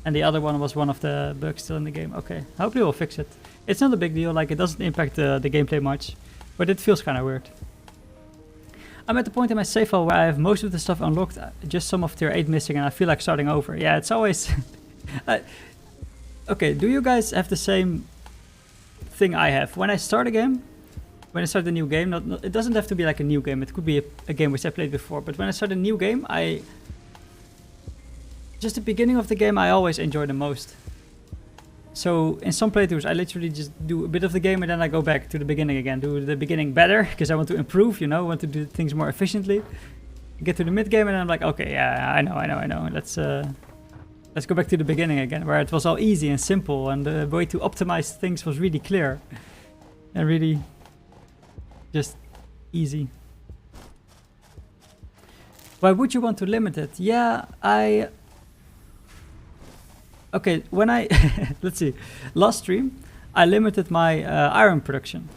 And the other one was one of the bugs still in the game. Okay, hopefully we'll fix it. It's not a big deal, like it doesn't impact the gameplay much, but it feels kind of weird. I'm at the point in my save file where I have most of the stuff unlocked, just some of tier 8 missing, and I feel like starting over. Yeah, it's always... Okay, do you guys have the same thing I have? When I start a game, when I start a new game, it doesn't have to be like a new game, it could be a game which I played before, but when I start a new game, just the beginning of the game I always enjoy the most. So in some playthroughs I literally just do a bit of the game and then I go back to the beginning again. Do the beginning better because I want to improve, you know, want to do things more efficiently. Get to the mid game and then I'm like, okay, yeah, I know. Let's go back to the beginning again, where it was all easy and simple and the way to optimize things was really clear and really just easy. Why would you want to limit it? Yeah, okay, when I... let's see. Last stream, I limited my iron production.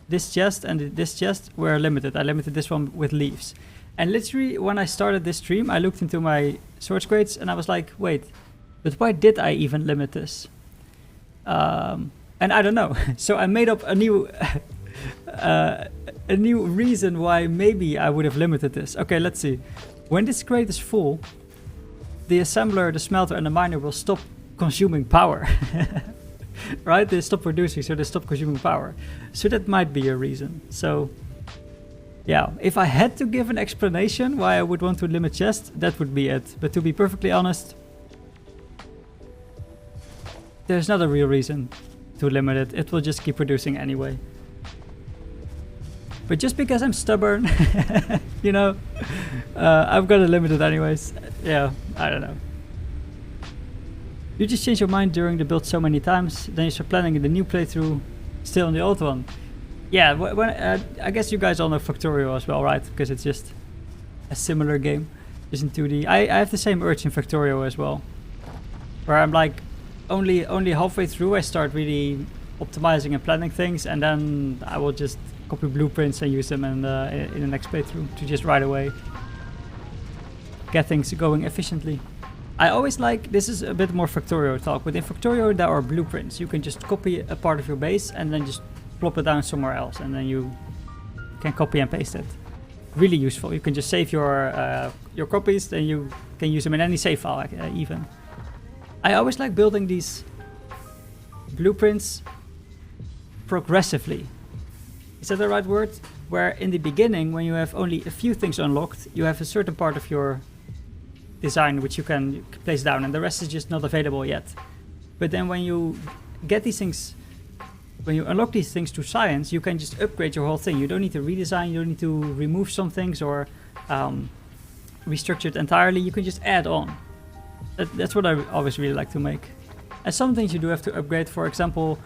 This chest and this chest were limited. I limited this one with leaves. And literally, when I started this stream, I looked into my source crates and I was like, wait, but why did I even limit this? And I don't know. So I made up a new... a new reason why maybe I would have limited this. Okay, let's see. When this crate is full, the assembler, the smelter, and the miner will stop consuming power. Right? They stop producing, so they stop consuming power. So that might be a reason. So, yeah, if I had to give an explanation why I would want to limit chests, that would be it. But to be perfectly honest, there's not a real reason to limit it. It will just keep producing anyway. But just because I'm stubborn, you know, I've got to limit it anyways. Yeah, I don't know. You just change your mind during the build so many times, then you start planning in the new playthrough, still in the old one. Yeah, I guess you guys all know Factorio as well, right? Because it's just a similar game, just in 2D. I have the same urge in Factorio as well, where I'm like, only halfway through I start really optimizing and planning things, and then I will just copy blueprints and use them in the next playthrough to just right away get things going efficiently. I always like, this is a bit more Factorio talk, but in Factorio there are blueprints. You can just copy a part of your base and then just plop it down somewhere else, and then you can copy and paste it. Really useful. You can just save your copies, then you can use them in any save file even. I always like building these blueprints progressively. Is that the right word? Where in the beginning, when you have only a few things unlocked, you have a certain part of your design which you can place down, and the rest is just not available yet. But then when you get these things, when you unlock these things to science, you can just upgrade your whole thing. You don't need to redesign, you don't need to remove some things or restructure it entirely. You can just add on. That's what I always really like to make. And some things you do have to upgrade. For example,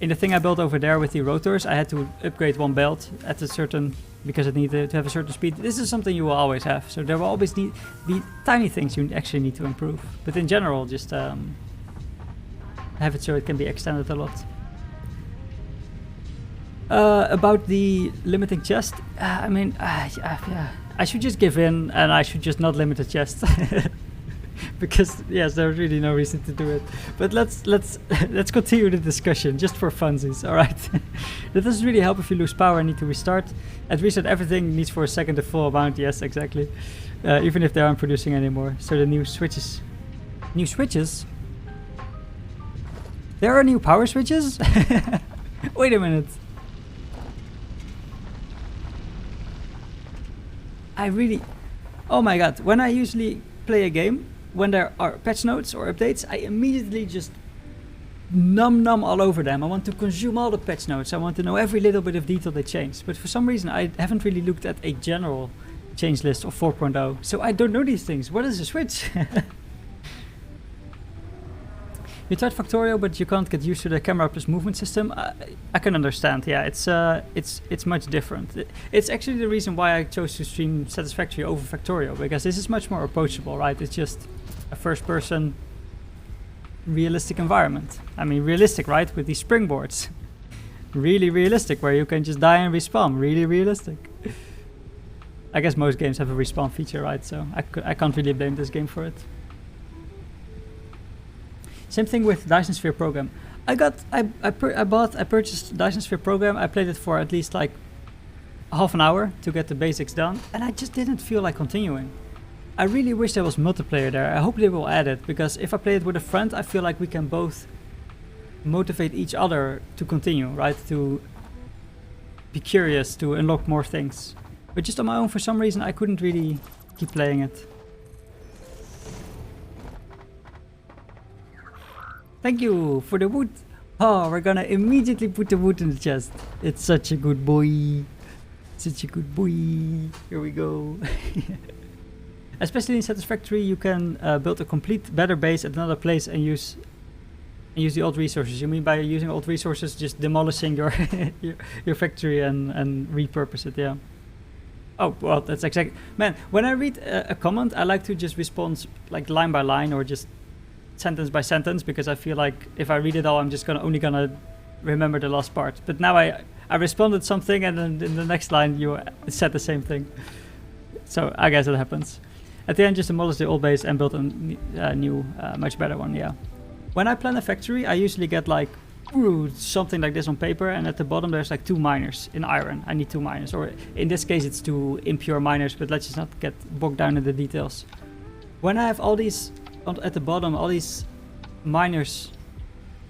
in the thing I built over there with the rotors, I had to upgrade one belt at a certain, because it needed to have a certain speed. This is something you will always have. So there will always be tiny things you actually need to improve. But in general, just have it so it can be extended a lot. About the limiting chest, I mean, yeah, I should just give in and I should just not limit the chest. Because yes, there's really no reason to do it. But let's continue the discussion just for funsies. All right. That doesn't really help if you lose power and need to restart. At reset, everything needs for a second the full amount. Yes, exactly. Even if they aren't producing anymore. So the new switches. New switches? There are new power switches? Wait a minute. Oh my god. When I usually play a game, when there are patch notes or updates, I immediately just num all over them. I want to consume all the patch notes. I want to know every little bit of detail they changed. But for some reason, I haven't really looked at a general change list of 4.0. So I don't know these things. What is a switch? You tried Factorio, but you can't get used to the camera plus movement system. I can understand. Yeah, it's much different. It's actually the reason why I chose to stream Satisfactory over Factorio, because this is much more approachable, right? It's just a first-person realistic environment. I mean, realistic, right? With these springboards, really realistic, where you can just die and respawn. Really realistic. I guess most games have a respawn feature, right? So I can't really blame this game for it. Same thing with Dyson Sphere Program. I purchased Dyson Sphere Program. I played it for at least like half an hour to get the basics done, and I just didn't feel like continuing. I really wish there was multiplayer there. I hope they will add it, because if I play it with a friend, I feel like we can both motivate each other to continue, right? To be curious, to unlock more things. But just on my own, for some reason, I couldn't really keep playing it. Thank you for the wood. Oh, we're gonna immediately put the wood in the chest. It's such a good boy. Such a good boy. Here we go. Especially in Satisfactory, you can build a complete better base at another place and use the old resources. You mean by using old resources, just demolishing your your factory and repurpose it? Yeah. Oh well, that's exactly. Man, when I read a comment, I like to just respond like line by line or just sentence by sentence, because I feel like if I read it all, I'm just only gonna remember the last part. But now I responded something, and then in the next line you said the same thing. So I guess it happens. At the end, just demolish the old base and build a new, much better one. Yeah. When I plan a factory, I usually get like something like this on paper, and at the bottom there's like 2 miners in iron. I need 2 miners, or in this case it's 2 impure miners. But let's just not get bogged down in the details. When I have all these at the bottom, all these miners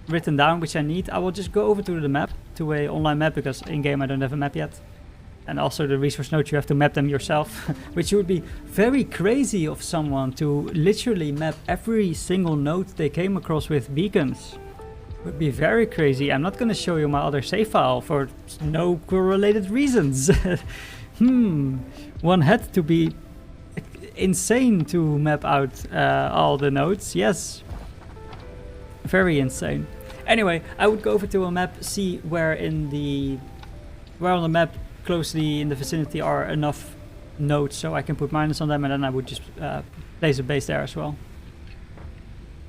written down, which I need, I will just go over to the map, to a online map, because in game I don't have a map yet. And also the resource nodes, you have to map them yourself, which would be very crazy of someone to literally map every single node they came across with beacons. Would be very crazy. I'm not going to show you my other save file for no correlated reasons. One had to be insane to map out all the nodes. Yes, very insane. Anyway, I would go over to a map, see where on the map closely in the vicinity are enough nodes so I can put miners on them, and then I would just place a base there as well.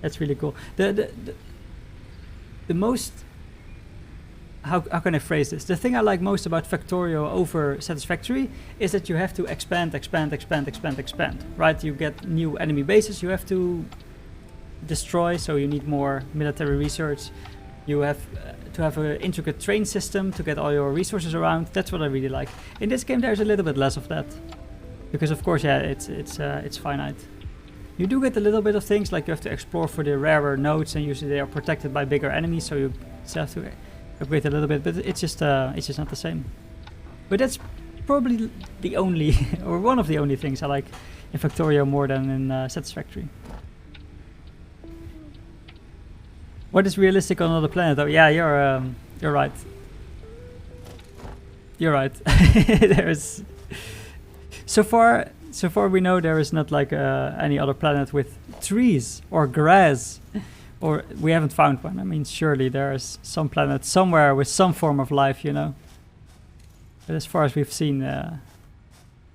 That's really cool. The most, how can I phrase this? The thing I like most about Factorio over Satisfactory is that you have to expand, right? You get new enemy bases you have to destroy, so you need more military research. You have to have an intricate train system to get all your resources around. That's what I really like. In this game there's a little bit less of that, because of course, yeah, it's finite. You do get a little bit of things, like you have to explore for the rarer nodes, and usually they are protected by bigger enemies, so you still have to upgrade a little bit, but it's just not the same. But that's probably the only, or one of the only things I like in Factorio more than in Satisfactory. What is realistic on another planet? Oh yeah, you're right. You're right. There's so far we know there is not like any other planet with trees or grass, or we haven't found one. I mean, surely there is some planet somewhere with some form of life, you know. But as far as we've seen,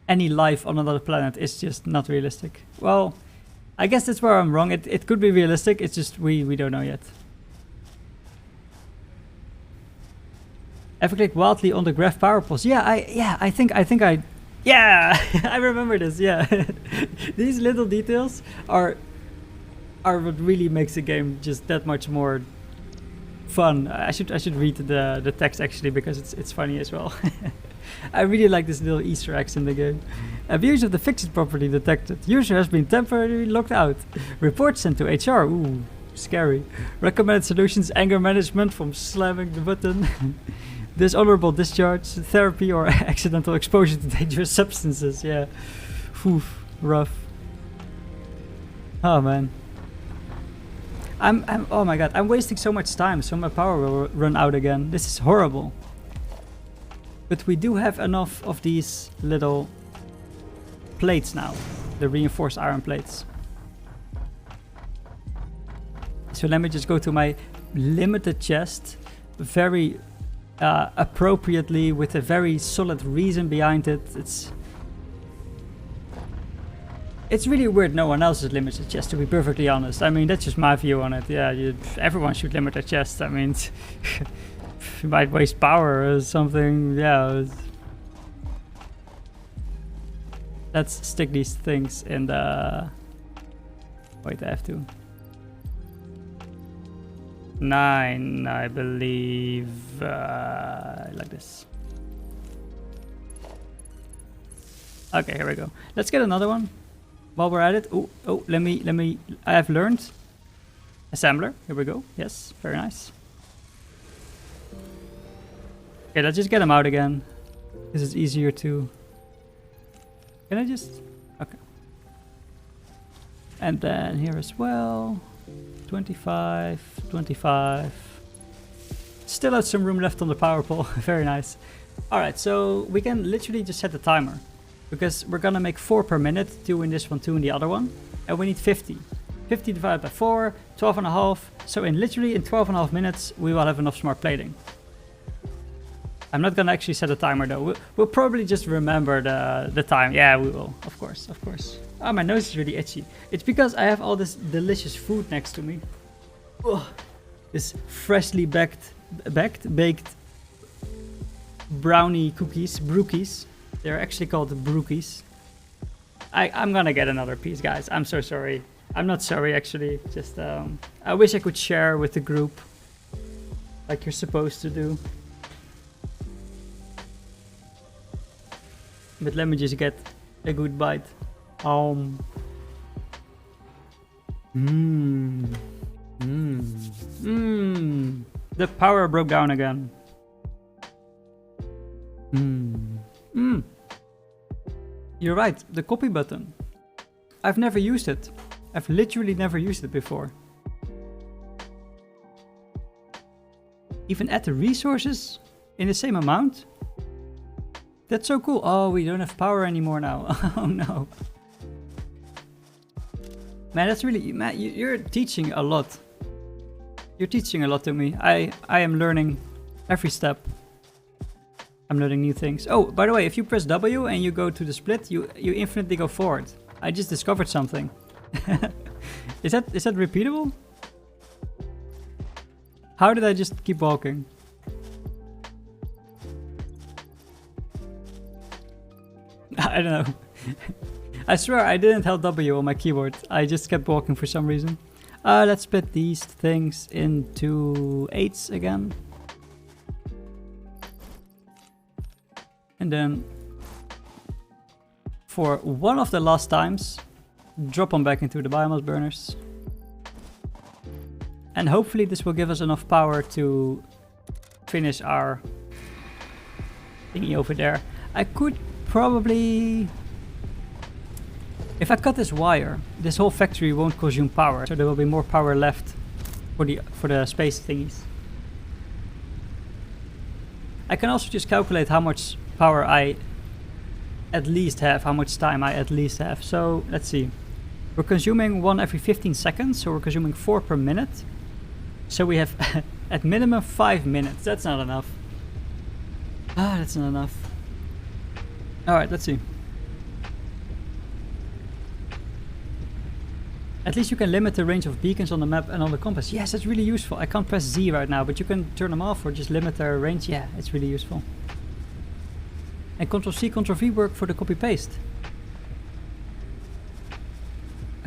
any life on another planet is just not realistic. Well, I guess that's where I'm wrong. It could be realistic. It's just we don't know yet. Ever click wildly on the graph power pulse? Yeah, I think I I remember this. Yeah, these little details are what really makes the game just that much more fun. I should read the text actually, because it's funny as well. I really like this little Easter eggs in the game. Abuse of the fixed property detected. User has been temporarily locked out. Report sent to HR. Ooh, scary. Recommended solutions: anger management from slamming the button. Dishonorable discharge, therapy, or accidental exposure to dangerous substances. Yeah. Oof, rough. Oh man. Oh my god, I'm wasting so much time, so my power will run out again. This is horrible. But we do have enough of these little plates now, the reinforced iron plates. So let me just go to my limited chest, very appropriately, with a very solid reason behind it. It's really weird no one else has limited chest, to be perfectly honest. I mean, that's just my view on it. Yeah, everyone should limit their chest. I mean, you might waste power or something. Yeah. Let's stick these things in the... Wait, I have to... 9, I believe. Like this. Okay, here we go. Let's get another one. While we're at it, let me, I have learned assembler. Here we go. Yes, very nice. Okay, let's just get them out again. This is easier to... Can I just... Okay. And then here as well. 25, 25. Still have some room left on the power pole. Very nice. Alright, so we can literally just set the timer. Because we're gonna make 4 per minute, 2 in this one, 2 in the other one. And we need 50. 50 divided by 4, 12 and a half. So literally in 12 and a half minutes, we will have enough smart plating. I'm not gonna actually set a timer though. We'll probably just remember the time. Yeah, we will, of course, of course. Oh, my nose is really itchy. It's because I have all this delicious food next to me. Ugh. This freshly baked brownie cookies, brookies. They're actually called brookies. I'm gonna get another piece, guys. I'm so sorry. I'm not sorry, actually. Just, I wish I could share with the group. Like you're supposed to do. But let me just get a good bite. The power broke down again. You're right, the copy button. I've never used it. I've literally never used it before. Even add the resources in the same amount? That's so cool. Oh, we don't have power anymore now. Oh no. Man, that's really... Man, you're teaching a lot. You're teaching a lot to me. I am learning every step. I'm learning new things. Oh, by the way, if you press W and you go to the split, you infinitely go forward. I just discovered something. Is that repeatable? How did I just keep walking? I don't know. I swear I didn't hold W on my keyboard. I just kept walking for some reason. Let's split these things into 8s again. And then for one of the last times, drop them back into the biomass burners. And hopefully this will give us enough power to finish our thingy over there. I could probably... If I cut this wire, this whole factory won't consume power, so there will be more power left for the space thingies. I can also just calculate how much power I at least have, how much time I at least have. So let's see. We're consuming 1 every 15 seconds, so we're consuming 4 per minute. So we have at minimum 5 minutes. That's not enough. That's not enough. Alright, let's see. At least you can limit the range of beacons on the map and on the compass. Yes, that's really useful. I can't press Z right now, but you can turn them off or just limit their range. Yeah, it's really useful. And Ctrl-C, Ctrl-V work for the copy-paste.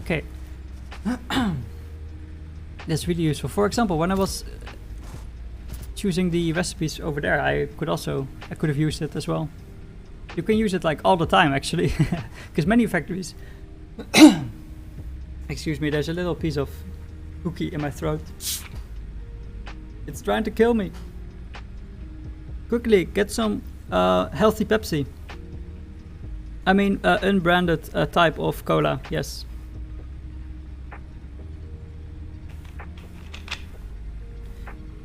Okay. That's really useful. For example, when I was choosing the recipes over there, I could have used it as well. You can use it like all the time, actually. Because many factories... Excuse me, there's a little piece of cookie in my throat. It's trying to kill me. Quickly, get some healthy Pepsi. I mean, unbranded type of cola, yes.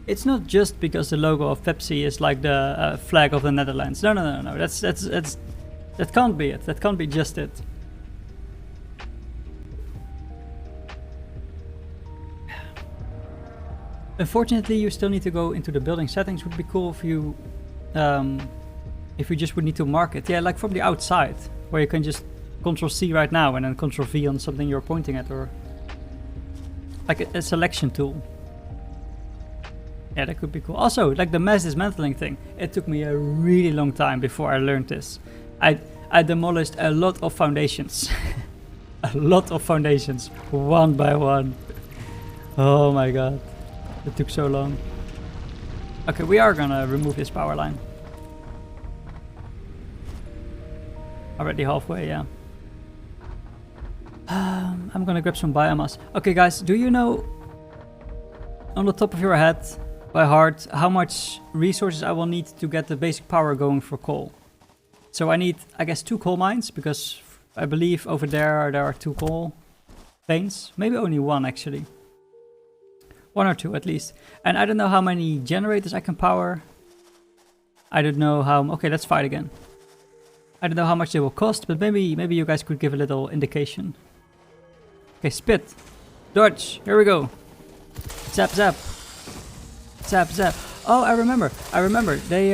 It's not just because the logo of Pepsi is like the flag of the Netherlands. No. That can't be it. That can't be just it. Unfortunately, you still need to go into the building settings. Would be cool if you just would need to mark it. Yeah, like from the outside, where you can just Control C right now and then Control V on something you're pointing at, or like a selection tool. Yeah, that could be cool. Also, like the mass dismantling thing. It took me a really long time before I learned this. I demolished a lot of foundations. A lot of foundations, one by one. Oh my god. It took so long. Okay, we are gonna remove this power line. Already halfway, yeah. I'm gonna grab some biomass. Okay guys, do you know on the top of your head, by heart, how much resources I will need to get the basic power going for coal? So I need, I guess, 2 coal mines, because I believe over there are 2 coal veins. Maybe only 1 actually. 1 or 2 at least. And I don't know how many generators I can power. I don't know how... Okay, let's fight again. I don't know how much they will cost, but maybe you guys could give a little indication. Okay, spit. Dodge. Here we go. Zap, zap. Zap, zap. Oh, I remember. They,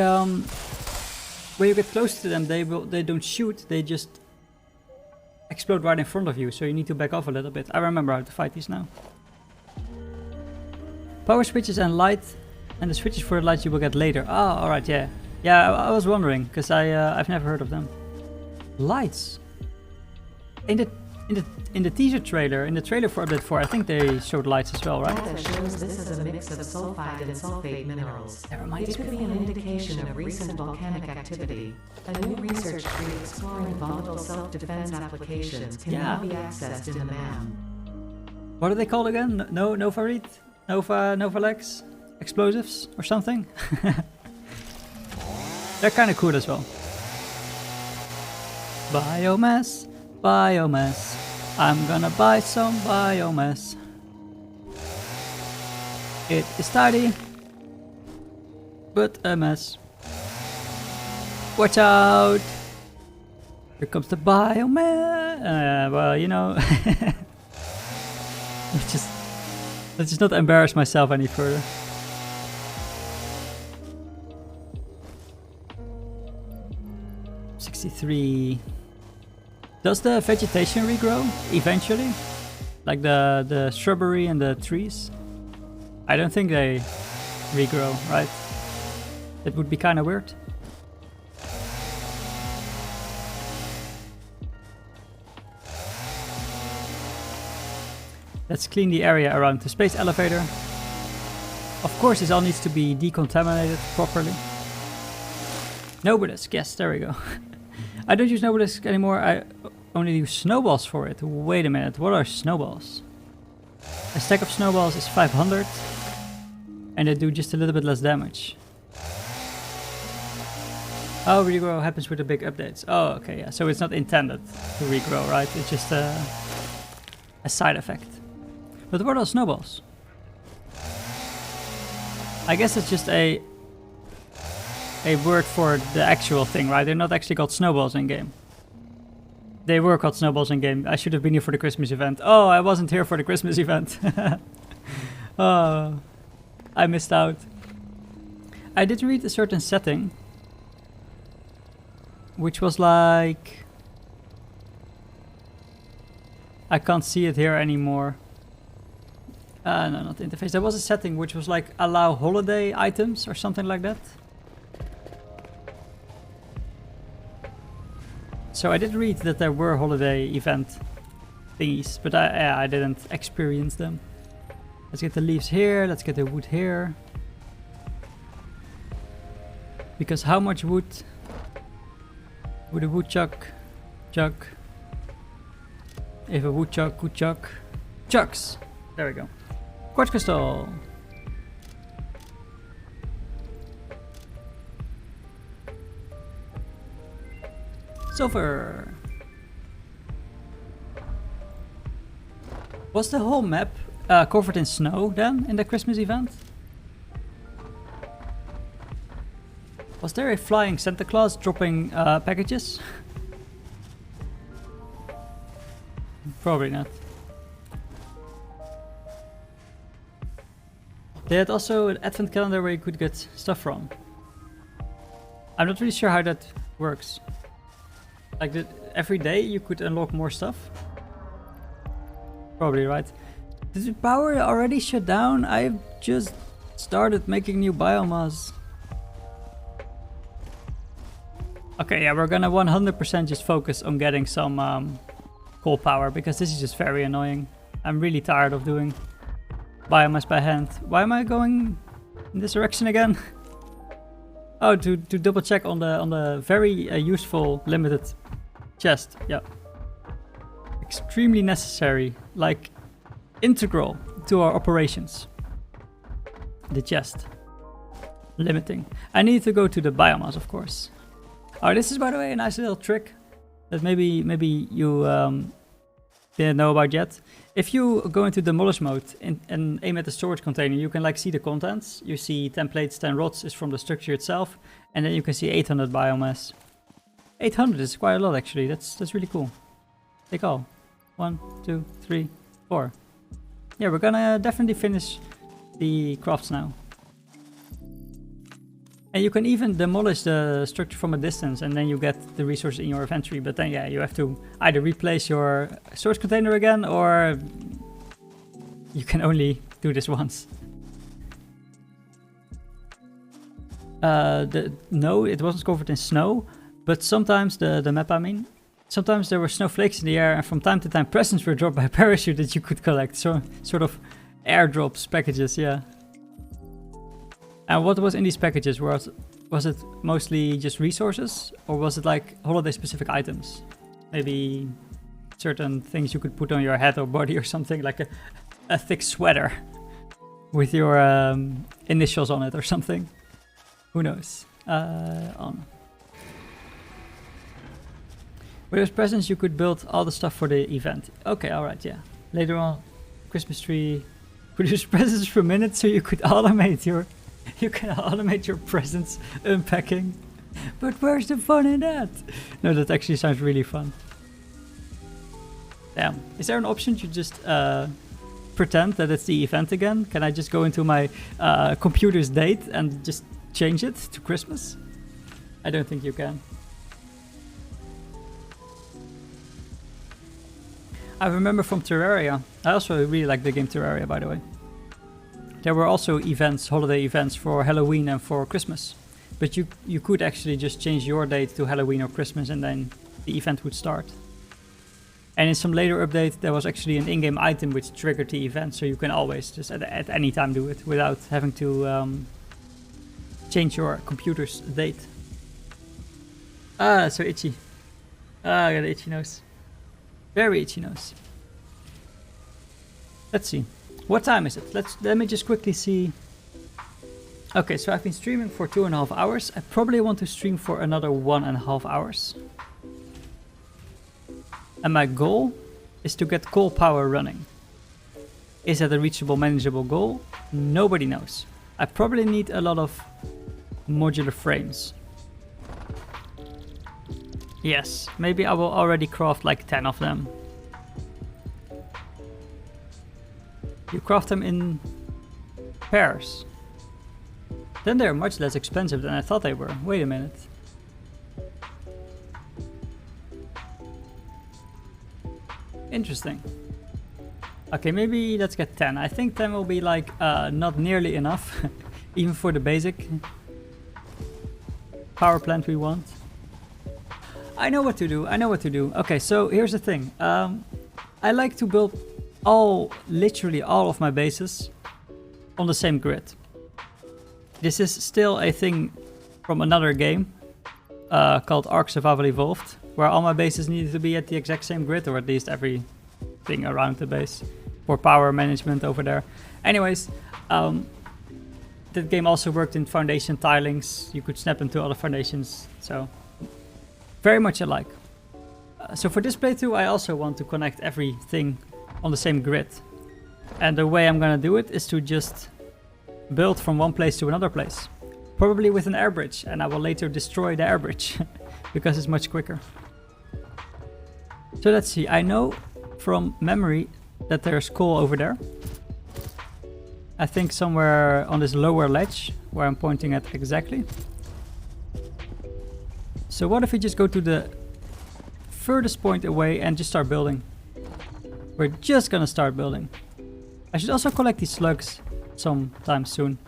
when you get close to them, they don't shoot. They just explode right in front of you. So you need to back off a little bit. I remember how to fight these now. Power switches and light, and the switches for the lights you will get later. Oh, alright, yeah. Yeah, I was wondering, because I've never heard of them. Lights. In the teaser trailer, in the trailer for update 4, I think they showed lights as well, right? Data shows this is a mix of sulfide and sulfate minerals. That reminds It could be an indication of recent volcanic activity. A new research tree exploring volatile self-defense applications can now be accessed in the MAM. What are they called again? Novarit? Novalex? Explosives or something? They're kind of cool as well. Biomass, biomass. I'm gonna buy some biomass. It is tidy, but a mess. Watch out! Here comes the biomass. Well, you know, let's just not embarrass myself any further. Does the vegetation regrow eventually? Like the shrubbery and the trees? I don't think they regrow, right? That would be kind of weird. Let's clean the area around the space elevator. Of course, this all needs to be decontaminated properly. Nobodisk, yes, there we go. I don't use Nobodisk anymore, I only use snowballs for it. Wait a minute, what are snowballs? A stack of snowballs is 500 and they do just a little bit less damage. Oh, regrow happens with the big updates. Oh, okay, yeah, so it's not intended to regrow, right? It's just a side effect. But what are snowballs? I guess it's just a word for the actual thing, right? They're not actually called snowballs in game. They were called snowballs in game. I should have been here for the Christmas event. Oh, I wasn't here for the Christmas event. Oh, I missed out. I did read a certain setting, which was like... I can't see it here anymore. No, not the interface. There was a setting which was like allow holiday items or something like that. So I did read that there were holiday event thingies, but I didn't experience them. Let's get the leaves here, let's get the wood here. Because how much wood would a woodchuck chuck? If a woodchuck could chuck chucks. There we go. Quartz crystal. Silver. Was the whole map covered in snow then in the Christmas event? Was there a flying Santa Claus dropping packages? Probably not. They had also an advent calendar where you could get stuff from. I'm not really sure how that works. Like every day you could unlock more stuff? Probably, right? Did the power already shut down? I've just started making new biomass. Okay, yeah, we're gonna 100% just focus on getting some coal power, because this is just very annoying. I'm really tired of doing biomass by hand. Why am I going in this direction again? Oh, to double check on the very useful limited chest. Yeah, extremely necessary, like integral to our operations. The chest limiting. I need to go to the biomass, of course. Oh, this is, by the way, a nice little trick that maybe you didn't know about yet. If you go into demolish mode and aim at the storage container, you can like see the contents. You see 10 plates, 10 rods is from the structure itself, and then you can see 800 biomass. 800 is quite a lot, actually. That's really cool. Take all. 1, 2, 3, 4. Yeah, we're gonna definitely finish the crafts now. And you can even demolish the structure from a distance, and then you get the resources in your inventory. But then, yeah, you have to either replace your storage container again, or you can only do this once. No, it wasn't covered in snow, but sometimes the map, I mean, sometimes there were snowflakes in the air, and from time to time presents were dropped by parachute that you could collect. So sort of airdrops, packages, yeah. And what was in these packages? Was it mostly just resources, or was it like holiday-specific items? Maybe certain things you could put on your head or body or something, like a thick sweater with your initials on it or something. Who knows? On. With those presents, you could build all the stuff for the event. Okay, alright, yeah. Later on, Christmas tree, produce presents per minute, so you could automate your... You can automate your presents unpacking. But where's the fun in that? No, that actually sounds really fun. Damn. Is there an option to just pretend that it's the event again? Can I just go into my computer's date and just change it to Christmas? I don't think you can. I remember from Terraria. I also really like the game Terraria, by the way. There were also events, holiday events for Halloween and for Christmas. But you could actually just change your date to Halloween or Christmas, and then the event would start. And in some later update, there was actually an in-game item which triggered the event, so you can always just at any time do it without having to change your computer's date. Ah, so itchy. Ah, I got an itchy nose. Very itchy nose. Let's see. What time is it? Let me just quickly see. Okay, so I've been streaming for 2.5 hours. I probably want to stream for another 1.5 hours. And my goal is to get coal power running. Is that a reachable, manageable goal? Nobody knows. I probably need a lot of modular frames. Yes, maybe I will already craft like 10 of them. You craft them in pairs. Then they're much less expensive than I thought they were. Wait a minute. Interesting. Okay, maybe let's get 10. I think 10 will be like not nearly enough, even for the basic power plant we want. I know what to do. I know what to do. Okay, so here's the thing. I like to build literally all of my bases on the same grid. This is still a thing from another game called Ark Survival Evolved, where all my bases needed to be at the exact same grid, or at least everything around the base for power management over there. Anyways, that game also worked in foundation tilings. You could snap them to other foundations, so very much alike. So for this playthrough, I also want to connect everything on the same grid. And the way I'm gonna do it is to just build from one place to another place. Probably with an air bridge, and I will later destroy the air bridge because it's much quicker. So let's see, I know from memory that there's coal over there. I think somewhere on this lower ledge where I'm pointing at exactly. So what if we just go to the furthest point away and just start building? We're just gonna start building. I should also collect these slugs sometime soon.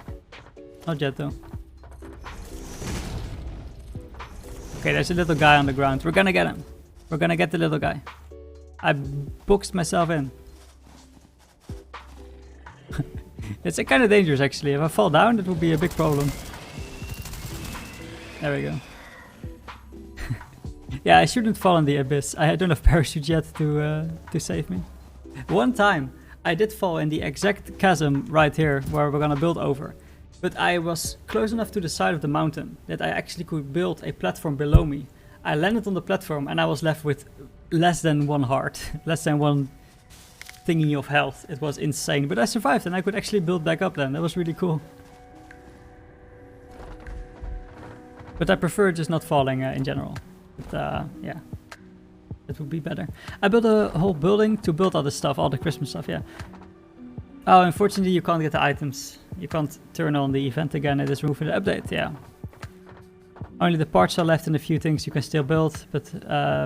Not yet though. Okay, there's a little guy on the ground. We're gonna get him. We're gonna get the little guy. I boxed myself in. It's kind of dangerous actually. If I fall down, that would be a big problem. There we go. Yeah, I shouldn't fall in the abyss. I don't have parachute yet to save me. One time, I did fall in the exact chasm right here where we're gonna build over. But I was close enough to the side of the mountain that I actually could build a platform below me. I landed on the platform and I was left with less than 1 heart. Less than 1 thingy of health. It was insane. But I survived and I could actually build back up then. That was really cool. But I prefer just not falling in general. But yeah, that would be better. I built a whole building to build all this stuff, all the Christmas stuff, yeah. Oh, unfortunately you can't get the items. You can't turn on the event again, it is removed in the update, yeah. Only the parts are left and a few things you can still build, but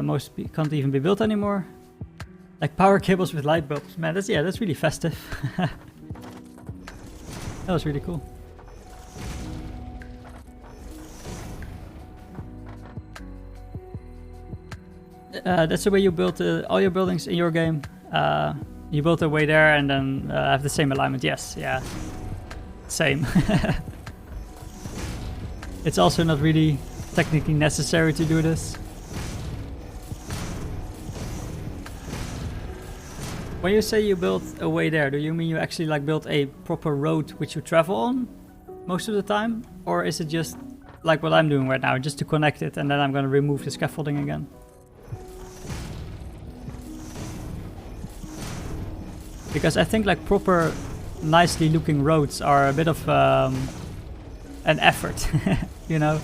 most can't even be built anymore. Like power cables with light bulbs. Man, that's really festive. That was really cool. That's the way you build all your buildings in your game. You build a way there and then have the same alignment. Yes, yeah. Same. It's also not really technically necessary to do this. When you say you build a way there, do you mean you actually like build a proper road which you travel on most of the time? Or is it just like what I'm doing right now, just to connect it and then I'm gonna remove the scaffolding again? Because I think like proper nicely looking roads are a bit of an effort, you know?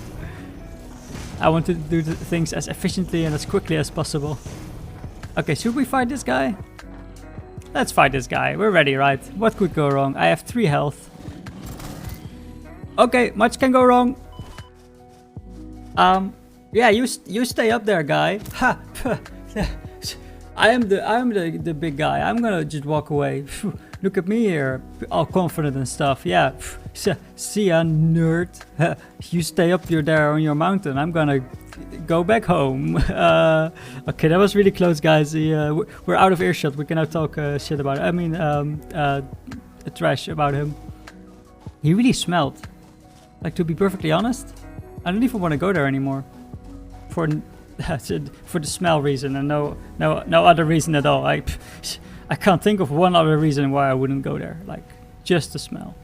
I want to do the things as efficiently and as quickly as possible. Okay, should we fight this guy? Let's fight this guy. We're ready, right? What could go wrong? I have 3 health. Okay, much can go wrong. Yeah, you stay up there, guy. Ha! I am the big guy. I'm gonna just walk away. Look at me here, all confident and stuff. Yeah. See ya, nerd. You stay up there on your mountain. I'm gonna go back home. Okay, that was really close, guys. We're out of earshot. We can now talk shit about it. I mean, trash about him. He really smelled. Like, to be perfectly honest, I don't even want to go there anymore. For the smell reason and no other reason at all. I can't think of one other reason why I wouldn't go there. Like, just the smell.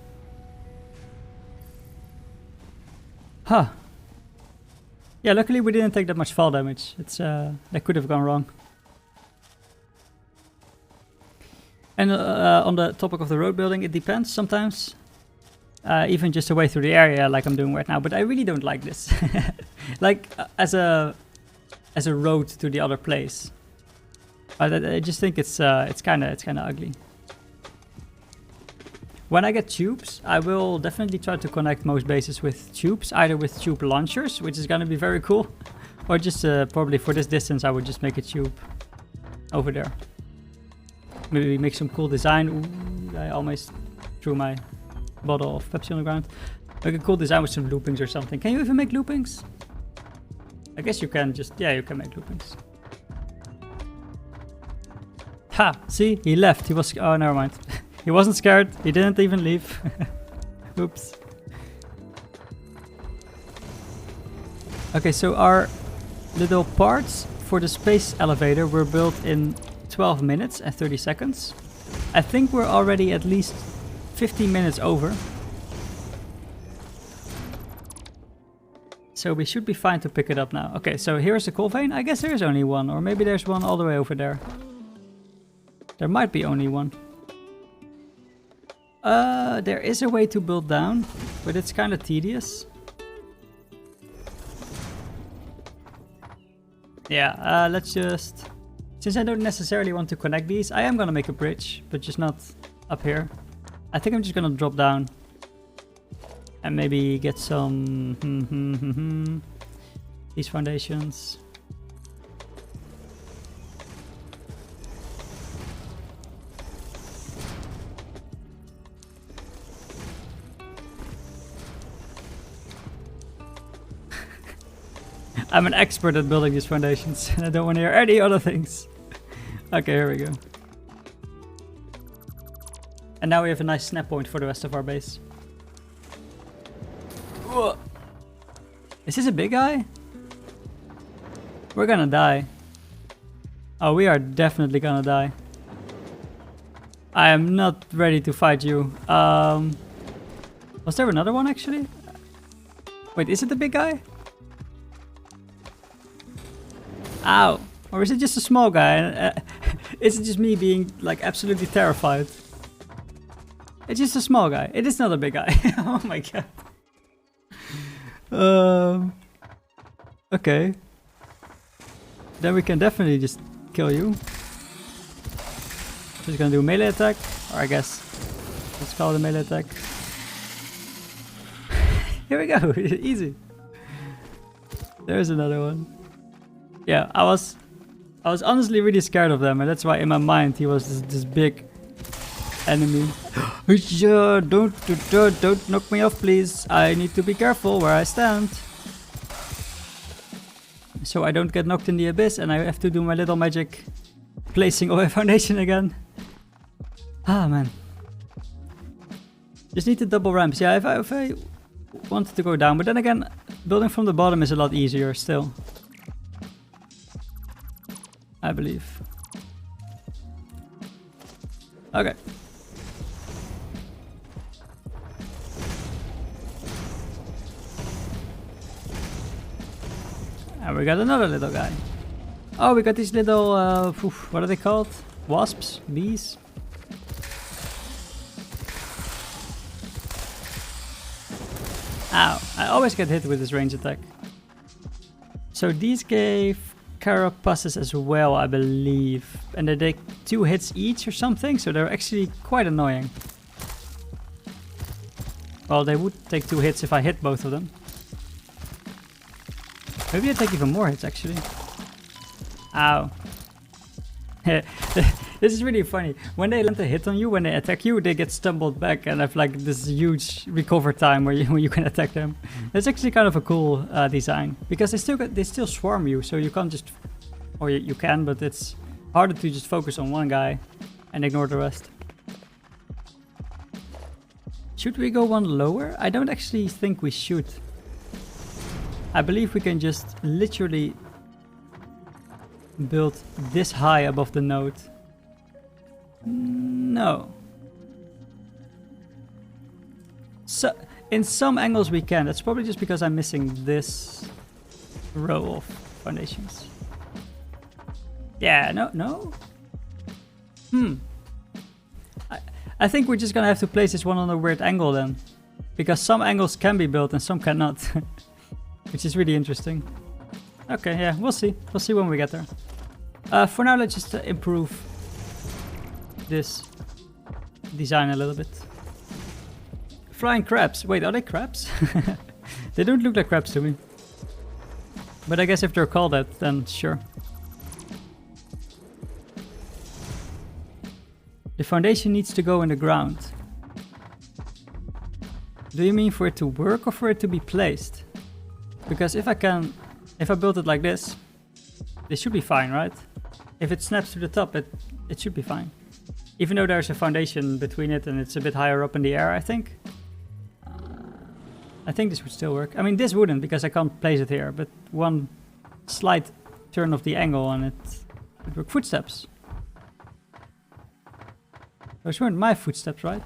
Huh. Yeah, luckily we didn't take that much fall damage. It's that could have gone wrong. And on the topic of the road building, it depends sometimes. Even just a way through the area like I'm doing right now. But I really don't like this. Like as a road to the other place. I just think it's kind of ugly. When I get tubes, I will definitely try to connect most bases with tubes, either with tube launchers, which is going to be very cool, or just probably for this distance I would just make a tube over there. Maybe make some cool design. Ooh, I almost threw my bottle of Pepsi on the ground. Make a cool design with some loopings or something. Can you even make loopings? I guess you can just, yeah, you can make loopings. Ha! See? He left. He was, oh, never mind. He wasn't scared. He didn't even leave. Oops. Okay, so our little parts for the space elevator were built in 12 minutes and 30 seconds. I think we're already at least 15 minutes over. So we should be fine to pick it up now. Okay, so here's the coal vein. I guess there's only one, or maybe there's one all the way over there. There might be only one. There is a way to build down, but it's kind of tedious. Yeah, let's just... Since I don't necessarily want to connect these, I am gonna make a bridge, but just not up here. I think I'm just gonna drop down. And maybe get some... these foundations. I'm an expert at building these foundations, and I don't want to hear any other things. Okay, here we go. And now we have a nice snap point for the rest of our base. Whoa. Is this a big guy? We're gonna die. Oh, we are definitely gonna die. I am not ready to fight you. Was there another one actually? Wait, is it the big guy? Ow! Or is it just a small guy? Is it just me being like absolutely terrified? It's just a small guy. It is not a big guy. Oh my god. Okay. Then we can definitely just kill you. Just gonna do a melee attack. Or I guess let's call it a melee attack. Here we go. Easy. There's another one. Yeah, I was honestly really scared of them, and that's why in my mind he was this big enemy. Don't knock me off, please. I need to be careful where I stand, so I don't get knocked in the abyss, and I have to do my little magic placing of a foundation again. Ah man, just need the double ramps. Yeah, if I wanted to go down, but then again, building from the bottom is a lot easier still. I believe. Okay. And we got another little guy. Oh, we got these little, what are they called? Wasps? Bees? Ow, I always get hit with this range attack. So these gave carapaces as well, I believe. And they take 2 hits each or something, so they're actually quite annoying. Well, they would take 2 hits if I hit both of them. Maybe they take even more hits, actually. Ow. This is really funny. When they land a hit on you, when they attack you, they get stumbled back and have like this huge recover time where you can attack them. That's actually kind of a cool design, because they still swarm you, so you can't just, or you can, but it's harder to just focus on one guy and ignore the rest. Should we go one lower? I don't actually think we should. I believe we can just literally build this high above the node. No. So in some angles we can. That's probably just because I'm missing this row of foundations. Yeah, no. I think we're just gonna have to place this one on a weird angle then, because some angles can be built and some cannot. Which is really interesting. Okay, yeah, we'll see. We'll see when we get there. For now, let's just improve this design a little bit. Flying crabs. Wait, are they crabs? They don't look like crabs to me. But I guess if they're called that, then sure. The foundation needs to go in the ground. Do you mean for it to work or for it to be placed? Because if I build it like this should be fine, right? If it snaps to the top, it should be fine. Even though there's a foundation between it and it's a bit higher up in the air, I think. I think this would still work. I mean, this wouldn't because I can't place it here, but one slight turn of the angle and it would work. Footsteps. Those weren't my footsteps, right?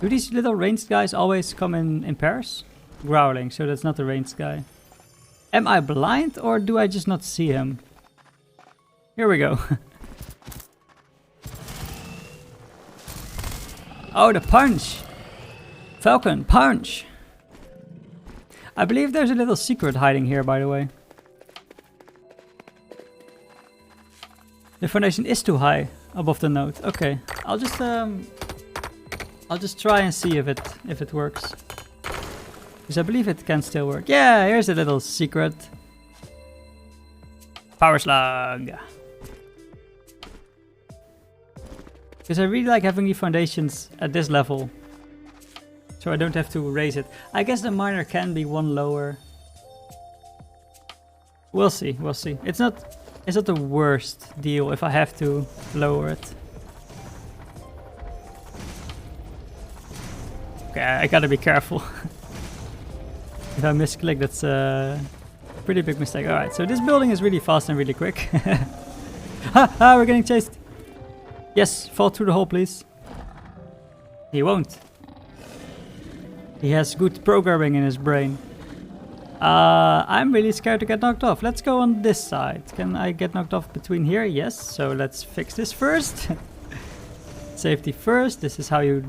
Do these little ranged guys always come in pairs? Growling, so that's not a ranged guy. Am I blind or do I just not see him? Here we go. Oh, the punch! Falcon, punch! I believe there's a little secret hiding here, by the way. The foundation is too high above the node. Okay, I'll just I'll just try and see if it works. Because I believe it can still work. Yeah, here's a little secret. Power slug. Because I really like having the foundations at this level. So I don't have to raise it. I guess the miner can be one lower. We'll see, we'll see. It's not the worst deal if I have to lower it. Okay, I gotta be careful. If I misclick, that's a pretty big mistake. Alright, so this building is really fast and really quick. Ha! We're getting chased! Yes, fall through the hole, please. He won't. He has good programming in his brain. I'm really scared to get knocked off. Let's go on this side. Can I get knocked off between here? Yes, so let's fix this first. Safety first. This is how you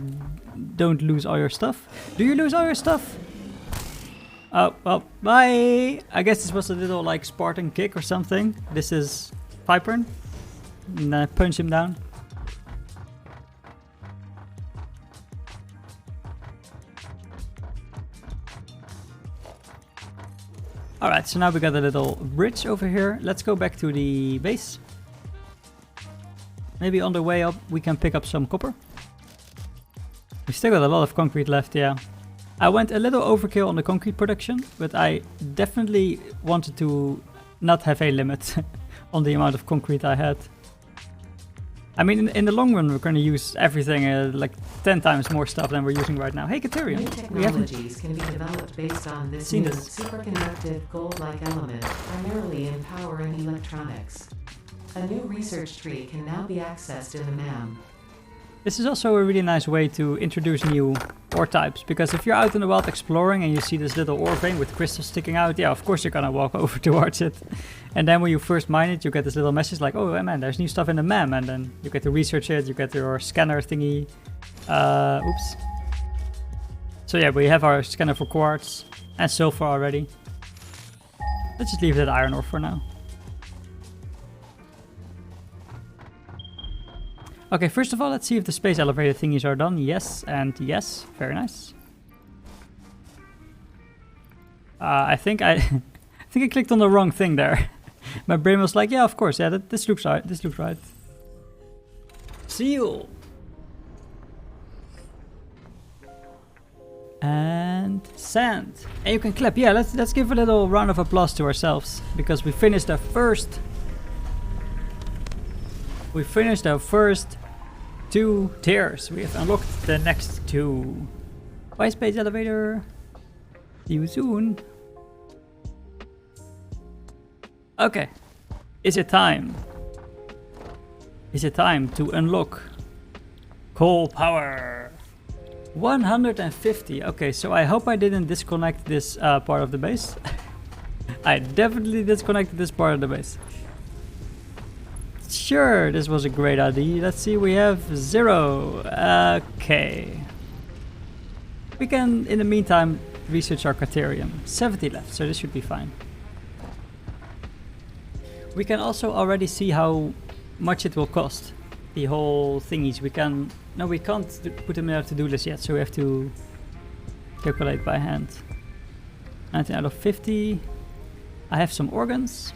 don't lose all your stuff. Do you lose all your stuff? Oh, well, bye! I guess this was a little like Spartan kick or something. This is Pipern. And I punch him down. Alright, so now we got a little bridge over here. Let's go back to the base. Maybe on the way up we can pick up some copper. We still got a lot of concrete left, yeah. I went a little overkill on the concrete production, but I definitely wanted to not have a limit on the amount of concrete I had. I mean, in the long run, we're going to use everything like 10 times more stuff than we're using right now. Hey, Caterium. New technologies can be developed based on this new superconductive gold-like element, primarily in power and electronics. A new research tree can now be accessed in the MAM. This is also a really nice way to introduce new ore types, because if you're out in the wild exploring and you see this little ore vein with crystals sticking out, yeah, of course you're gonna walk over towards it. And then when you first mine it, you get this little message like, oh man, there's new stuff in the MAM, and then you get to research it, you get your scanner thingy. Oops. So yeah, we have our scanner for quartz and silver already. Let's just leave that iron ore for now. Okay, first of all, let's see if the space elevator thingies are done. Yes, and yes. Very nice. I think I clicked on the wrong thing there. My brain was like, yeah, of course, yeah, this looks right. This looks right. Seal. And sand. And you can clap. Yeah, let's give a little round of applause to ourselves because we finished our first. We finished our first 2 tiers. We have unlocked the next 2. Bye, space elevator. See you soon. Okay. Is it time? Is it time to unlock coal power? 150. Okay, so I hope I didn't disconnect this part of the base. I definitely disconnected this part of the base. Sure, this was a great idea. Let's see, we have 0. Okay. We can, in the meantime, research our Caterium. 70 left, so this should be fine. We can also already see how much it will cost. The whole thingies. We can... No, we can't put them in our to-do list yet, so we have to calculate by hand. 19 out of 50. I have some organs.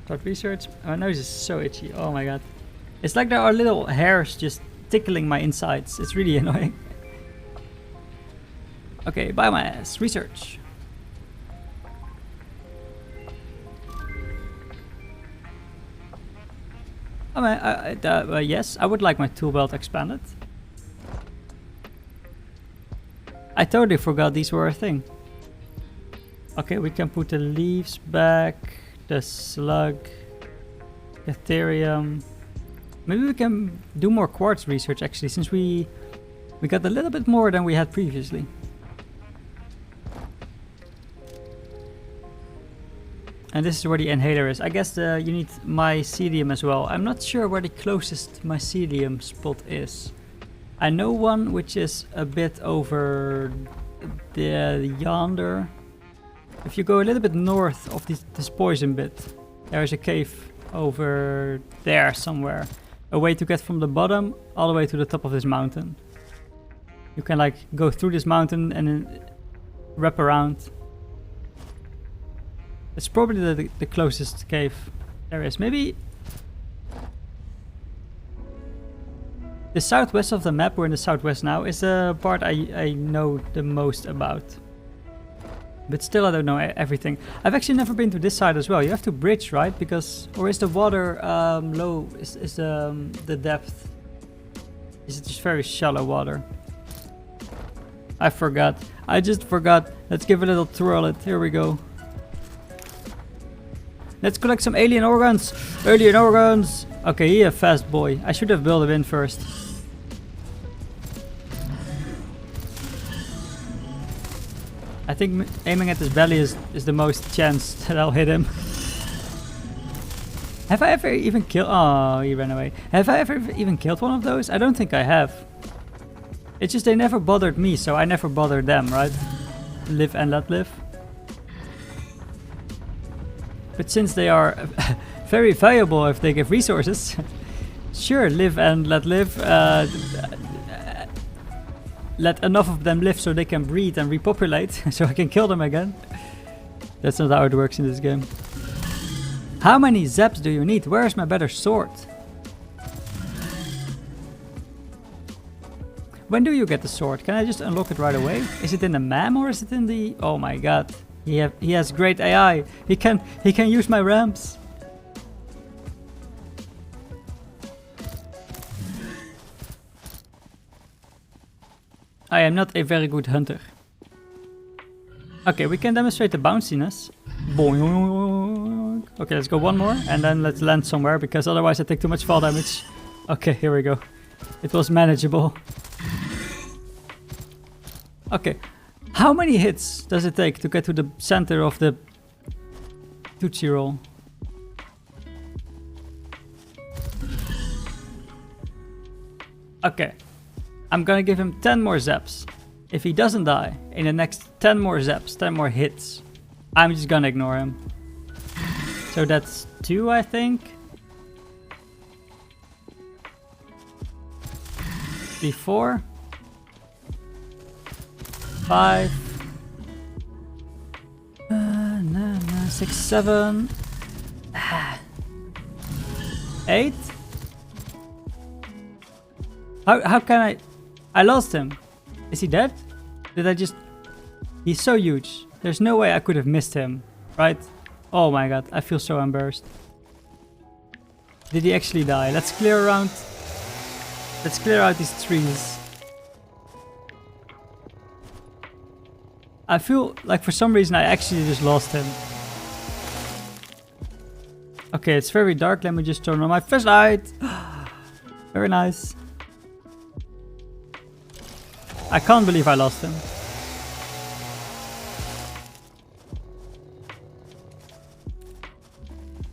Start research. My nose is so itchy. Oh my god. It's like there are little hairs just tickling my insides. It's really annoying. Okay, biomass. Research. Yes, I would like my tool belt expanded. I totally forgot these were a thing. Okay, we can put the leaves back. The slug, Ethereum. Maybe we can do more quartz research actually, since we got a little bit more than we had previously. And this is where the inhaler is. I guess you need mycelium as well. I'm not sure where the closest mycelium spot is. I know one which is a bit over yonder. If you go a little bit north of this poison bit, there is a cave over there somewhere. A way to get from the bottom all the way to the top of this mountain. You can like go through this mountain and then wrap around. It's probably the closest cave there is. Maybe the southwest of the map, we're in the southwest now, is the part I know the most about. But still I don't know everything. I've actually never been to this side as well. You have to bridge, right? Because, or is the water low? Is the depth? Is it just very shallow water? I forgot. I just forgot. Let's give it a little twirl. Here we go. Let's collect some alien organs. Alien organs. Okay, he a fast boy. I should have built him in first. I think aiming at his belly is the most chance that I'll hit him. Have I ever even killed... Oh, he ran away. Have I ever even killed one of those? I don't think I have. It's just they never bothered me, so I never bothered them, right? Live and let live. But since they are very valuable if they give resources, sure, live and let live. Let enough of them live so they can breed and repopulate, so I can kill them again. That's not how it works in this game. How many zaps do you need? Where is my better sword? When do you get the sword? Can I just unlock it right away? Is it in the MAM or is it in the... Oh my god. He has great AI. He can use my ramps. I am not a very good hunter. Okay, we can demonstrate the bounciness. Boing. Okay, let's go one more and then let's land somewhere because otherwise I take too much fall damage. Okay, here we go. It was manageable. Okay, how many hits does it take to get to the center of the Tootsie Roll? Okay, I'm gonna give him 10 more zaps. If he doesn't die in the next 10 more zaps, 10 more hits, I'm just gonna ignore him. So that's 2, I think. 3, 4. 5. 6, 7. 8. How can I lost him. Is he dead? Did I just... He's so huge. There's no way I could have missed him, right? Oh my god, I feel so embarrassed. Did he actually die? Let's clear around. Let's clear out these trees. I feel like for some reason I actually just lost him. Okay, it's very dark. Let me just turn on my flashlight. Very nice. I can't believe I lost him.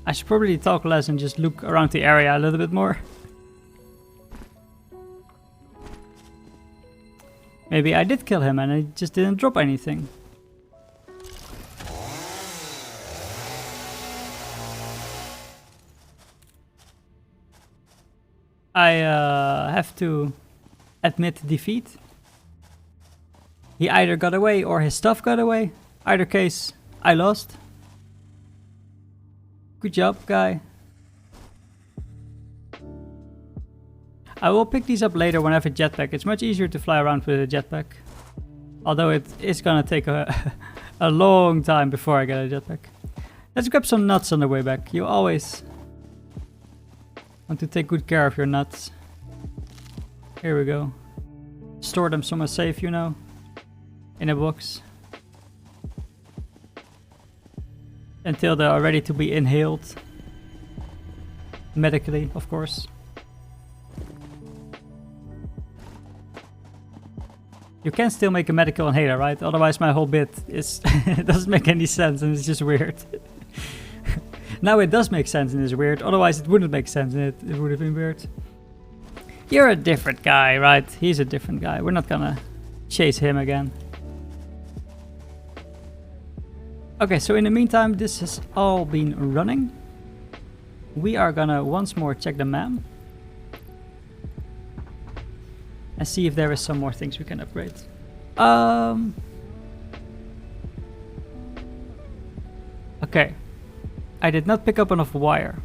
I should probably talk less and just look around the area a little bit more. Maybe I did kill him and I just didn't drop anything. I have to admit defeat. He either got away or his stuff got away. Either case, I lost. Good job, guy. I will pick these up later when I have a jetpack. It's much easier to fly around with a jetpack. Although it is gonna take a long time before I get a jetpack. Let's grab some nuts on the way back. You always want to take good care of your nuts. Here we go. Store them somewhere safe, you know. In a box. Until they are ready to be inhaled. Medically, of course. You can still make a medical inhaler, right? Otherwise my whole bit is it doesn't make any sense and it's just weird. Now it does make sense and it's weird. Otherwise it wouldn't make sense and it would have been weird. You're a different guy, right? He's a different guy. We're not gonna chase him again. Okay, so in the meantime, this has all been running. We are gonna once more check the map. and see if there is some more things we can upgrade. Okay. I did not pick up enough wire.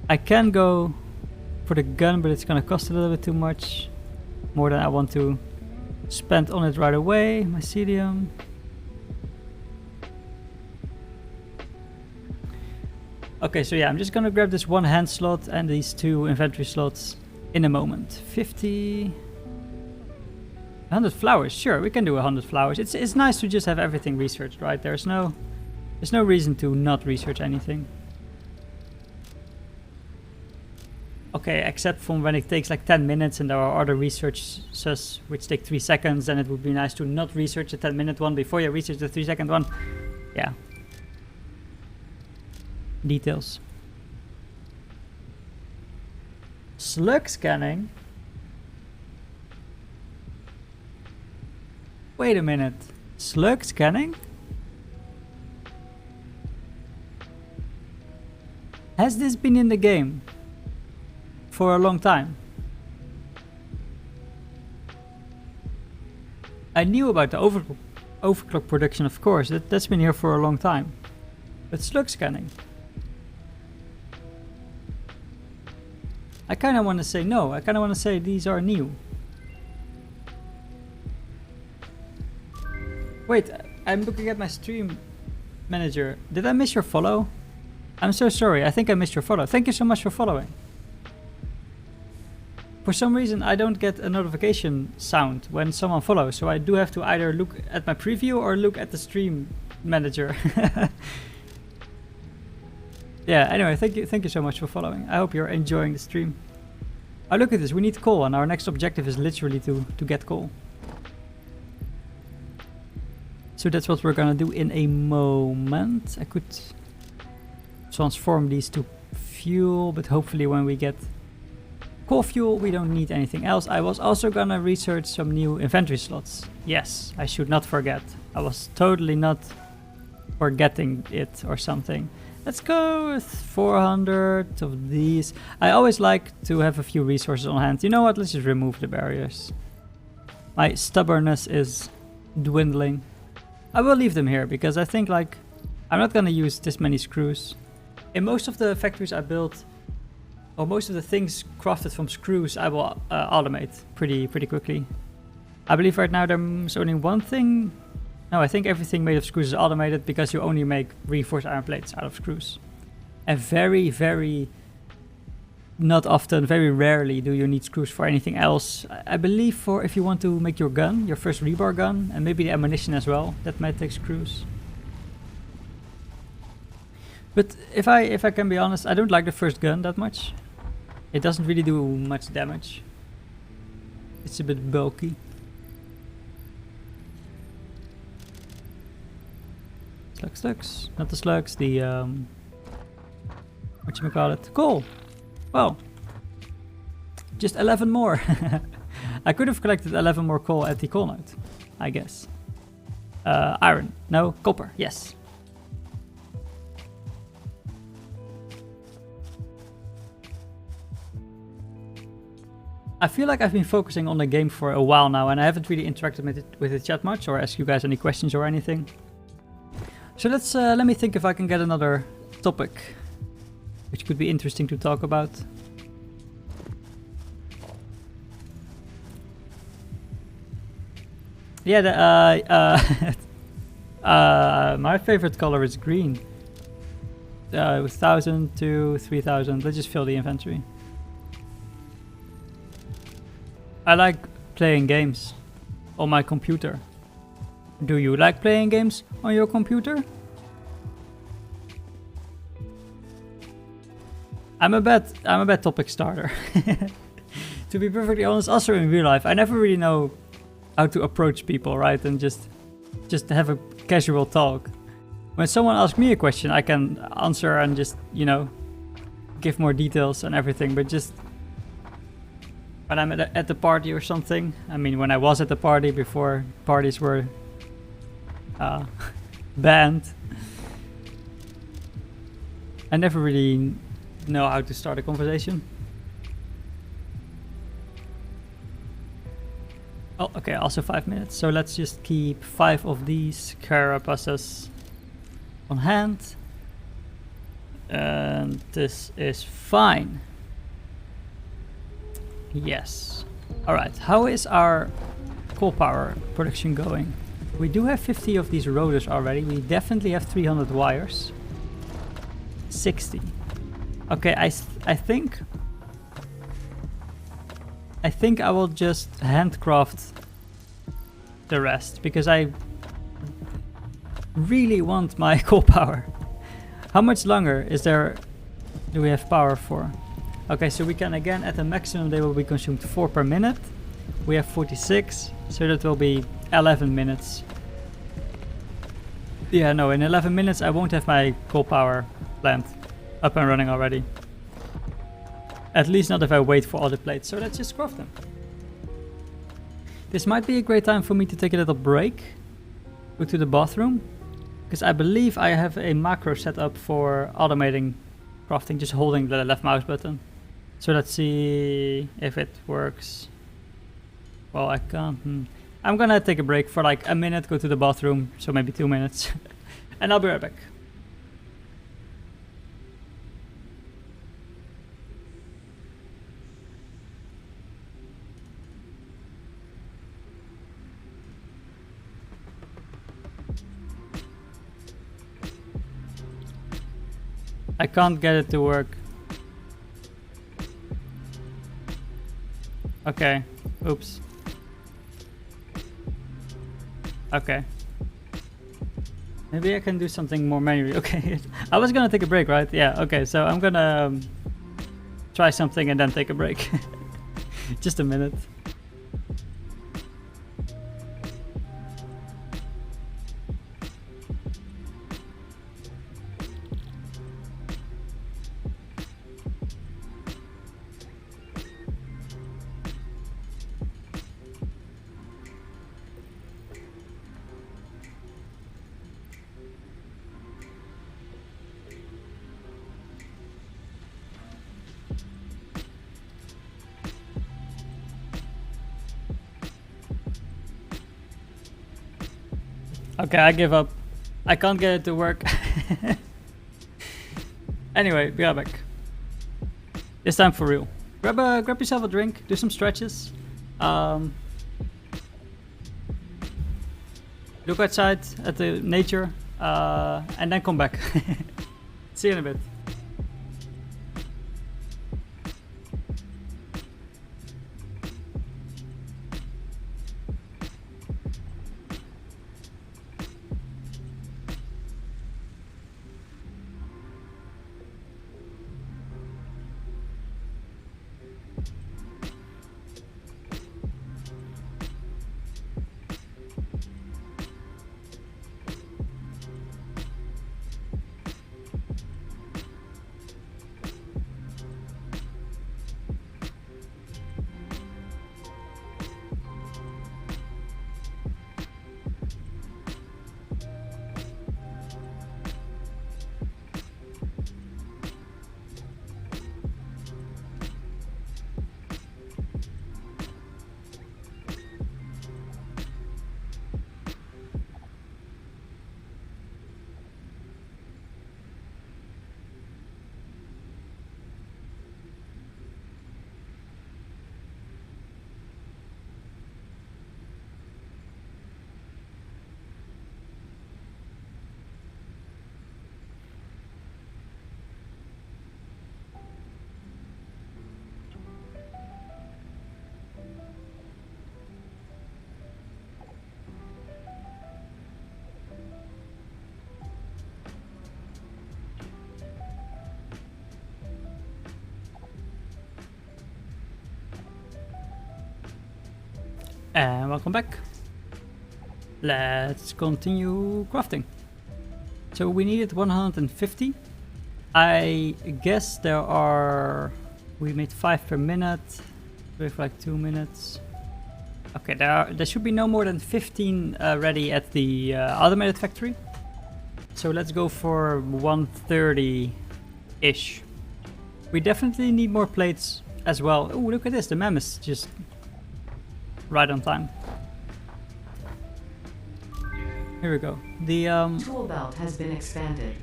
I can go for the gun, but it's gonna cost a little bit too much. More than I want to spend on it right away. Mycelium. Okay, so yeah, I'm just gonna grab this one hand slot and these 2 inventory slots in a moment. 50... 100 flowers, sure, we can do 100 flowers. It's nice to just have everything researched, right? There's no reason to not research anything. Okay, except from when it takes like 10 minutes and there are other researches which take 3 seconds, then it would be nice to not research the 10-minute one before you research the 3-second one. Yeah. Details. Slug scanning? Wait a minute. Slug scanning? Has this been in the game for a long time? I knew about the overclock production, of course. That's been here for a long time. But slug scanning? I kind of want to say no. I kind of want to say these are new. Wait, I'm looking at my stream manager. Did I miss your follow? I'm so sorry. I think I missed your follow. Thank you so much for following. For some reason, I don't get a notification sound when someone follows, so I do have to either look at my preview or look at the stream manager. Yeah, anyway, thank you so much for following. I hope you're enjoying the stream. Oh, look at this, we need coal, and our next objective is literally to get coal. So that's what we're gonna do in a moment. I could transform these to fuel, but hopefully when we get coal fuel, we don't need anything else. I was also gonna research some new inventory slots. Yes, I should not forget. I was totally not forgetting it or something. Let's go with 400 of these. I always like to have a few resources on hand. You know what? Let's just remove the barriers. My stubbornness is dwindling. I will leave them here because I think like I'm not gonna use this many screws. In most of the factories I built, or most of the things crafted from screws, I will automate pretty quickly. I believe right now there's only one thing. No, I think everything made of screws is automated because you only make reinforced iron plates out of screws. And very not often, very rarely do you need screws for anything else. I believe for if you want to make your gun, your first rebar gun, and maybe the ammunition as well, that might take screws. But if I can be honest, I don't like the first gun that much. It doesn't really do much damage. It's a bit bulky. Slugs. Not the slugs, the whatchamacallit? Coal! Well, just 11 more. I could have collected 11 more coal at the coal node, I guess. Iron. No, copper. Yes. I feel like I've been focusing on the game for a while now and I haven't really interacted with the chat much or asked you guys any questions or anything. So let me think if I can get another topic which could be interesting to talk about. Yeah, my favorite color is green. 1,000 to 3,000. Let's just fill the inventory. I like playing games on my computer. Do you like playing games on your computer? I'm a bad topic starter. To be perfectly honest, also in real life, I never really know how to approach people, right? And just have a casual talk. When someone asks me a question, I can answer and just, you know, give more details and everything, but just when I'm at the party or something, I mean, when I was at the party before parties were banned, I never really know how to start a conversation. Oh, okay, also 5 minutes. So let's just keep 5 of these carapaces on hand. And this is fine. Yes. Alright, how is our coal power production going? We do have 50 of these rotors already. We definitely have 300 wires. 60. Okay, I think I will just handcraft the rest because I really want my coal power. How much longer do we have power for? Okay, so we can again at the maximum they will be consumed 4 per minute. We have 46, so that will be 11 minutes. Yeah, no, in 11 minutes I won't have my coal power plant up and running already. At least not if I wait for all the plates, so let's just craft them. This might be a great time for me to take a little break. Go to the bathroom. Because I believe I have a macro set up for automating crafting, just holding the left mouse button. So let's see if it works. Well, I can't. I'm gonna take a break for like a minute, go to the bathroom, so maybe 2 minutes. And I'll be right back. I can't get it to work. Okay. Oops. Okay. Maybe I can do something more manually. Okay. I was gonna take a break, right? Yeah, okay. So I'm gonna try something and then take a break. Just a minute. Okay, I give up. I can't get it to work. Anyway, be right back. This time for real. Grab yourself a drink, do some stretches. Look outside at the nature, and then come back. See you in a bit. And welcome back. Let's continue crafting. So we needed 150. I guess there are... We made 5 per minute. We have like 2 minutes. Okay, there should be no more than 15 ready at the automated factory. So let's go for 130-ish. We definitely need more plates as well. Oh, look at this. The mem is just right on time. Here we go. The Tool belt has been expanded.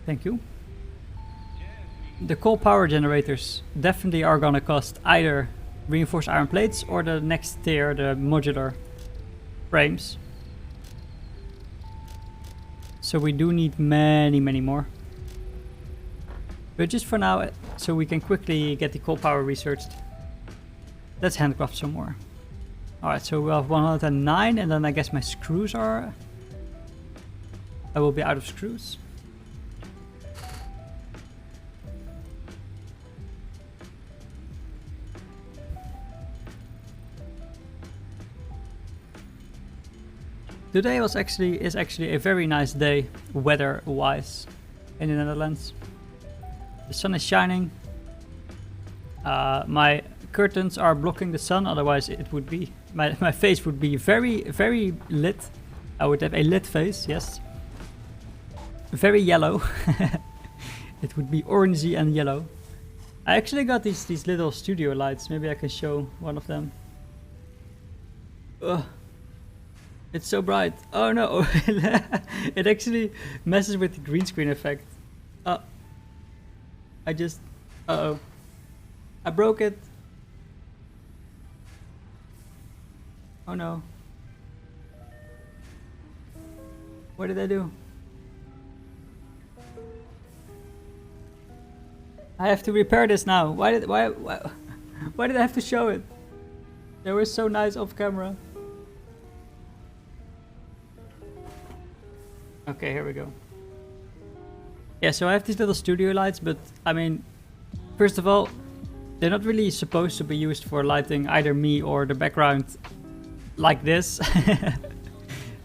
thank you. The coal power generators definitely are gonna cost either reinforced iron plates or the next tier, the modular frames. So we do need many more. But just for now, so we can quickly get the coal power researched, let's handcraft some more. Alright, so we have 109, and then I guess my screws are... I will be out of screws. Today is actually a very nice day, weather-wise, in the Netherlands. The sun is shining. My curtains are blocking the sun, otherwise it would be my face would be very lit. I would have a lit face, yes. Very yellow. It would be orangey and yellow. I actually got these little studio lights. Maybe I can show one of them. Ugh. It's so bright. Oh no. It actually messes with the green screen effect. Uh-oh. I broke it. Oh no. What did I do? I have to repair this now. Why did I have to show it? They were so nice off camera. Okay, here we go. Yeah, so I have these little studio lights, but I mean, first of all, they're not really supposed to be used for lighting either me or the background like this.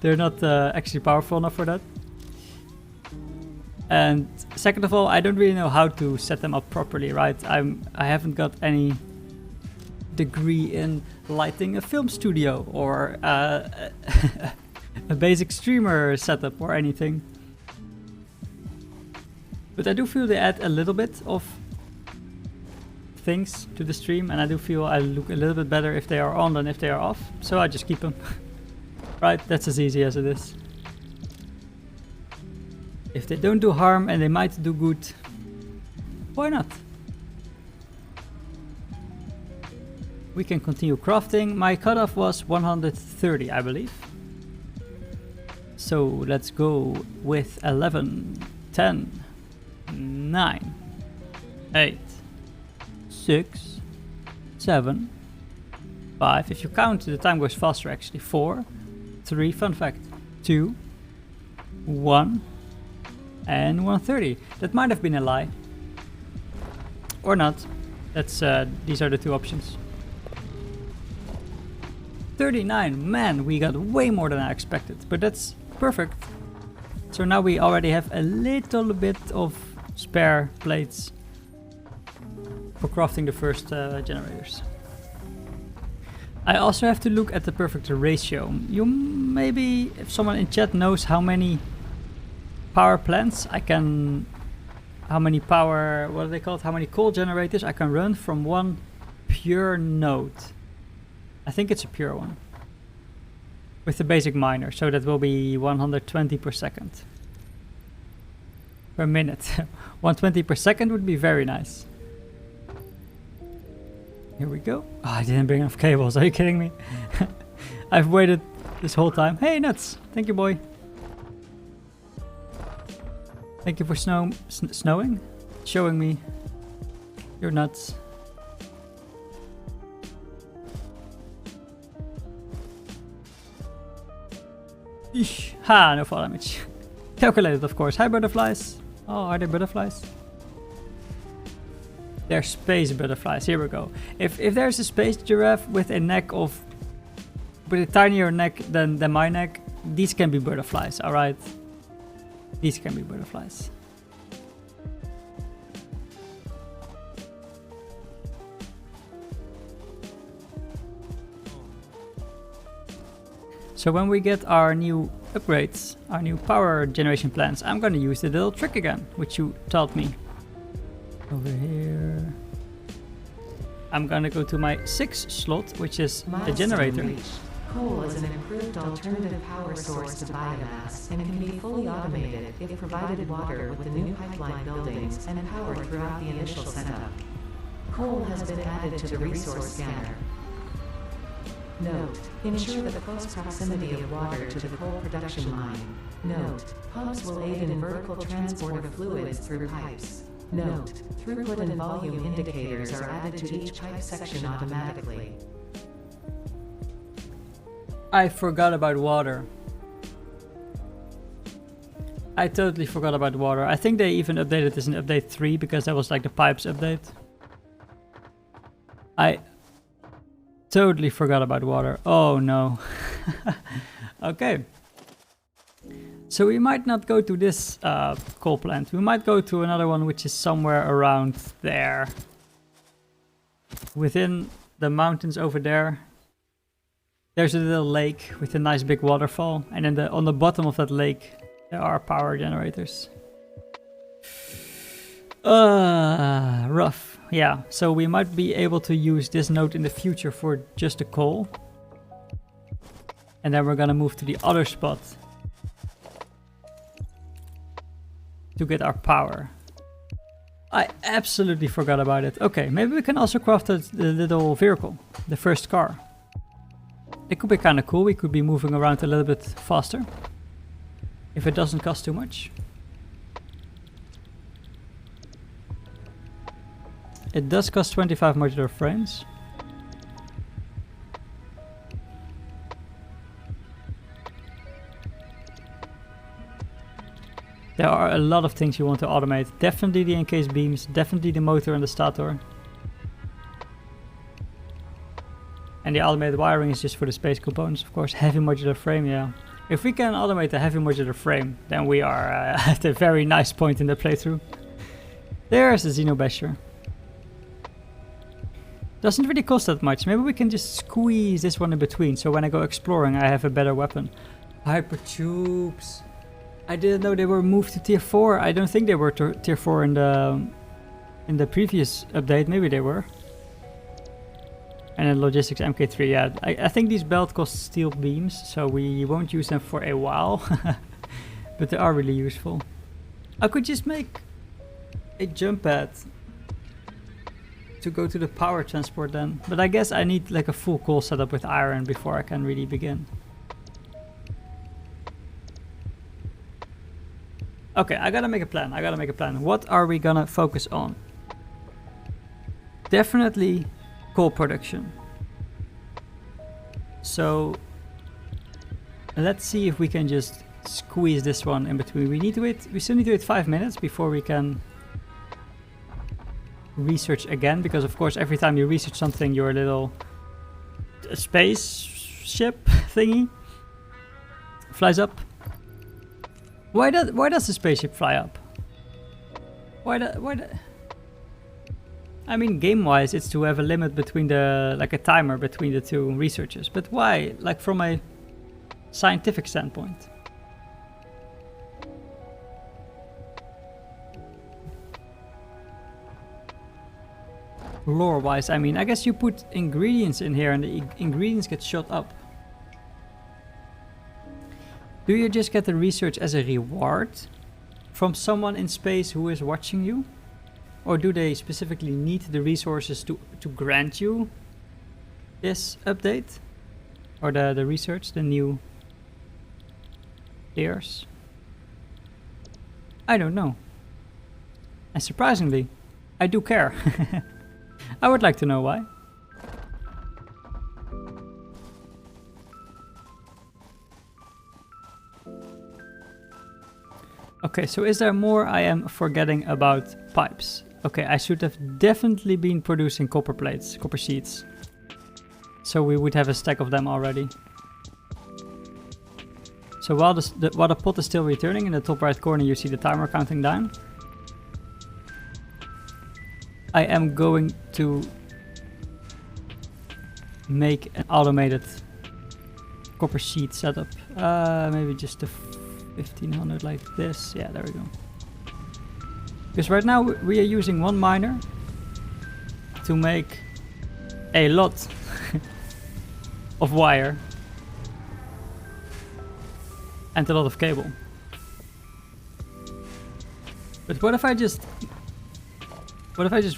They're not actually powerful enough for that. And second of all, I don't really know how to set them up properly, right? I haven't got any degree in lighting a film studio or a basic streamer setup or anything. But I do feel they add a little bit of things to the stream, and I do feel I look a little bit better if they are on than if they are off. So I just keep them. Right, that's as easy as it is. If they don't do harm and they might do good, why not? We can continue crafting. My cutoff was 130, I believe. So let's go with 11, 10, 9, 8, 6, 7, 5. If you count, the time goes faster actually. 4, 3, fun fact, 2, 1, and 130. That might have been a lie. Or not. That's these are the two options. 39, man, we got way more than I expected, but that's perfect. So now we already have a little bit of spare plates for crafting the first generators. I also have to look at the perfect ratio. You maybe, if someone in chat knows how many power plants I can, how many power, what are they called? How many coal generators I can run from one pure node. I think it's a pure one. With the basic miner, so that will be 120 per second. Per minute. 120 per second would be very nice. Here we go. Oh, I didn't bring enough cables, are you kidding me? I've waited this whole time. Hey, Nuts! Thank you, boy. Thank you for snowing? Showing me your nuts. Eesh. Ha, no fall damage. Calculated, of course. Hi, butterflies. Oh, are they butterflies? They're space butterflies. Here we go. If there's a space giraffe with a neck of, with a tinier neck than my neck, these can be butterflies. All right. These can be butterflies. So when we get our new upgrades, our new power generation plants, I'm gonna use the little trick again, which you taught me. Over here. I'm gonna go to my 6th slot, which is the generator. Coal is an improved alternative power source to biomass and can be fully automated if provided water with the new pipeline buildings and power throughout the initial setup. Coal has been added to the resource scanner. Note: ensure the close proximity of water to the coal production line. Note: pumps will aid in vertical transport of fluids through pipes. Note: throughput and volume indicators are added to each pipe section automatically. I forgot about water. I totally forgot about water. I think they even updated this in update 3 because that was like the pipes update. I totally forgot about water. Oh no. Okay. So we might not go to this coal plant. We might go to another one which is somewhere around there. Within the mountains over there. There's a little lake with a nice big waterfall. And then on the bottom of that lake there are power generators. Rough. Yeah, so we might be able to use this node in the future for just the coal. And then we're gonna move to the other spot to get our power. I absolutely forgot about it. Okay, maybe we can also craft the little vehicle, the first car. It could be kind of cool. We could be moving around a little bit faster if it doesn't cost too much. It does cost 25 modular frames. There are a lot of things you want to automate. Definitely the encased beams, definitely the motor and the stator. And the automated wiring is just for the space components, of course. Heavy modular frame, yeah. If we can automate the heavy modular frame, then we are at a very nice point in the playthrough. There's the Xenobasher. Doesn't really cost that much. Maybe we can just squeeze this one in between, so when I go exploring I have a better weapon. Hyper tubes. I didn't know they were moved to tier 4. I don't think they were tier 4 in the previous update. Maybe they were. And then logistics MK3, yeah. I think these belt cost steel beams, so we won't use them for a while. But they are really useful. I could just make a jump pad to go to the power transport then. But I guess I need like a full coal setup with iron before I can really begin. Okay, I gotta make a plan. What are we gonna focus on? Definitely coal production. So let's see if we can just squeeze this one in between. We still need to wait 5 minutes before we can research again, because of course every time you research something your little spaceship thingy flies up. Why does the spaceship fly up? I mean, game-wise, it's to have a limit between like a timer between the two researchers. But why? Like from a scientific standpoint. Lore-wise, I mean, I guess you put ingredients in here and the ingredients get shot up. Do you just get the research as a reward from someone in space who is watching you? Or do they specifically need the resources to grant you this update? Or the research, the new layers? I don't know. And surprisingly, I do care. I would like to know why. Okay, so is there more I am forgetting about pipes? Okay, I should have definitely been producing copper plates, copper sheets. So we would have a stack of them already. So while the pot is still returning, in the top right corner you see the timer counting down. I am going to make an automated copper sheet setup. Maybe just a 1500 like this. Yeah, there we go. Because right now we are using one miner to make a lot of wire. and a lot of cable. But what if I just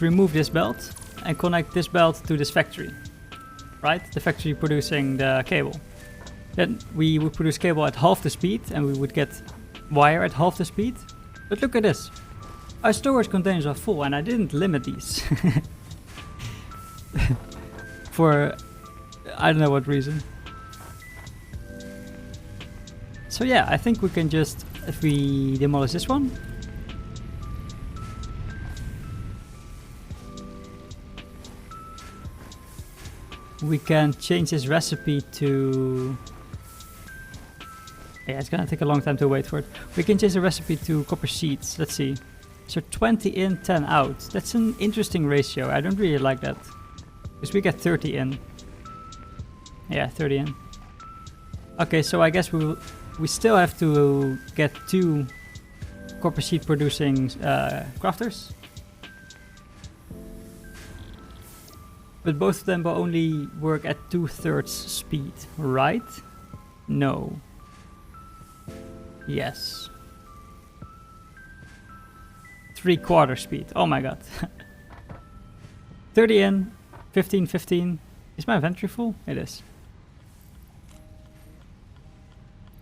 remove this belt and connect this belt to this factory, right? The factory producing the cable. Then we would produce cable at half the speed and we would get wire at half the speed. But look at this. Our storage containers are full and I didn't limit these. For I don't know what reason. So yeah, I think we can just, if we demolish this one. We can change this recipe to... Yeah, it's gonna take a long time to wait for it. We can change the recipe to copper sheets. Let's see. So 20 in, 10 out. That's an interesting ratio. I don't really like that. Because we get 30 in. Yeah, 30 in. Okay, so I guess we still have to get 2 copper sheet producing crafters. But both of them will only work at 2/3 speed, right? No. Yes. 3/4 speed. Oh my god. 30 in, 15, 15. Is my inventory full? It is.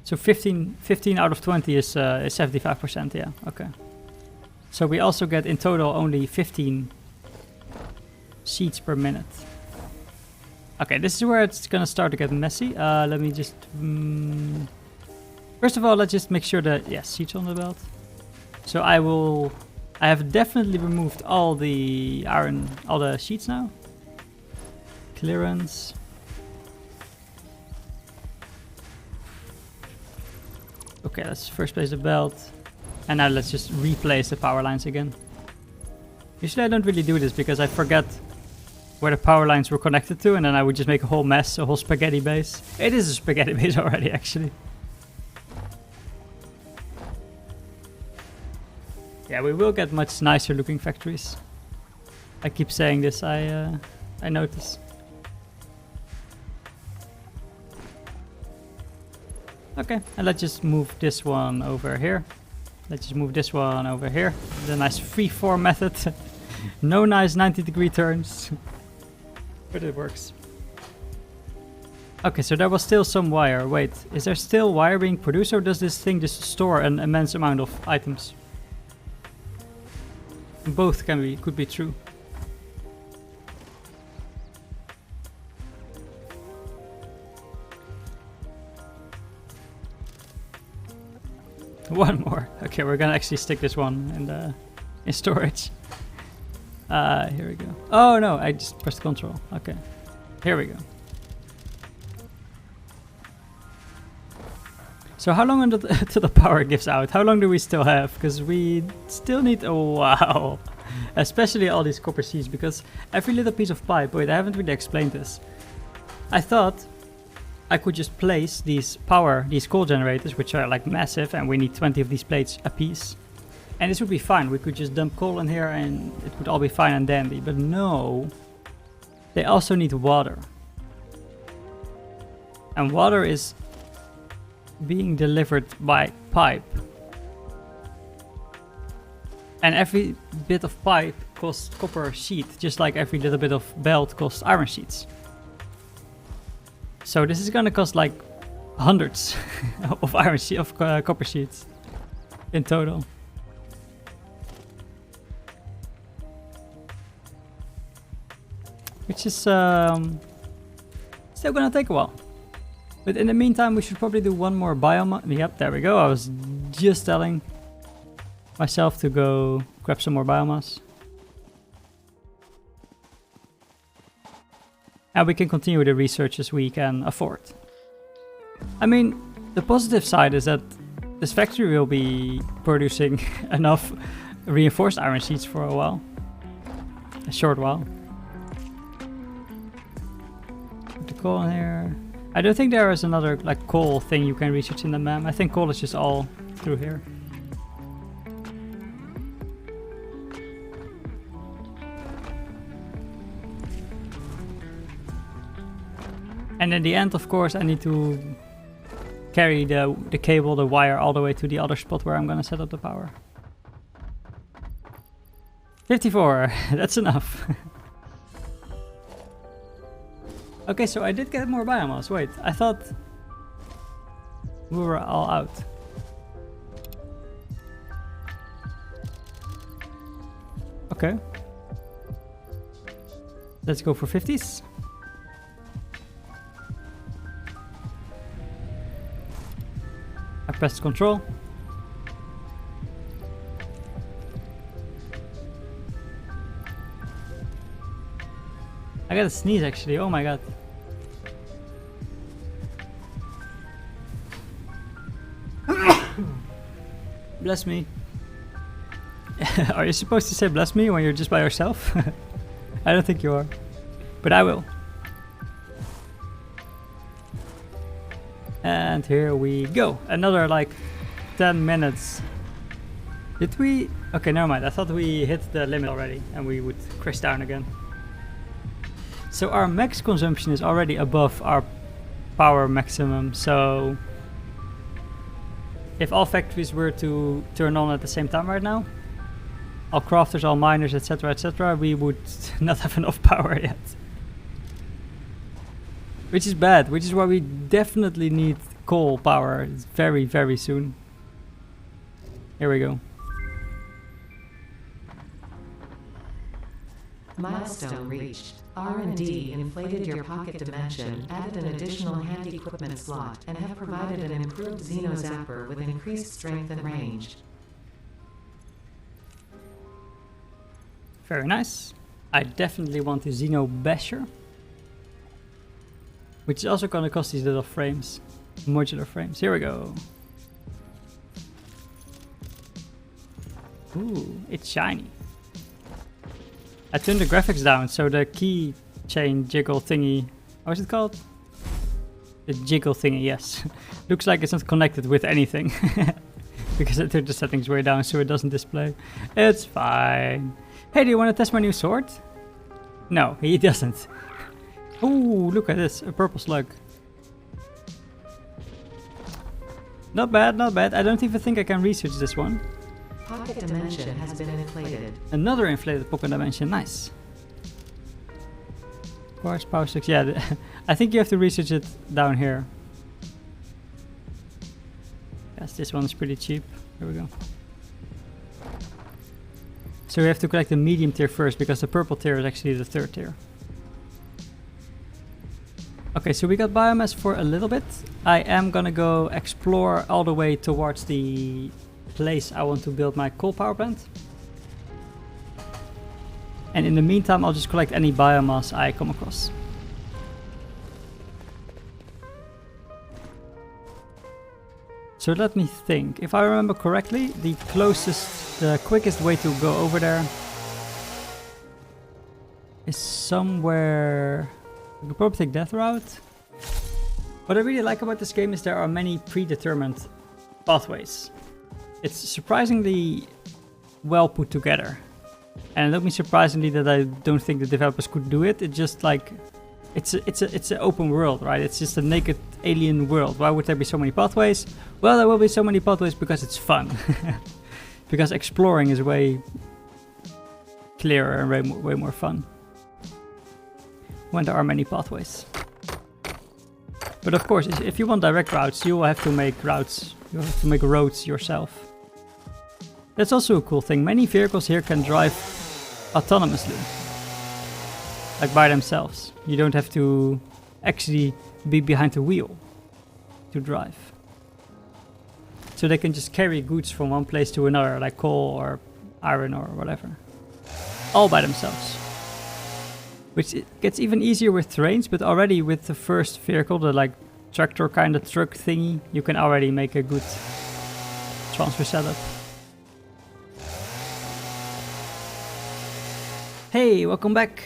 So 15 out of 20 is 75%, yeah, okay. So we also get in total only 15 sheets per minute. Okay, this is where it's gonna start to get messy. Let me just... First of all, let's just make sure that... Yeah, sheets on the belt. So I have definitely removed all the iron, all the sheets now. Clearance. Okay, let's first place the belt. And now let's just replace the power lines again. Usually I don't really do this because I forget where the power lines were connected to, and then I would just make a whole mess, a whole spaghetti base. It is a spaghetti base already, actually. Yeah, we will get much nicer looking factories. I keep saying this, I notice. Okay, and let's just move this one over here. Let's just move this one over here. The nice freeform method. No nice 90-degree turns. But it works. Okay, so there was still some wire. Wait, is there still wire being produced, or does this thing just store an immense amount of items? Both could be true. One more. Okay, we're gonna actually stick this one in storage. Here we go. Oh no, I just pressed control. Okay, here we go. So how long until the power gives out? How long do we still have? Because we still need a while. Especially all these copper sheets, because every little piece of pipe... Wait, I haven't really explained this. I thought I could just place these coal generators, which are like massive, and we need 20 of these plates a piece. And this would be fine. We could just dump coal in here and it would all be fine and dandy. But no, they also need water. And water is being delivered by pipe. And every bit of pipe costs copper sheet, just like every little bit of belt costs iron sheets. So this is gonna cost like hundreds of copper sheets in total. Which is still gonna take a while. But in the meantime, we should probably do one more biomass. Yep, there we go. I was just telling myself to go grab some more biomass. And we can continue the research as we can afford. I mean, the positive side is that this factory will be producing enough reinforced iron sheets for a while. A short while. Put the coal in here. I don't think there is another like coal thing you can research in the map. I think coal is just all through here. And in the end, of course, I need to carry the cable, the wire, all the way to the other spot where I'm gonna set up the power. 54, that's enough. Okay, so I did get more biomass. Wait, I thought we were all out. Okay. Let's go for 50s. I pressed control. I gotta sneeze actually, oh my god. Bless me. Are you supposed to say bless me when you're just by yourself? I don't think you are, but I will. And here we go. Another like 10 minutes. Did we? Okay, never mind. I thought we hit the limit already and we would crash down again. So our max consumption is already above our power maximum. So if all factories were to turn on at the same time right now, all crafters, all miners, etc., we would not have enough power yet. Which is bad, which is why we definitely need coal power very, very soon. Here we go. Milestone reached. R&D inflated your pocket dimension, added an additional hand equipment slot, and have provided an improved Xeno Zapper with increased strength and range. Very nice. I definitely want the Xeno Basher, which is also going to cost these little frames, modular frames. Here we go. Ooh, it's shiny. I turned the graphics down, so the keychain jiggle thingy, what is it called? The jiggle thingy, yes. Looks like it's not connected with anything. Because I turned the settings way down so it doesn't display. It's fine. Hey, do you want to test my new sword? No, he doesn't. Ooh, look at this, a purple slug. Not bad, not bad. I don't even think I can research this one. Pocket dimension has been inflated. Another inflated pocket dimension, nice. Quartz power sticks, yeah. I think you have to research it down here. Yes, this one's pretty cheap. Here we go. So we have to collect the medium tier first because the purple tier is actually the third tier. Okay, so we got biomass for a little bit. I am gonna go explore all the way towards the place I want to build my coal power plant. And in the meantime, I'll just collect any biomass I come across. So let me think. If I remember correctly, the quickest way to go over there is somewhere. We could probably take that route. What I really like about this game is there are many predetermined pathways. It's surprisingly well put together. And it took me surprisingly that I don't think the developers could do it. It's just like, it's an open world, right? It's just a naked alien world. Why would there be so many pathways? Well, there will be so many pathways because it's fun. Because exploring is way clearer and way more fun when there are many pathways. But of course, if you want direct routes, you will have to make routes. You have to make roads yourself. That's also a cool thing. Many vehicles here can drive autonomously, like by themselves. You don't have to actually be behind the wheel to drive. So they can just carry goods from one place to another, like coal or iron or whatever, all by themselves. Which it gets even easier with trains, but already with the first vehicle, the like tractor kind of truck thingy, you can already make a good transfer setup. Hey, welcome back.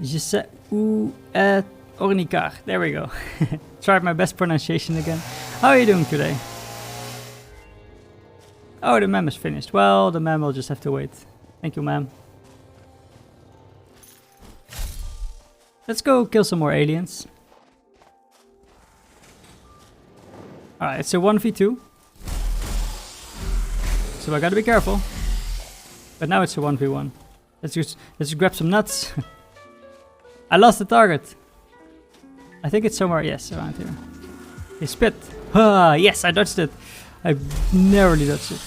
Je sais où est Ornicar. There we go. Tried my best pronunciation again. How are you doing today? Oh, the mem is finished. Well, the mem will just have to wait. Thank you, ma'am. Let's go kill some more aliens. Alright, it's a 1v2. So I gotta be careful. But now it's a 1v1. Let's grab some nuts. I lost the target. I think it's somewhere, yes, around here. He spit. Ah, yes, I dodged it. I narrowly dodged it.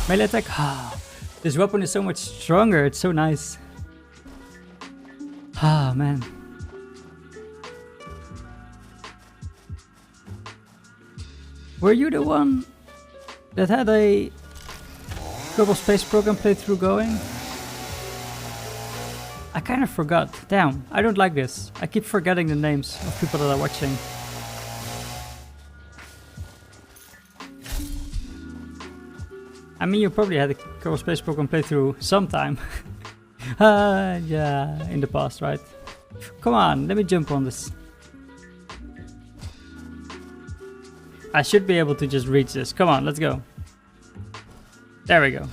Melee attack. Ah, this weapon is so much stronger. It's so nice. Ah, man. Were you the one that had a Kerbal Space Program playthrough going? I kind of forgot. Damn, I don't like this. I keep forgetting the names of people that are watching. I mean, you probably had a Kerbal Space Program playthrough sometime. Yeah, in the past, right? Come on, let me jump on this. I should be able to just reach this. Come on, let's go. There we go.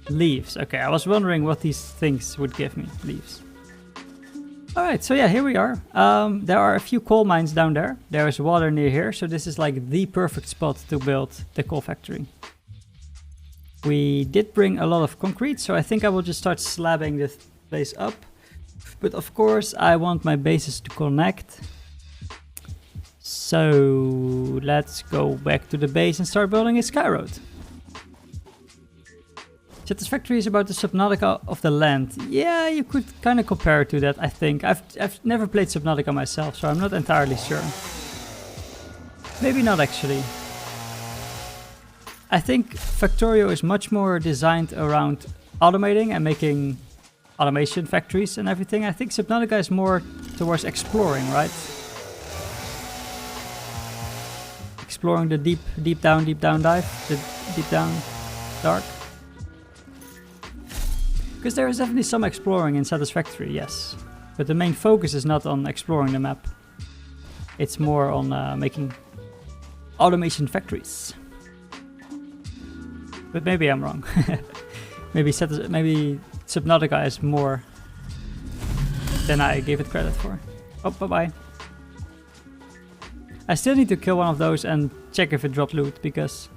Leaves. Okay, I was wondering what these things would give me. Leaves. Alright, so yeah, here we are. There are a few coal mines down there. There is water near here, so this is like the perfect spot to build the coal factory. We did bring a lot of concrete, so I think I will just start slabbing this place up. But of course, I want my bases to connect. So let's go back to the base and start building a sky road. Satisfactory is about the Subnautica of the land. Yeah, you could kind of compare it to that, I think. I've never played Subnautica myself, so I'm not entirely sure. Maybe not actually. I think Factorio is much more designed around automating and making automation factories and everything. I think Subnautica is more towards exploring, right? Exploring the deep down dive, the deep down dark. Because there is definitely some exploring in Satisfactory, yes. But the main focus is not on exploring the map. It's more on making automation factories. But maybe I'm wrong. maybe Subnautica is more than I gave it credit for. Oh, bye-bye. I still need to kill one of those and check if it dropped loot, because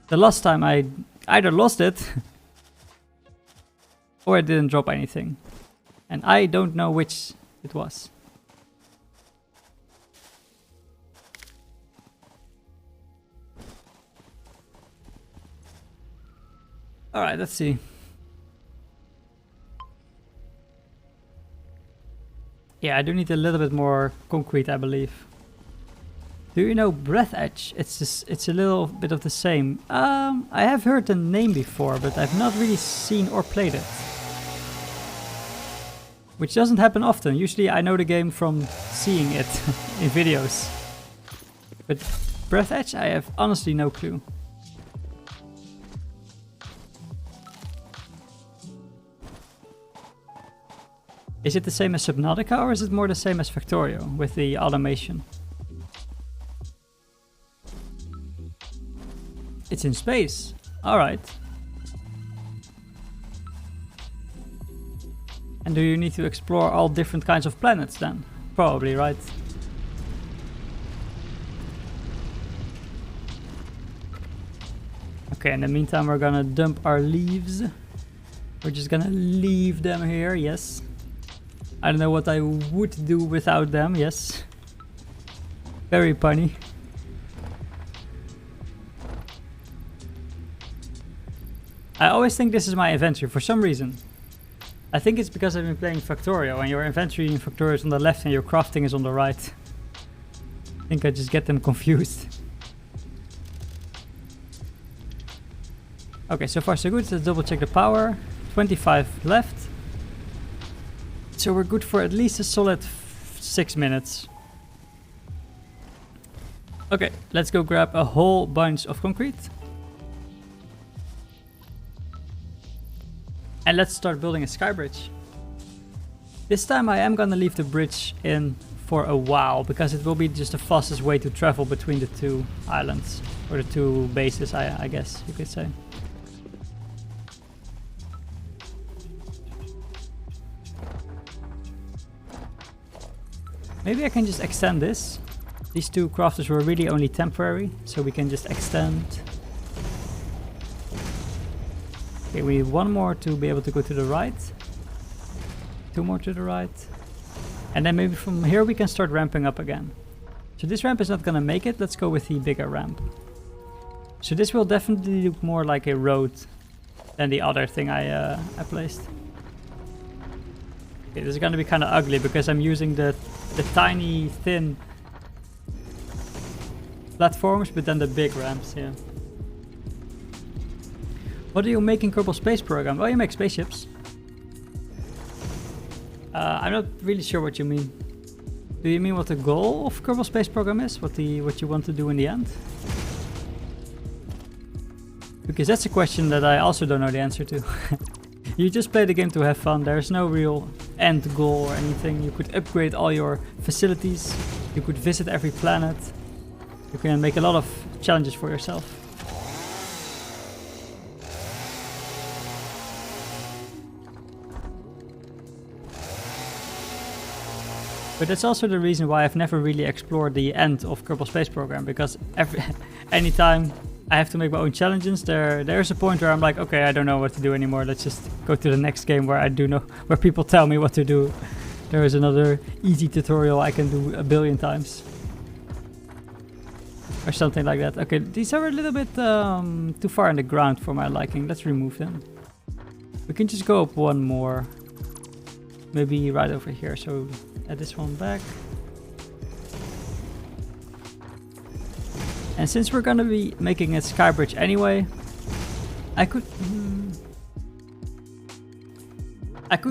the last time I either lost it or it didn't drop anything. And I don't know which it was. Alright, let's see. Yeah, I do need a little bit more concrete, I believe. Do you know Breath Edge? It's a little bit of the same. I have heard the name before, but I've not really seen or played it. Which doesn't happen often. Usually I know the game from seeing it in videos. But Breath Edge, I have honestly no clue. Is it the same as Subnautica, or is it more the same as Factorio with the automation? It's in space. Alright. And do you need to explore all different kinds of planets then? Probably, right? Okay, in the meantime we're gonna dump our leaves. We're just gonna leave them here, yes. I don't know what I would do without them, yes. Very punny. I always think this is my inventory for some reason. I think it's because I've been playing Factorio and your inventory in Factorio is on the left and your crafting is on the right. I think I just get them confused. Okay, so far so good. Let's double check the power. 25 left. So we're good for at least a solid 6 minutes. Okay, let's go grab a whole bunch of concrete. And let's start building a sky bridge. This time I am gonna leave the bridge in for a while, because it will be just the fastest way to travel between the two islands. Or the two bases, I guess you could say. Maybe I can just extend this. These two crafters were really only temporary, so we can just extend. Okay, we need one more to be able to go to the right. Two more to the right. And then maybe from here we can start ramping up again. So this ramp is not gonna make it. Let's go with the bigger ramp. So this will definitely look more like a road than the other thing I placed. Okay, this is gonna be kind of ugly because I'm using the tiny, thin platforms, but then the big ramps, yeah. What do you make in Kerbal Space Program? Well, you make spaceships. I'm not really sure what you mean. Do you mean what the goal of Kerbal Space Program is? What you want to do in the end? Because that's a question that I also don't know the answer to. You just play the game to have fun. There's no real end goal or anything. You could upgrade all your facilities. You could visit every planet. You can make a lot of challenges for yourself. But that's also the reason why I've never really explored the end of Kerbal Space Program, because anytime I have to make my own challenges, there's a point where I'm like, okay, I don't know what to do anymore. Let's just go to the next game where I do know, where people tell me what to do. There is another easy tutorial I can do a billion times. Or something like that. Okay, these are a little bit too far in the ground for my liking. Let's remove them. We can just go up one more. Maybe right over here. So add this one back. And since we're gonna be making a sky bridge anyway, I could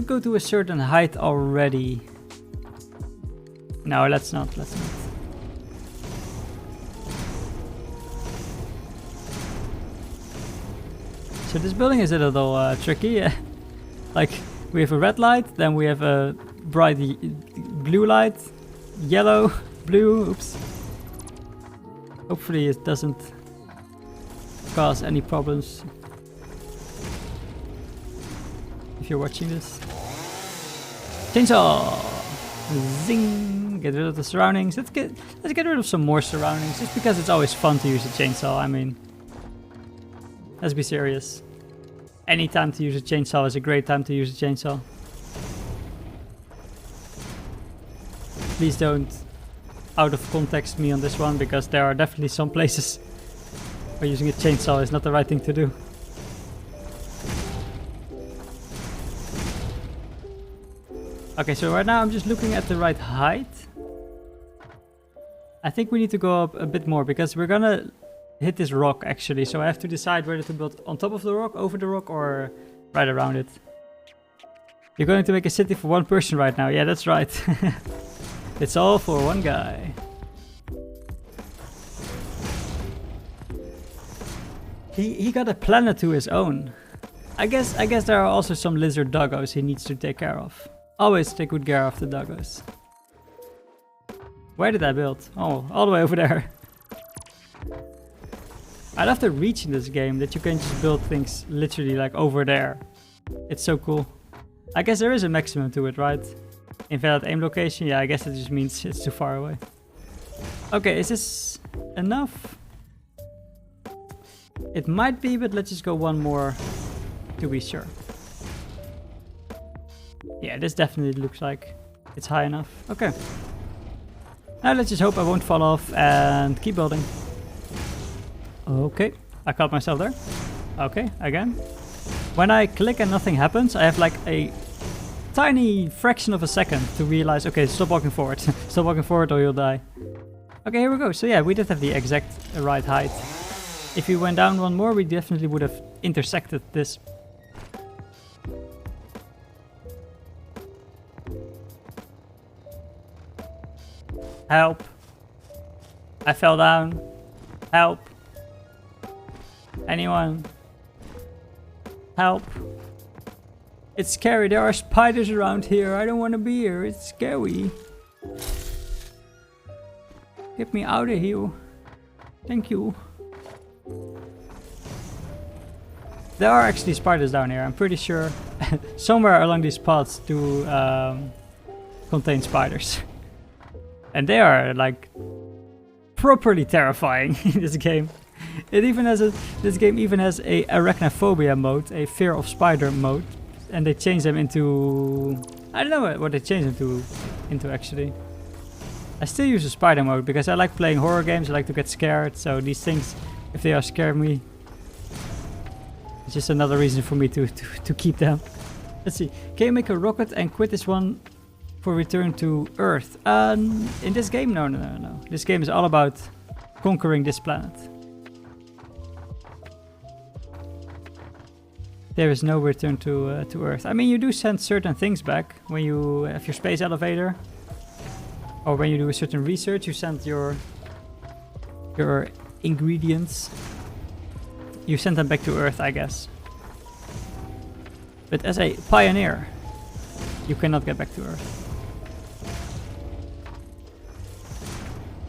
go to a certain height already. No, let's not. So this building is a little tricky. Like, we have a red light, then we have a bright blue light, yellow, blue, oops. Hopefully it doesn't cause any problems if you're watching this. Chainsaw! Zing! Get rid of the surroundings. Let's get rid of some more surroundings, just because it's always fun to use a chainsaw. I mean, let's be serious. Any time to use a chainsaw is a great time to use a chainsaw. Please don't out of context me on this one, because there are definitely some places where using a chainsaw is not the right thing to do. Okay, so right now I'm just looking at the right height. I think we need to go up a bit more, because we're gonna hit this rock actually, so I have to decide whether to build on top of the rock, over the rock, or right around it. You're going to make a city for one person right now. Yeah, that's right. It's all for one guy. He got a planet to his own. I guess there are also some lizard doggos he needs to take care of. Always take good care of the doggos. Where did I build? Oh, all the way over there. I love the reach in this game, that you can just build things literally like over there. It's so cool. I guess there is a maximum to it, right? Invalid aim location, yeah, I guess it just means it's too far away. Okay, is this enough? It might be, but let's just go one more to be sure. Yeah, this definitely looks like it's high enough. Okay. Now let's just hope I won't fall off and keep building. Okay, I caught myself there. Okay, again. When I click and nothing happens, I have like a tiny fraction of a second to realize, okay, stop walking forward. Stop walking forward or you'll die. Okay, here we go. So yeah, we did have the exact right height. If we went down one more, we definitely would have intersected this. Help. I fell down. Help. Anyone? Help. It's scary. There are spiders around here. I don't want to be here. It's scary. Get me out of here. Thank you. There are actually spiders down here. I'm pretty sure somewhere along these paths do contain spiders. And they are like properly terrifying in this game. This game even has a arachnophobia mode, a fear of spider mode, and they change them into, I don't know what they change them into actually. I still use the spider mode because I like playing horror games. I like to get scared, so these things, if they are scaring me, it's just another reason for me to keep them. Let's see. Can you make a rocket and quit this one for return to Earth? In this game, no. This game is all about conquering this planet. There is no return to Earth. I mean, you do send certain things back when you have your space elevator, or when you do a certain research. You send your ingredients. You send them back to Earth, I guess. But as a pioneer, you cannot get back to Earth.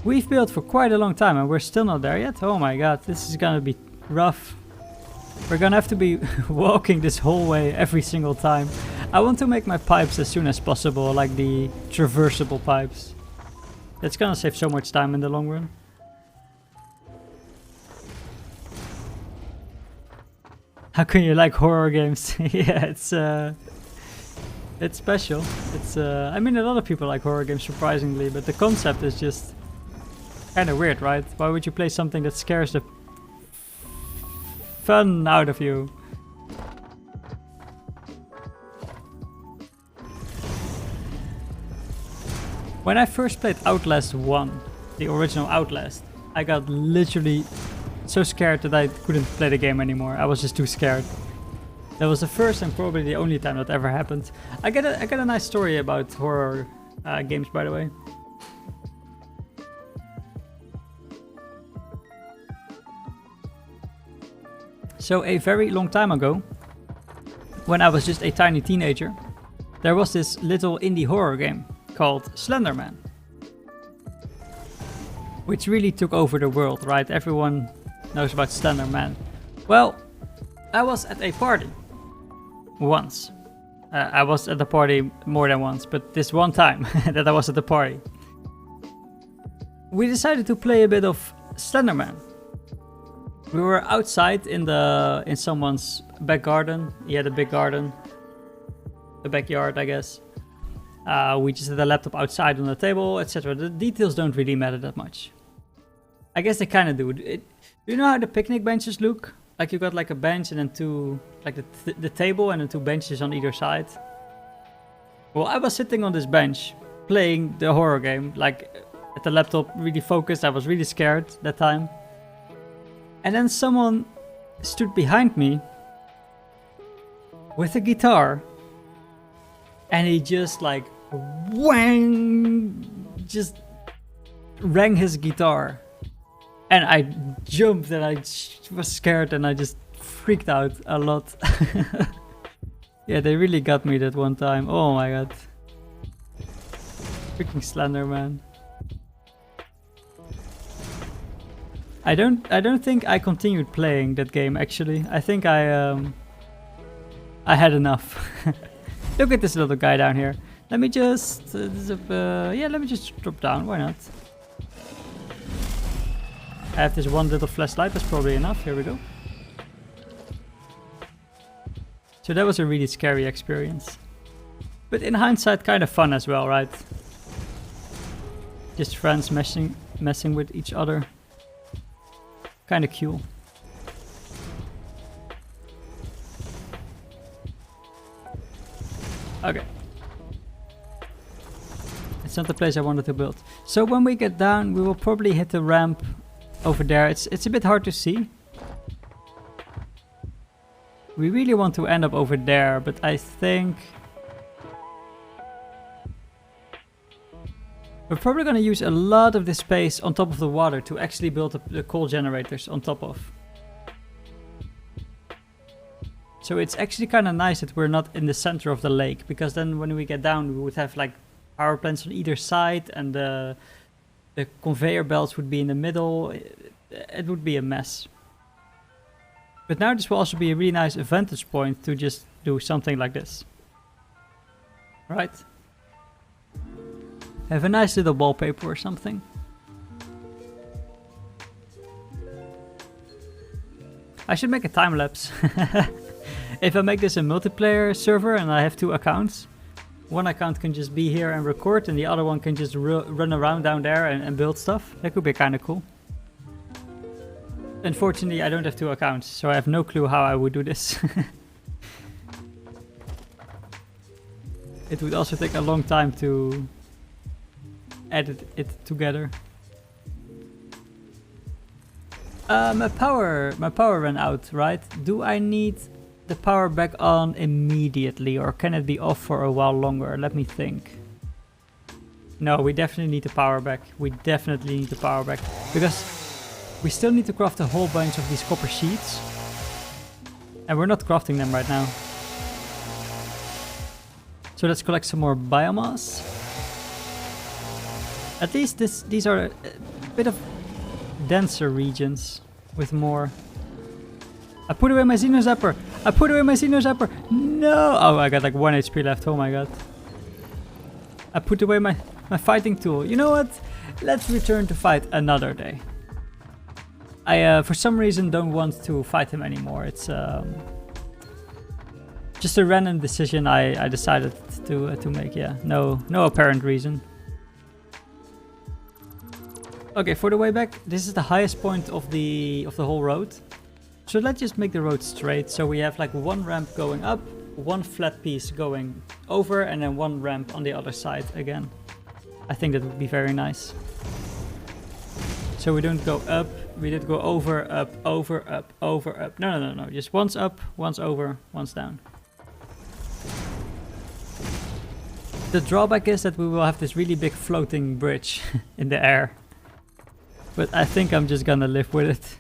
We've built for quite a long time and we're still not there yet. Oh my god, this is gonna be rough. We're gonna have to be walking this whole way every single time. I want to make my pipes as soon as possible, like the traversable pipes. It's gonna save so much time in the long run. How can you like horror games? Yeah, it's special. It's I mean, a lot of people like horror games, surprisingly, but the concept is just kind of weird, right? Why would you play something that scares the fun out of you? When I first played Outlast 1, the original Outlast, I got literally so scared that I couldn't play the game anymore. I was just too scared. That was the first and probably the only time that ever happened. I got a nice story about horror games, by the way. So a very long time ago, when I was just a tiny teenager, there was this little indie horror game called Slender Man, which really took over the world, right? Everyone knows about Slender Man. Well, I was at a party once. I was at the party more than once, but this one time that I was at the party, we decided to play a bit of Slender Man. We were outside in someone's back garden. He had a big garden, a backyard, I guess. We just had a laptop outside on the table, etc. The details don't really matter that much. I guess they kind of do. Do you know how the picnic benches look? Like you got like a bench and then two, like the table and then two benches on either side. Well, I was sitting on this bench playing the horror game, like at the laptop, really focused. I was really scared that time. And then someone stood behind me with a guitar, and he just like whang, just rang his guitar. And I jumped and I was scared and I just freaked out a lot. Yeah, they really got me that one time. Oh my god. Freaking Slender Man. I don't think I continued playing that game actually. I think I had enough. Look at this little guy down here. Let me just let me just drop down. Why not? I have this one little flashlight, that's probably enough. Here we go. So that was a really scary experience. But in hindsight, kind of fun as well, right? Just friends messing with each other. Kind of cool. Okay. It's not the place I wanted to build. So when we get down, we will probably hit the ramp over there. It's a bit hard to see. We really want to end up over there, but I think we're probably going to use a lot of this space on top of the water to actually build the coal generators on top of. So it's actually kind of nice that we're not in the center of the lake, because then when we get down we would have like power plants on either side and the conveyor belts would be in the middle. It would be a mess. But now this will also be a really nice vantage point to just do something like this. Right? Have a nice little wallpaper or something. I should make a time lapse. If I make this a multiplayer server and I have 2 accounts, one account can just be here and record, and the other one can just run around down there and build stuff. That could be kind of cool. Unfortunately, I don't have 2 accounts, so I have no clue how I would do this. It would also take a long time to edit it together. My power ran out, right? Do I need the power back on immediately, or can it be off for a while longer? Let me think. No, we definitely need the power back. We definitely need the power back, because we still need to craft a whole bunch of these copper sheets, and we're not crafting them right now. So let's collect some more biomass. At least these are a bit of denser regions with more. I put away my Xeno Zapper! I put away my Xeno Zapper! No! Oh, I got like 1 HP left. Oh my god. I put away my fighting tool. You know what? Let's return to fight another day. I, for some reason, don't want to fight him anymore. It's just a random decision I decided to make. Yeah, no apparent reason. Okay, for the way back, this is the highest point of the whole road. So let's just make the road straight. So we have like 1 ramp going up, 1 flat piece going over, and then 1 ramp on the other side again. I think that would be very nice. So we don't go up, we did go over, up, over, up, over, up. No. Just once up, once over, once down. The drawback is that we will have this really big floating bridge in the air. But I think I'm just gonna live with it.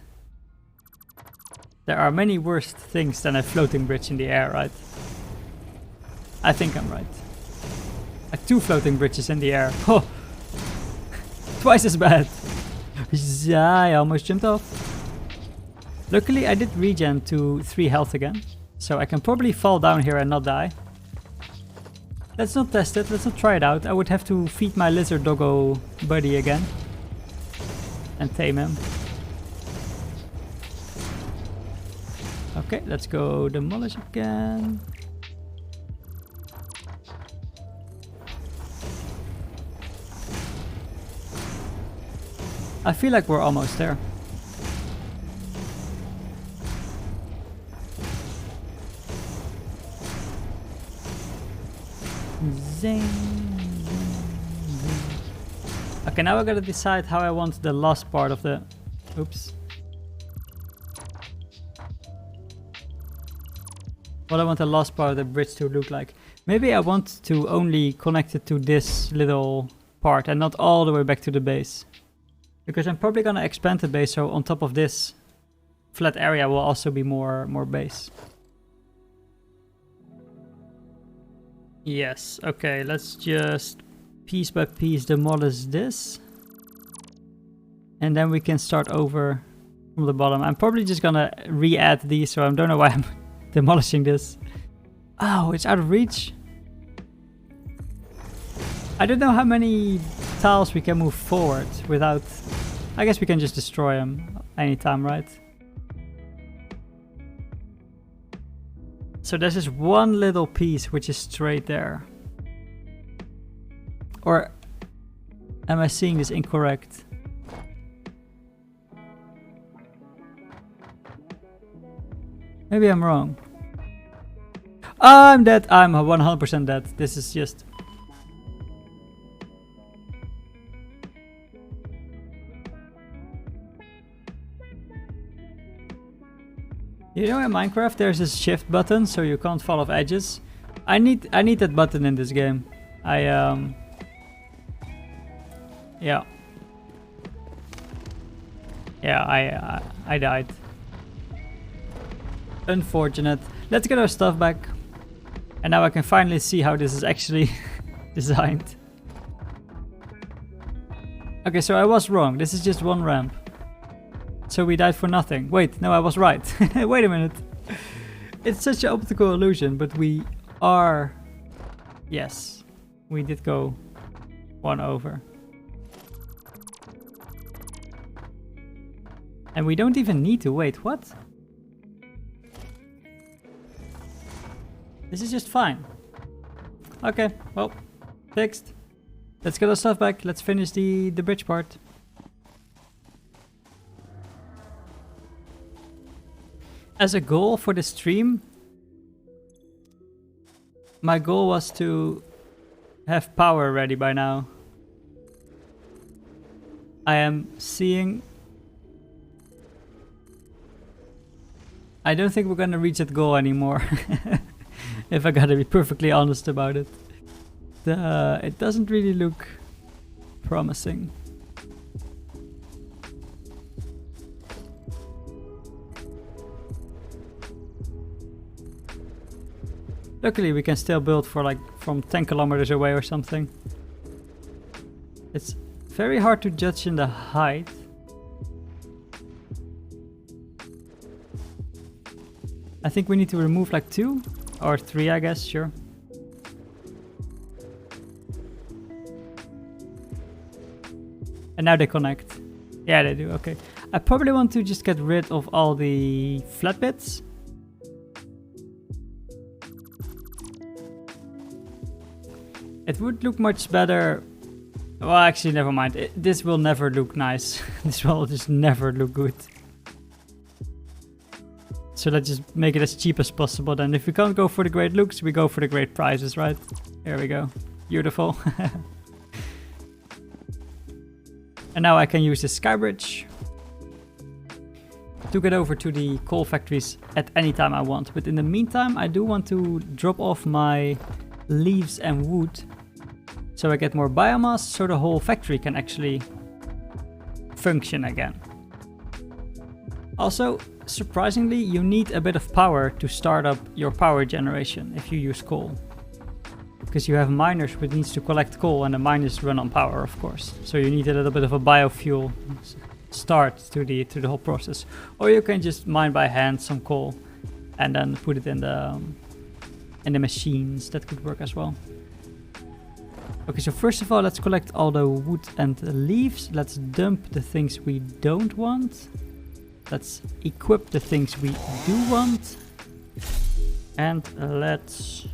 There are many worse things than a floating bridge in the air, right? I think I'm right. Like 2 floating bridges in the air. Oh! Twice as bad. I almost jumped off. Luckily I did regen to 3 health again. So I can probably fall down here and not die. Let's not test it, let's not try it out. I would have to feed my lizard doggo buddy again. And tame him. Okay, let's go demolish again. I feel like we're almost there. Zing. Okay, now I gotta decide how I want the last part of the... Oops. What I want the last part of the bridge to look like. Maybe I want to only connect it to this little part and not all the way back to the base. Because I'm probably gonna expand the base, so on top of this flat area will also be more base. Yes, okay, let's just piece by piece demolish this. And then we can start over from the bottom. I'm probably just gonna re-add these, so I don't know why I'm demolishing this. Oh, it's out of reach. I don't know how many tiles we can move forward without... I guess we can just destroy them anytime, right? So there's this one little piece which is straight there. Or am I seeing this incorrect? Maybe I'm wrong. I'm dead. I'm 100% dead. This is just... You know, in Minecraft there's this shift button so you can't fall off edges. I need that button in this game. Yeah. Yeah, I died. Unfortunate. Let's get our stuff back. And now I can finally see how this is actually designed. Okay, so I was wrong. This is just 1 ramp. So we died for nothing. Wait, no, I was right. Wait a minute. It's such an optical illusion, but we are... Yes, we did go 1 over. And we don't even need to wait. What? This is just fine. Okay, well, fixed. Let's get our stuff back. Let's finish the bridge part. As a goal for the stream, my goal was to have power ready by now. I am seeing... I don't think we're gonna reach that goal anymore. If I gotta be perfectly honest about it. It doesn't really look promising. Luckily we can still build for like from 10 kilometers away or something. It's very hard to judge in the height. I think we need to remove like 2 or 3, I guess, sure. And now they connect. Yeah, they do, okay. I probably want to just get rid of all the flat bits. It would look much better. Well, actually, never mind. This will never look nice. This will just never look good. So let's just make it as cheap as possible. Then if we can't go for the great looks, we go for the great prizes, right? Here we go. Beautiful. And now I can use the sky bridge to get over to the coal factories at any time I want. But in the meantime, I do want to drop off my leaves and wood so I get more biomass so the whole factory can actually function again. Also, surprisingly, you need a bit of power to start up your power generation if you use coal. Because you have miners which needs to collect coal and the miners run on power, of course. So you need a little bit of a biofuel start to the whole process. Or you can just mine by hand some coal and then put it in the machines. That could work as well. Okay, so first of all, let's collect all the wood and the leaves. Let's dump the things we don't want. Let's equip the things we do want. And let's...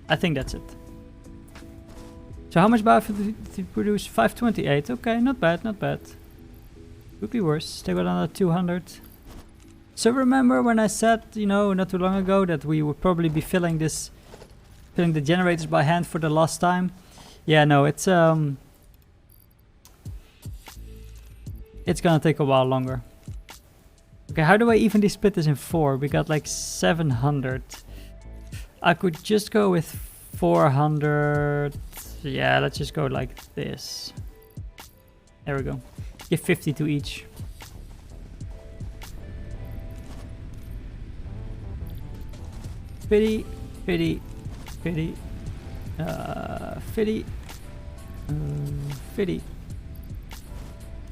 I think that's it. So how much biofuel did you produce? 528. Okay, not bad, not bad. Could be worse. Still got another 200. So remember when I said, you know, not too long ago that we would probably be filling the generators by hand for the last time? Yeah, no, it's gonna take a while longer. Okay, how do I evenly split this in 4? We got like 700. I could just go with 400. Yeah, let's just go like this. There we go. Give 50 to each. Fitty, fitty, fitty, fitty, 50,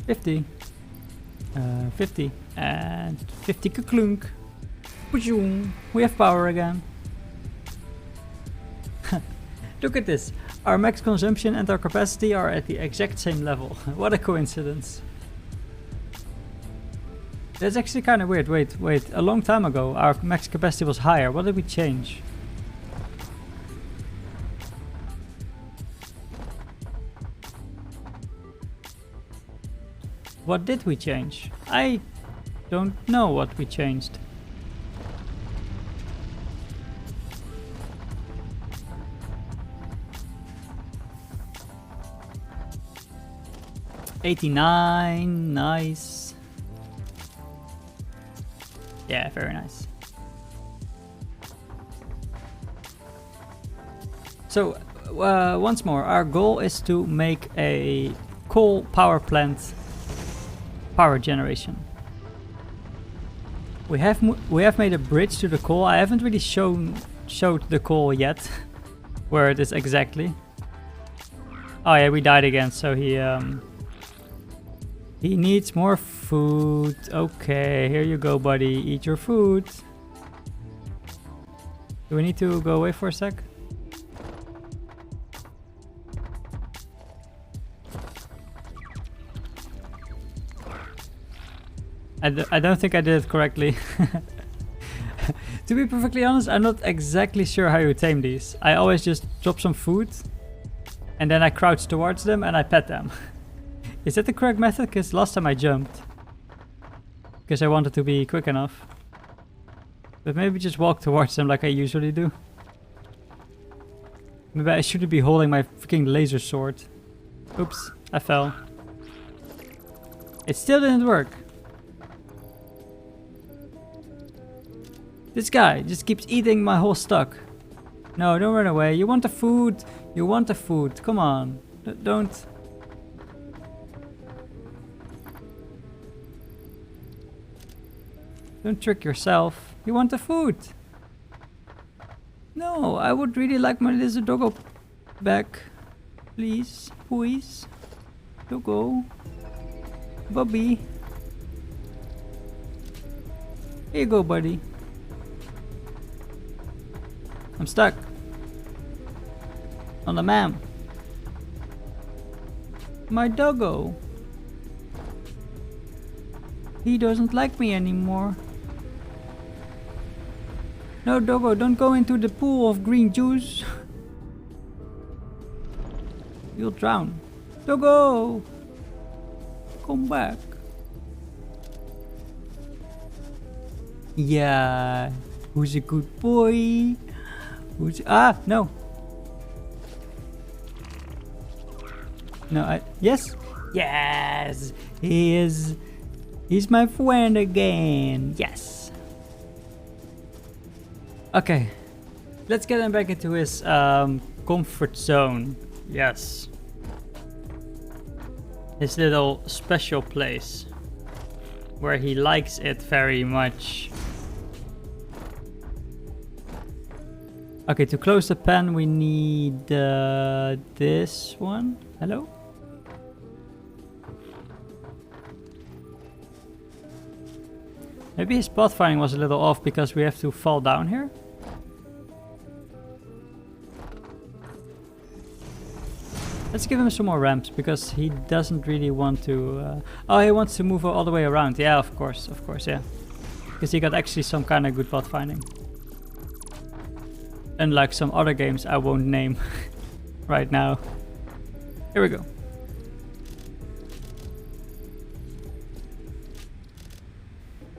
50, 50, and 50 kaklunk. We have power again. Look at this. Our max consumption and our capacity are at the exact same level. What a coincidence. That's actually kind of weird. Wait. A long time ago, our max capacity was higher. What did we change? What did we change? I don't know what we changed. $89, nice. Yeah, very nice. So, once more, our goal is to make a coal power plant power generation. We have made a bridge to the coal. I haven't really showed the coal yet, where it is exactly. Oh yeah, we died again, so he needs more food. Okay, here you go, buddy. Eat your food. Do we need to go away for a sec? I don't think I did it correctly. To be perfectly honest, I'm not exactly sure how you tame these. I always just drop some food and then I crouch towards them and I pet them. Is that the correct method? Because last time I jumped. Because I wanted to be quick enough. But maybe just walk towards them like I usually do. Maybe I shouldn't be holding my freaking laser sword. Oops, I fell. It still didn't work. This guy just keeps eating my whole stock. No, don't run away. You want the food. You want the food. Come on. Don't. Don't trick yourself. You want the food. No, I would really like my little doggo back. Please. Please. Doggo. Bobby. Here you go, buddy. I'm stuck. On the map. My doggo. He doesn't like me anymore. No, doggo, don't go into the pool of green juice. You'll drown. Doggo! Come back. Yeah. Who's a good boy? Who's... Ah, no. No, yes? Yes! He is... He's my friend again. Yes. Okay. Let's get him back into his comfort zone. Yes. His little special place. Where he likes it very much. Okay, to close the pen we need this one. Hello? Maybe his pathfinding was a little off because we have to fall down here. Let's give him some more ramps because he doesn't really want to... Oh, he wants to move all the way around. Yeah, of course, yeah. Because he got actually some kind of good pathfinding. Unlike some other games I won't name right now. Here we go.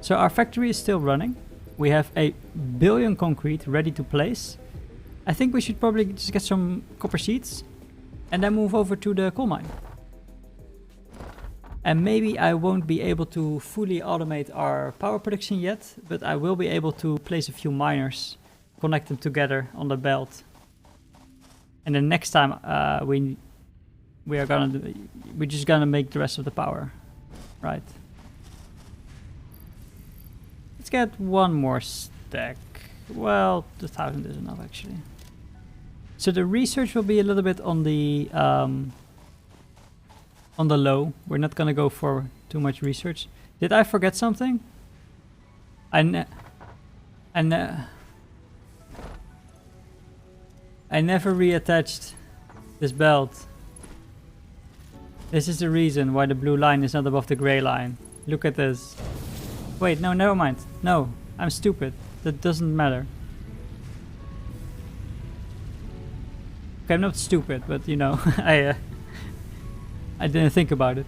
So our factory is still running. We have a billion concrete ready to place. I think we should probably just get some copper sheets and then move over to the coal mine. And maybe I won't be able to fully automate our power production yet, but I will be able to place a few miners, connect them together on the belt. And then next time we're just gonna make the rest of the power, right? Let's get one more stack. Well, 1,000 is enough actually. So the research will be a little bit on the low. We're not gonna go for too much research. Did I forget something? I never reattached this belt. This is the reason why the blue line is not above the gray line. Look at this. Wait, no, never mind. No, I'm stupid. That doesn't matter. Okay, I'm not stupid, but you know, I didn't think about it.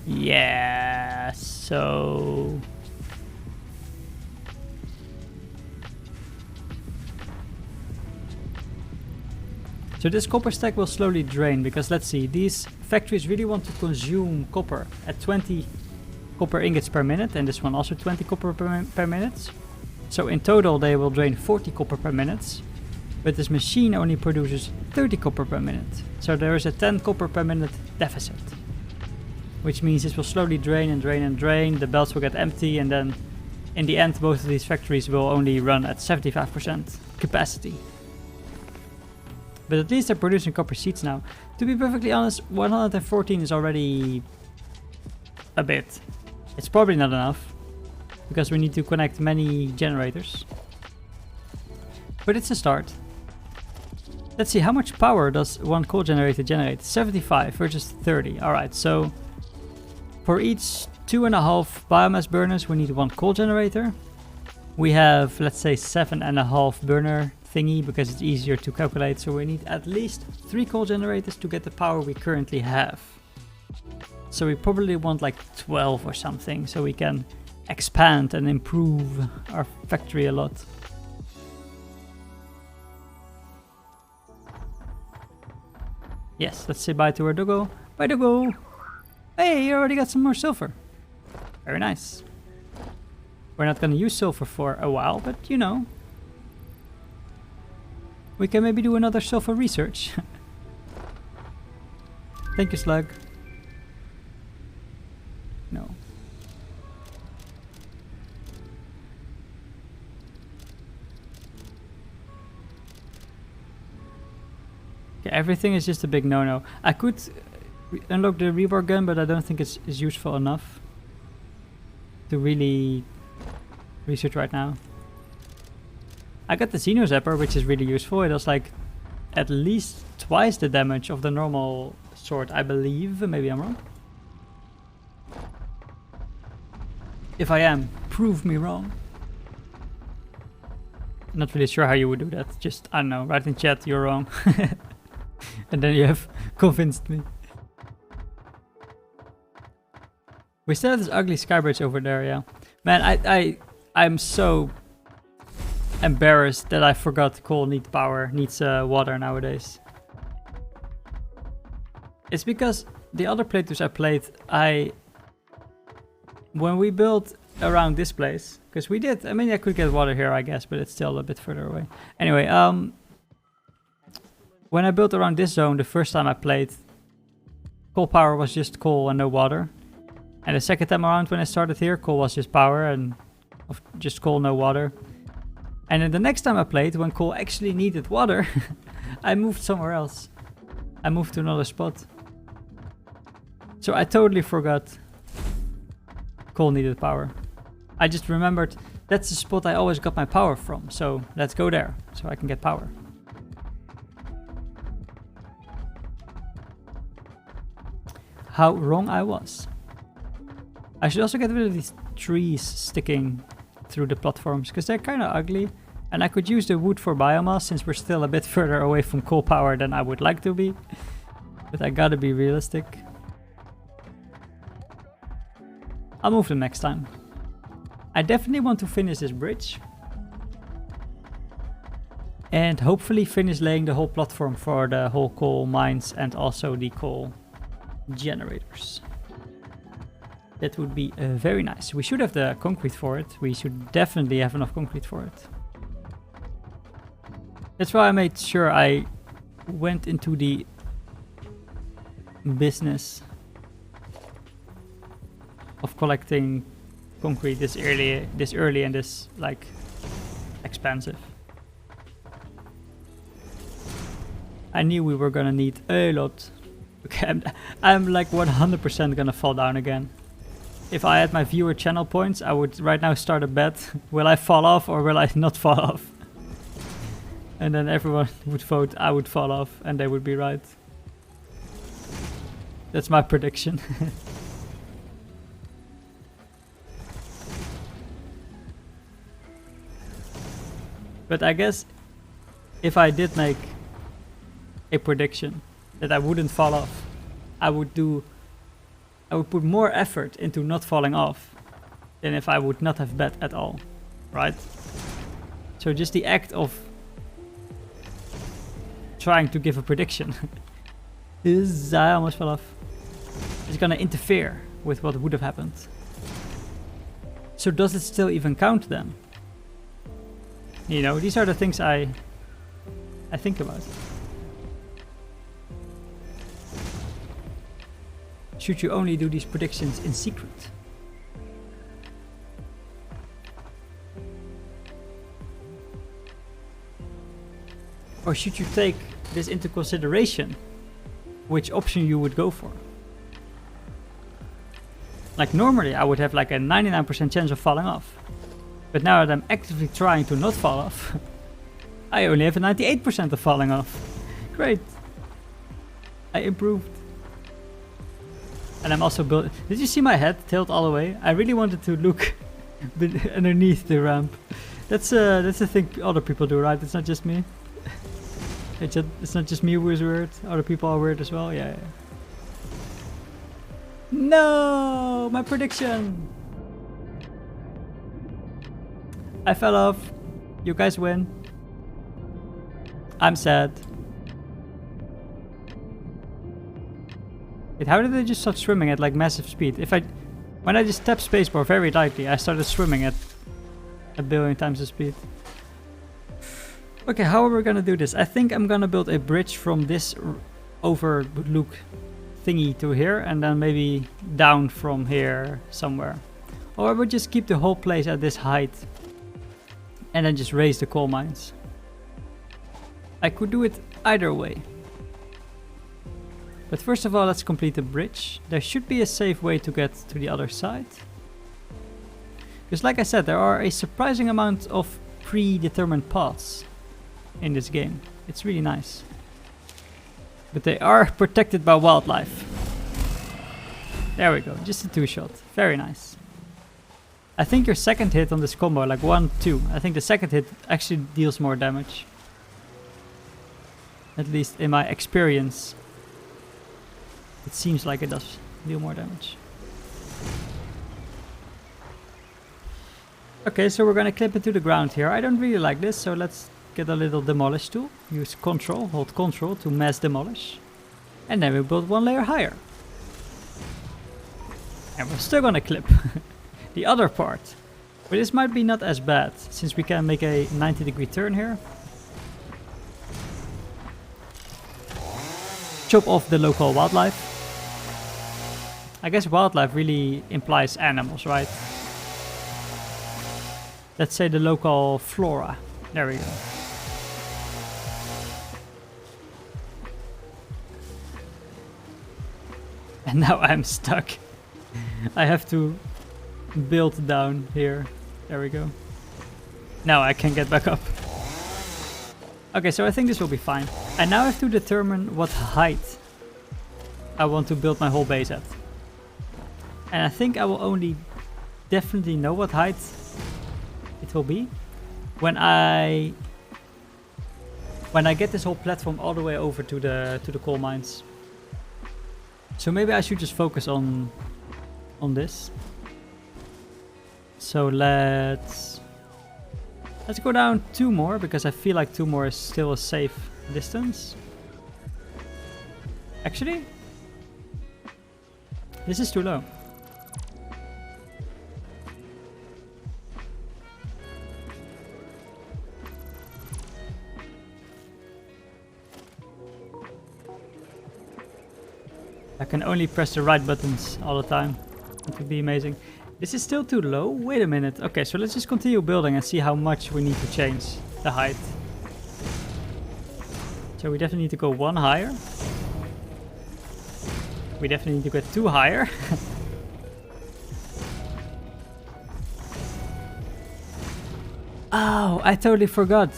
Yeah, so... So this copper stack will slowly drain because let's see, these factories really want to consume copper at 20 copper ingots per minute and this one also 20 copper per minute. So in total they will drain 40 copper per minute, but this machine only produces 30 copper per minute. So there is a 10 copper per minute deficit, which means this will slowly drain and drain and drain, the belts will get empty and then in the end both of these factories will only run at 75% capacity. But at least they're producing copper sheets now. To be perfectly honest, 114 is already a bit. It's probably not enough, because we need to connect many generators. But it's a start. Let's see, how much power does one coal generator generate? 75 versus 30. Alright, so for each 2.5 biomass burners, we need one coal generator. We have, let's say, 7.5 burner thingy because it's easier to calculate. So we need at least 3 coal generators to get the power we currently have. So we probably want like 12 or something so we can expand and improve our factory a lot. Yes, let's say bye to our doggo. Bye, doggo! Hey, you already got some more silver. Very nice. We're not gonna use silver for a while, but you know. We can maybe do another silver research. Thank you, Slug. No. Okay, everything is just a big no-no. I could unlock the rebar gun, but I don't think it's useful enough to really research right now. I got the Xeno Zapper, which is really useful. It does like at least twice the damage of the normal sword, I believe. Maybe I'm wrong. If I am, prove me wrong. Not really sure how you would do that. Just, I don't know, write in chat, you're wrong. And then you have convinced me. We still have this ugly skybridge over there, yeah. Man, I'm so embarrassed that I forgot coal needs water nowadays. It's because the other playthroughs I played, when we built around this place, because we did, I mean, I could get water here, I guess, but it's still a bit further away. Anyway, when I built around this zone, the first time I played, coal power was just coal and no water. And the second time around when I started here, coal was just power and just coal, no water. And then the next time I played, when coal actually needed water, I moved somewhere else. I moved to another spot. So I totally forgot coal needed power. I just remembered that's the spot I always got my power from. So let's go there so I can get power. How wrong I was. I should also get rid of these trees sticking through the platforms because they're kind of ugly. And I could use the wood for biomass since we're still a bit further away from coal power than I would like to be. But I gotta be realistic. I'll move them next time. I definitely want to finish this bridge. And hopefully finish laying the whole platform for the whole coal mines and also the coal generators. That would be very nice. We should have the concrete for it. We should definitely have enough concrete for it. That's why I made sure I went into the business of collecting concrete this early and this like expensive. I knew we were gonna need a lot. Okay, I'm like 100% gonna fall down again. If I had my viewer channel points, I would right now start a bet. Will I fall off or will I not fall off? And then everyone would vote I would fall off and they would be right. That's my prediction. But I guess if I did make a prediction that I wouldn't fall off, I would put more effort into not falling off than if I would not have bet at all, right? So just the act of trying to give a prediction is, I almost fell off, is gonna interfere with what would have happened. So does it still even count then? You know, these are the things I think about. Should you only do these predictions in secret? Or should you take this into consideration, which option you would go for? Like normally I would have like a 99% chance of falling off. But now that I'm actively trying to not fall off, I only have a 98% of falling off. Great. I improved. And I'm also building. Did you see my head tilt all the way? I really wanted to look underneath the ramp. That's the thing other people do, right? It's not just me. It's not just me who is weird. Other people are weird as well. Yeah. No, my prediction. I fell off. You guys win. I'm sad. Wait, how did I just start swimming at like massive speed? When I just tapped spacebar very lightly, I started swimming at a billion times the speed. Okay, how are we gonna do this? I think I'm gonna build a bridge from this overlook thingy to here, and then maybe down from here somewhere. Or I would just keep the whole place at this height, and then just raise the coal mines. I could do it either way. But first of all, let's complete the bridge. There should be a safe way to get to the other side. Because like I said, there are a surprising amount of predetermined paths in this game. It's really nice. But they are protected by wildlife. There we go, just a 2-shot. Very nice. I think your second hit on this combo, like 1, 2, I think the second hit actually deals more damage. At least in my experience. It seems like it does deal more damage. Okay, so we're gonna clip it to the ground here. I don't really like this, so let's get a little demolish tool. Use control, hold control to mass demolish. And then we build one layer higher. And we're still gonna clip the other part. But this might be not as bad, since we can make a 90-degree turn here. Chop off the local wildlife. I guess wildlife really implies animals, right? Let's say the local flora. There we go. And now I'm stuck. I have to build down here. There we go. Now I can get back up. Okay, so I think this will be fine. I now have to determine what height I want to build my whole base at. And I think I will only definitely know what height it will be when I get this whole platform all the way over to the coal mines. So maybe I should just focus on this. So let's go down 2 more, because I feel like 2 more is still a safe distance. Actually, this is too low. I can only press the right buttons all the time. It would be amazing. This is still too low? Wait a minute. Okay, so let's just continue building and see how much we need to change the height. So we definitely need to go 1 higher. We definitely need to get 2 higher. Oh, I totally forgot.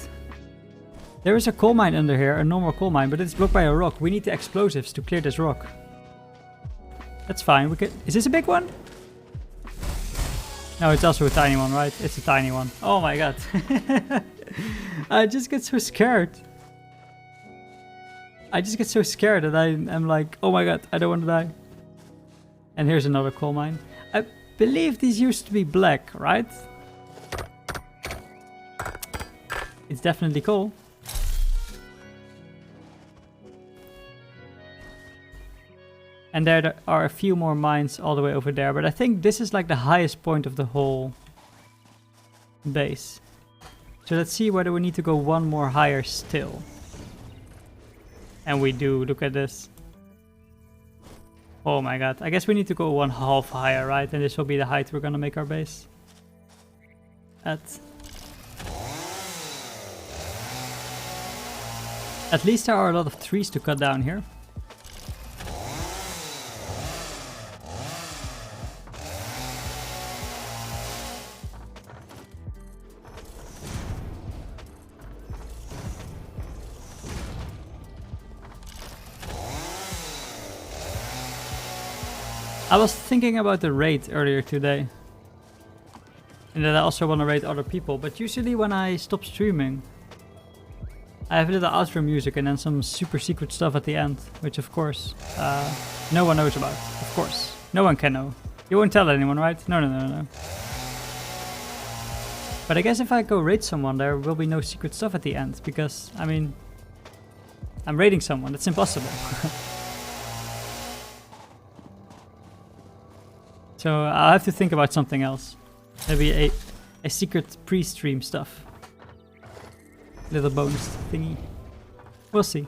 There is a coal mine under here, a normal coal mine, but it's blocked by a rock. We need the explosives to clear this rock. That's fine. We can. Is this a big one? No, it's also a tiny one, right? It's a tiny one. Oh my god. I just get so scared. I just get so scared that I'm like, oh my god, I don't want to die. And here's another coal mine. I believe these used to be black, right? It's definitely coal. And there are a few more mines all the way over there, but I think this is like the highest point of the whole base. So let's see whether we need to go 1 more higher still. And we do, look at this. Oh my god, I guess we need to go 1/2 higher, right? And this will be the height we're gonna make our base at. At least there are a lot of trees to cut down here. I was thinking about the raid earlier today. And that I also want to raid other people. But usually when I stop streaming, I have a little outro music and then some super secret stuff at the end. Which of course, no one knows about. Of course. No one can know. You won't tell anyone, right? No, no, no, no. But I guess if I go raid someone, there will be no secret stuff at the end. Because, I mean, I'm raiding someone. That's impossible. So I'll have to think about something else. Maybe a secret pre-stream stuff. Little bonus thingy. We'll see.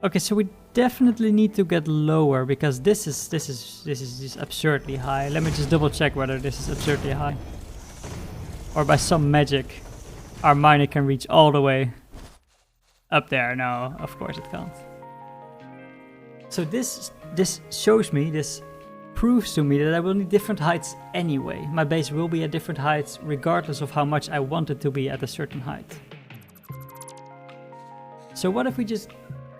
Okay, so we definitely need to get lower because this is just absurdly high. Let me just double check whether this is absurdly high. Or by some magic, our miner can reach all the way up there. No, of course it can't. So this shows me, this proves to me that I will need different heights anyway. My base will be at different heights regardless of how much I want it to be at a certain height. So what if we just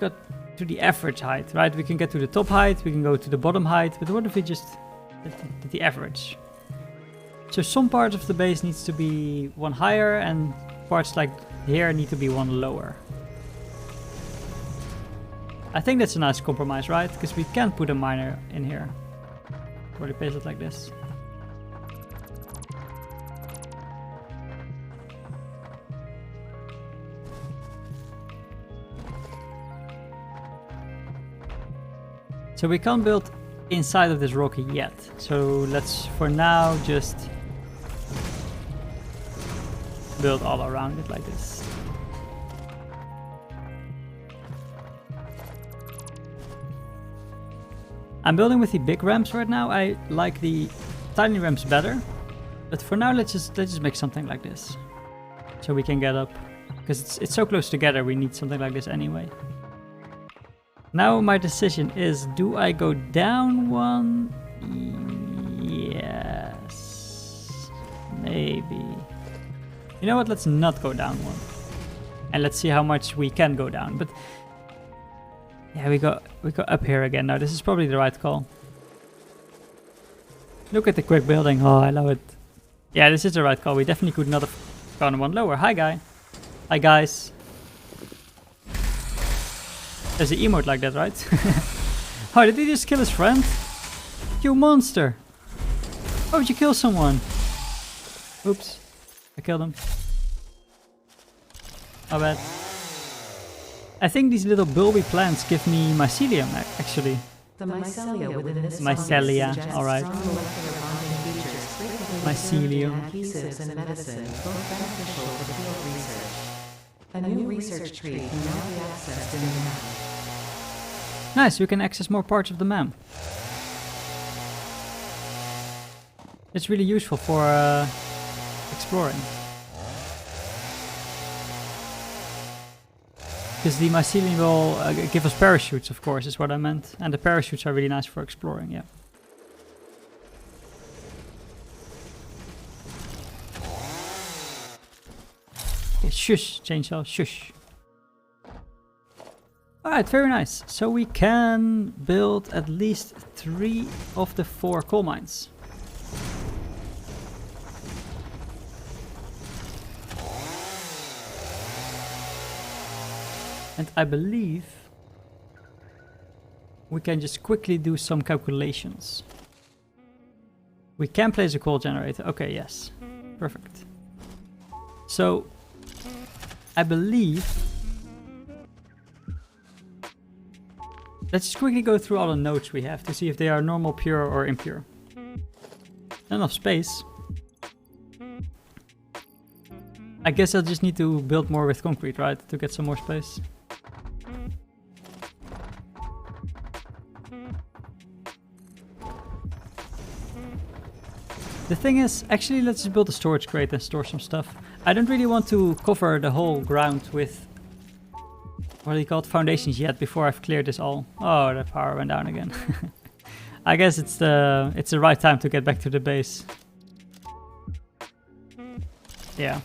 got to the average height, right? We can get to the top height, we can go to the bottom height, but what if we just did the average? So some parts of the base needs to be one higher and parts like here need to be one lower. I think that's a nice compromise, right? Because we can't put a miner in here. Or we place it like this. So we can't build inside of this rocky yet. So let's for now just build all around it like this. I'm building with the big ramps right now. I like the tiny ramps better, but for now let's just make something like this, so we can get up, because it's so close together. We need something like this anyway. Now my decision is: do I go down one? Yes, maybe. You know what? Let's not go down one, and let's see how much we can go down. But yeah, we go up here again. Now this is probably the right call. Look at the quick building. Oh, I love it. Yeah, this is the right call. We definitely could not have gone one lower. Hi, guy. Hi, guys. There's an emote like that, right? Oh, did he just kill his friend? You monster. Why would you kill someone? Oops. I killed him. My bad. I think these little bulby plants give me mycelium, actually. The mycelia within this Mycelia, alright. Mycelium. Adhesives and medicine, both beneficial for field research. A new research tree can now be accessed in the map. Nice, we can access more parts of the map. It's really useful for exploring. Because the mycelium will give us parachutes, of course, is what I meant. And the parachutes are really nice for exploring, yeah. Okay, shush, chainsaw, shush. Alright, very nice. So we can build at least 3 of the 4 coal mines. And I believe we can just quickly do some calculations. We can place a coal generator. Okay, yes. Perfect. So, I believe... Let's just quickly go through all the nodes we have to see if they are normal, pure, or impure. Enough space. I guess I'll just need to build more with concrete, right? To get some more space. The thing is, actually let's just build a storage crate and store some stuff. I don't really want to cover the whole ground with, what do you call it, foundations yet before I've cleared this all. Oh, the power went down again. I guess it's the right time to get back to the base. Yeah.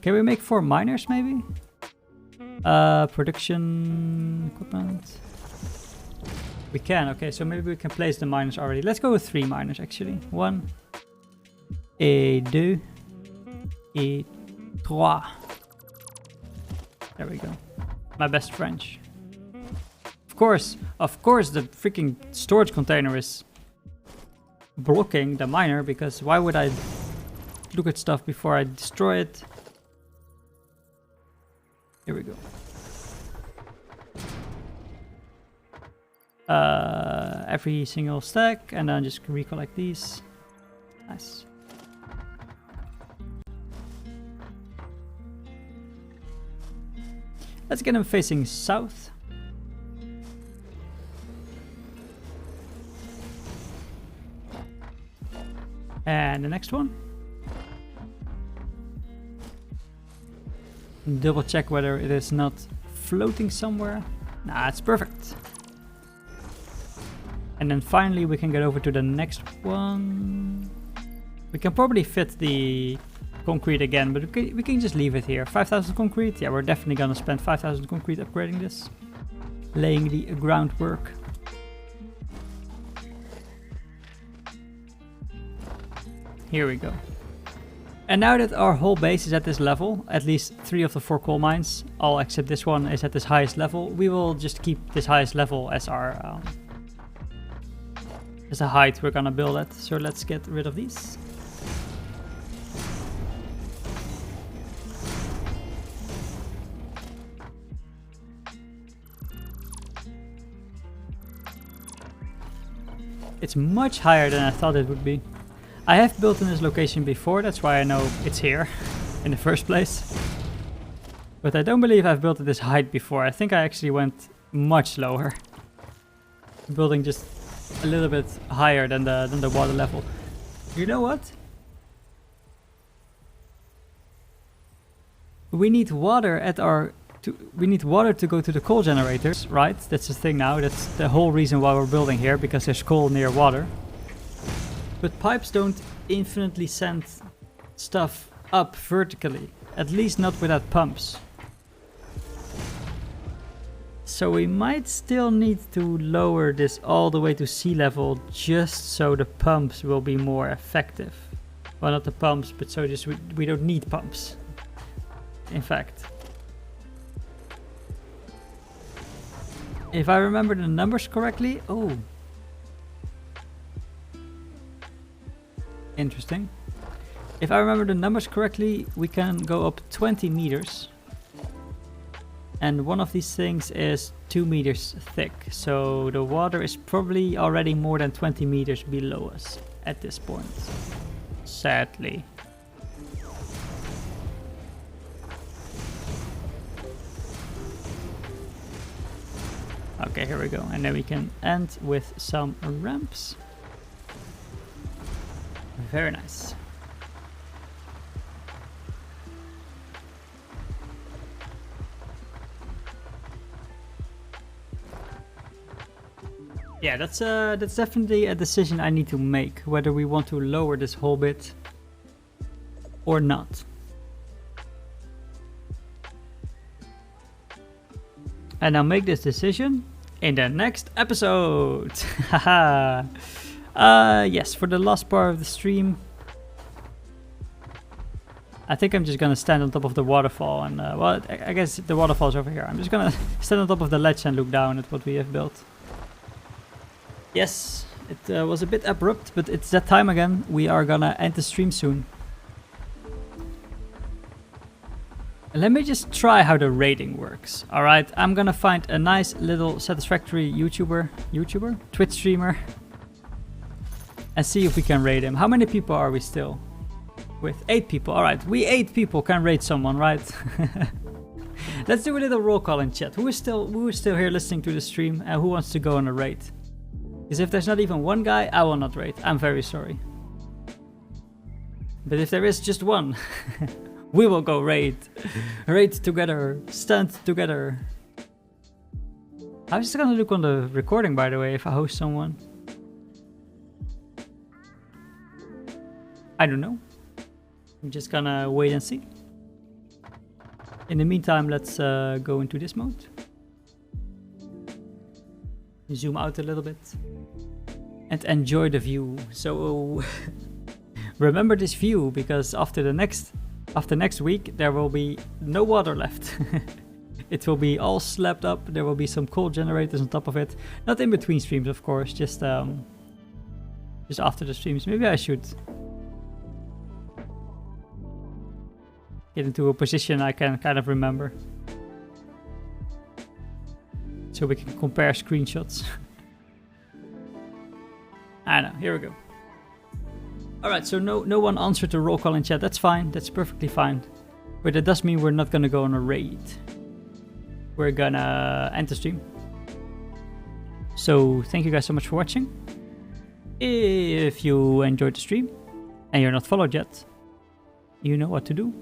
Can we make 4 miners maybe? Production equipment. We can, okay, so maybe we can place the miners already. Let's go with 3 miners actually. 1, et 2, et 3. There we go. My best French. Of course, the freaking storage container is blocking the miner, because why would I look at stuff before I destroy it? Here we go. Every single stack, and then just recollect these. Nice. Let's get them facing south. And the next one. Double check whether it is not floating somewhere. Nah, it's perfect. And then finally we can get over to the next one. We can probably fit the concrete again, but we can just leave it here. 5,000 concrete. Yeah, we're definitely gonna spend 5,000 concrete upgrading this. Laying the groundwork. Here we go. And now that our whole base is at this level, at least 3 of the 4 coal mines, all except this one, is at this highest level, we will just keep this highest level as our as the height we're gonna build at. So let's get rid of these. It's much higher than I thought it would be. I have built in this location before, that's why I know it's here in the first place. But I don't believe I've built at this height before. I think I actually went much lower. Building just a little bit higher than the water level. You know what? We need water at our... we need water to go to the coal generators, right? That's the thing now. That's the whole reason why we're building here, because there's coal near water. But pipes don't infinitely send stuff up vertically. At least not without pumps. So we might still need to lower this all the way to sea level just so the pumps will be more effective. Well, not the pumps, but so just we don't need pumps. In fact. If I remember the numbers correctly... Oh. Interesting. If I remember the numbers correctly, we can go up 20 meters. And one of these things is 2 meters thick. So the water is probably already more than 20 meters below us at this point. Sadly. Okay, here we go. And then we can end with some ramps. Very nice. Yeah, that's definitely a decision I need to make, whether we want to lower this whole bit or not. And I'll make this decision in the next episode. Haha. Yes, for the last part of the stream, I think I'm just gonna stand on top of the waterfall and, well, I guess the waterfall's over here. I'm just gonna stand on top of the ledge and look down at what we have built. Yes, it was a bit abrupt, but it's that time again. We are gonna end the stream soon. Let me just try how the rating works. Alright, I'm gonna find a nice little Satisfactory YouTuber? Twitch streamer. And see if we can raid him. How many people are we still? With 8 people. Alright, we 8 people can raid someone, right? Let's do a little roll call in chat. Who is still here listening to the stream and who wants to go on a raid? Because if there's not even one guy, I will not raid. I'm very sorry. But if there is just one, we will go raid. Raid together. Stand together. How's this gonna look on the recording, by the way, if I host someone? I don't know. I'm just gonna wait and see. In the meantime, let's go into this mode. zoom out a little bit, and enjoy the view. So remember this view, because after next week there will be no water left. It will be all slapped up. There will be some coal generators on top of it. Not in between streams, of course. Just after the streams. Maybe I should get into a position I can kind of remember, so we can compare screenshots. I know. Here we go. All right. So no one answered the roll call in chat. That's fine. That's perfectly fine. But it does mean we're not gonna go on a raid. We're gonna end the stream. So thank you guys so much for watching. If you enjoyed the stream and you're not followed yet, you know what to do.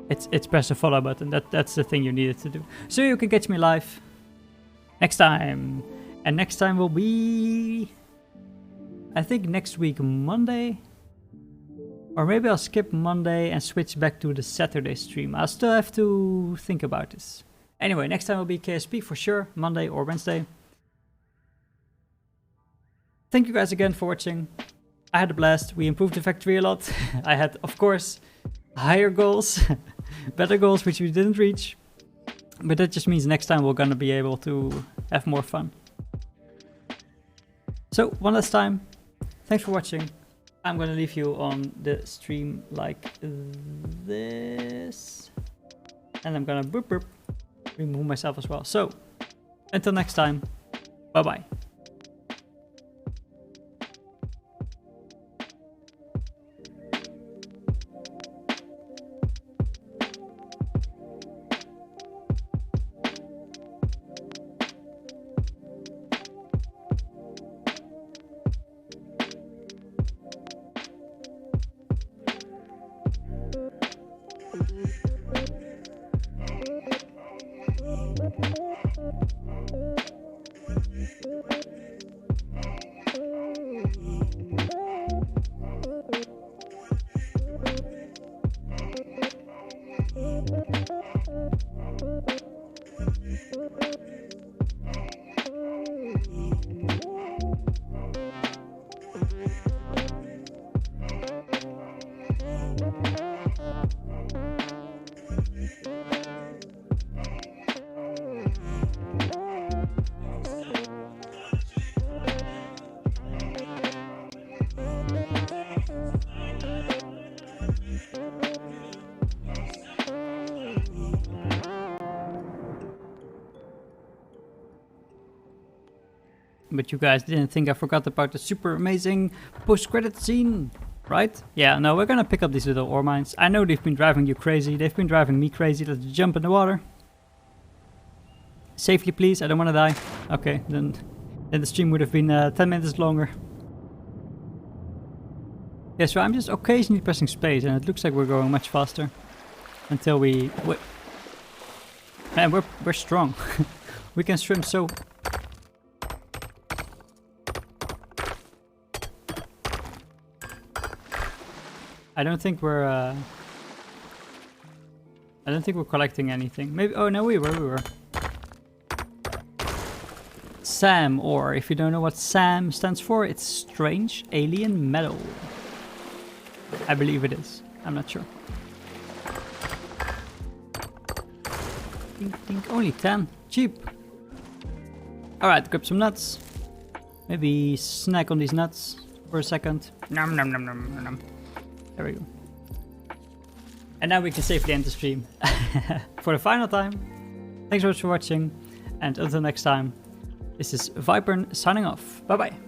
It's press the follow button. That's the thing you needed to do. So you can catch me live next time. And next time will be, I think, next week Monday. Or maybe I'll skip Monday and switch back to the Saturday stream. I'll still have to think about this. Anyway, next time will be KSP for sure, Monday or Wednesday. Thank you guys again for watching. I had a blast. We improved the factory a lot. I had, of course, higher goals, better goals, which we didn't reach. But that just means next time we're gonna be able to have more fun. So, one last time, thanks for watching. I'm gonna leave you on the stream like this. And I'm gonna remove myself as well. So, until next time, bye-bye. But you guys didn't think I forgot about the super amazing post-credit scene, right? Yeah, no, we're gonna pick up these little ore mines. I know they've been driving you crazy. They've been driving me crazy. Let's jump in the water. Safely, please. I don't want to die. Okay, then the stream would have been 10 minutes longer. Yeah, so I'm just occasionally pressing space, and it looks like we're going much faster. Until we... Man, we're strong. We can swim so... I don't think we're collecting anything. Maybe. Oh no, we were. SAM, or if you don't know what SAM stands for, it's Strange Alien Metal. I believe it is. I'm not sure. Think only 10. Cheap. All right, grab some nuts. Maybe snack on these nuts for a second. Nom nom nom nom nom nom. There we go. And now we can safely end the stream. For the final time. Thanks so much for watching. And until next time, this is Vipern signing off. Bye bye.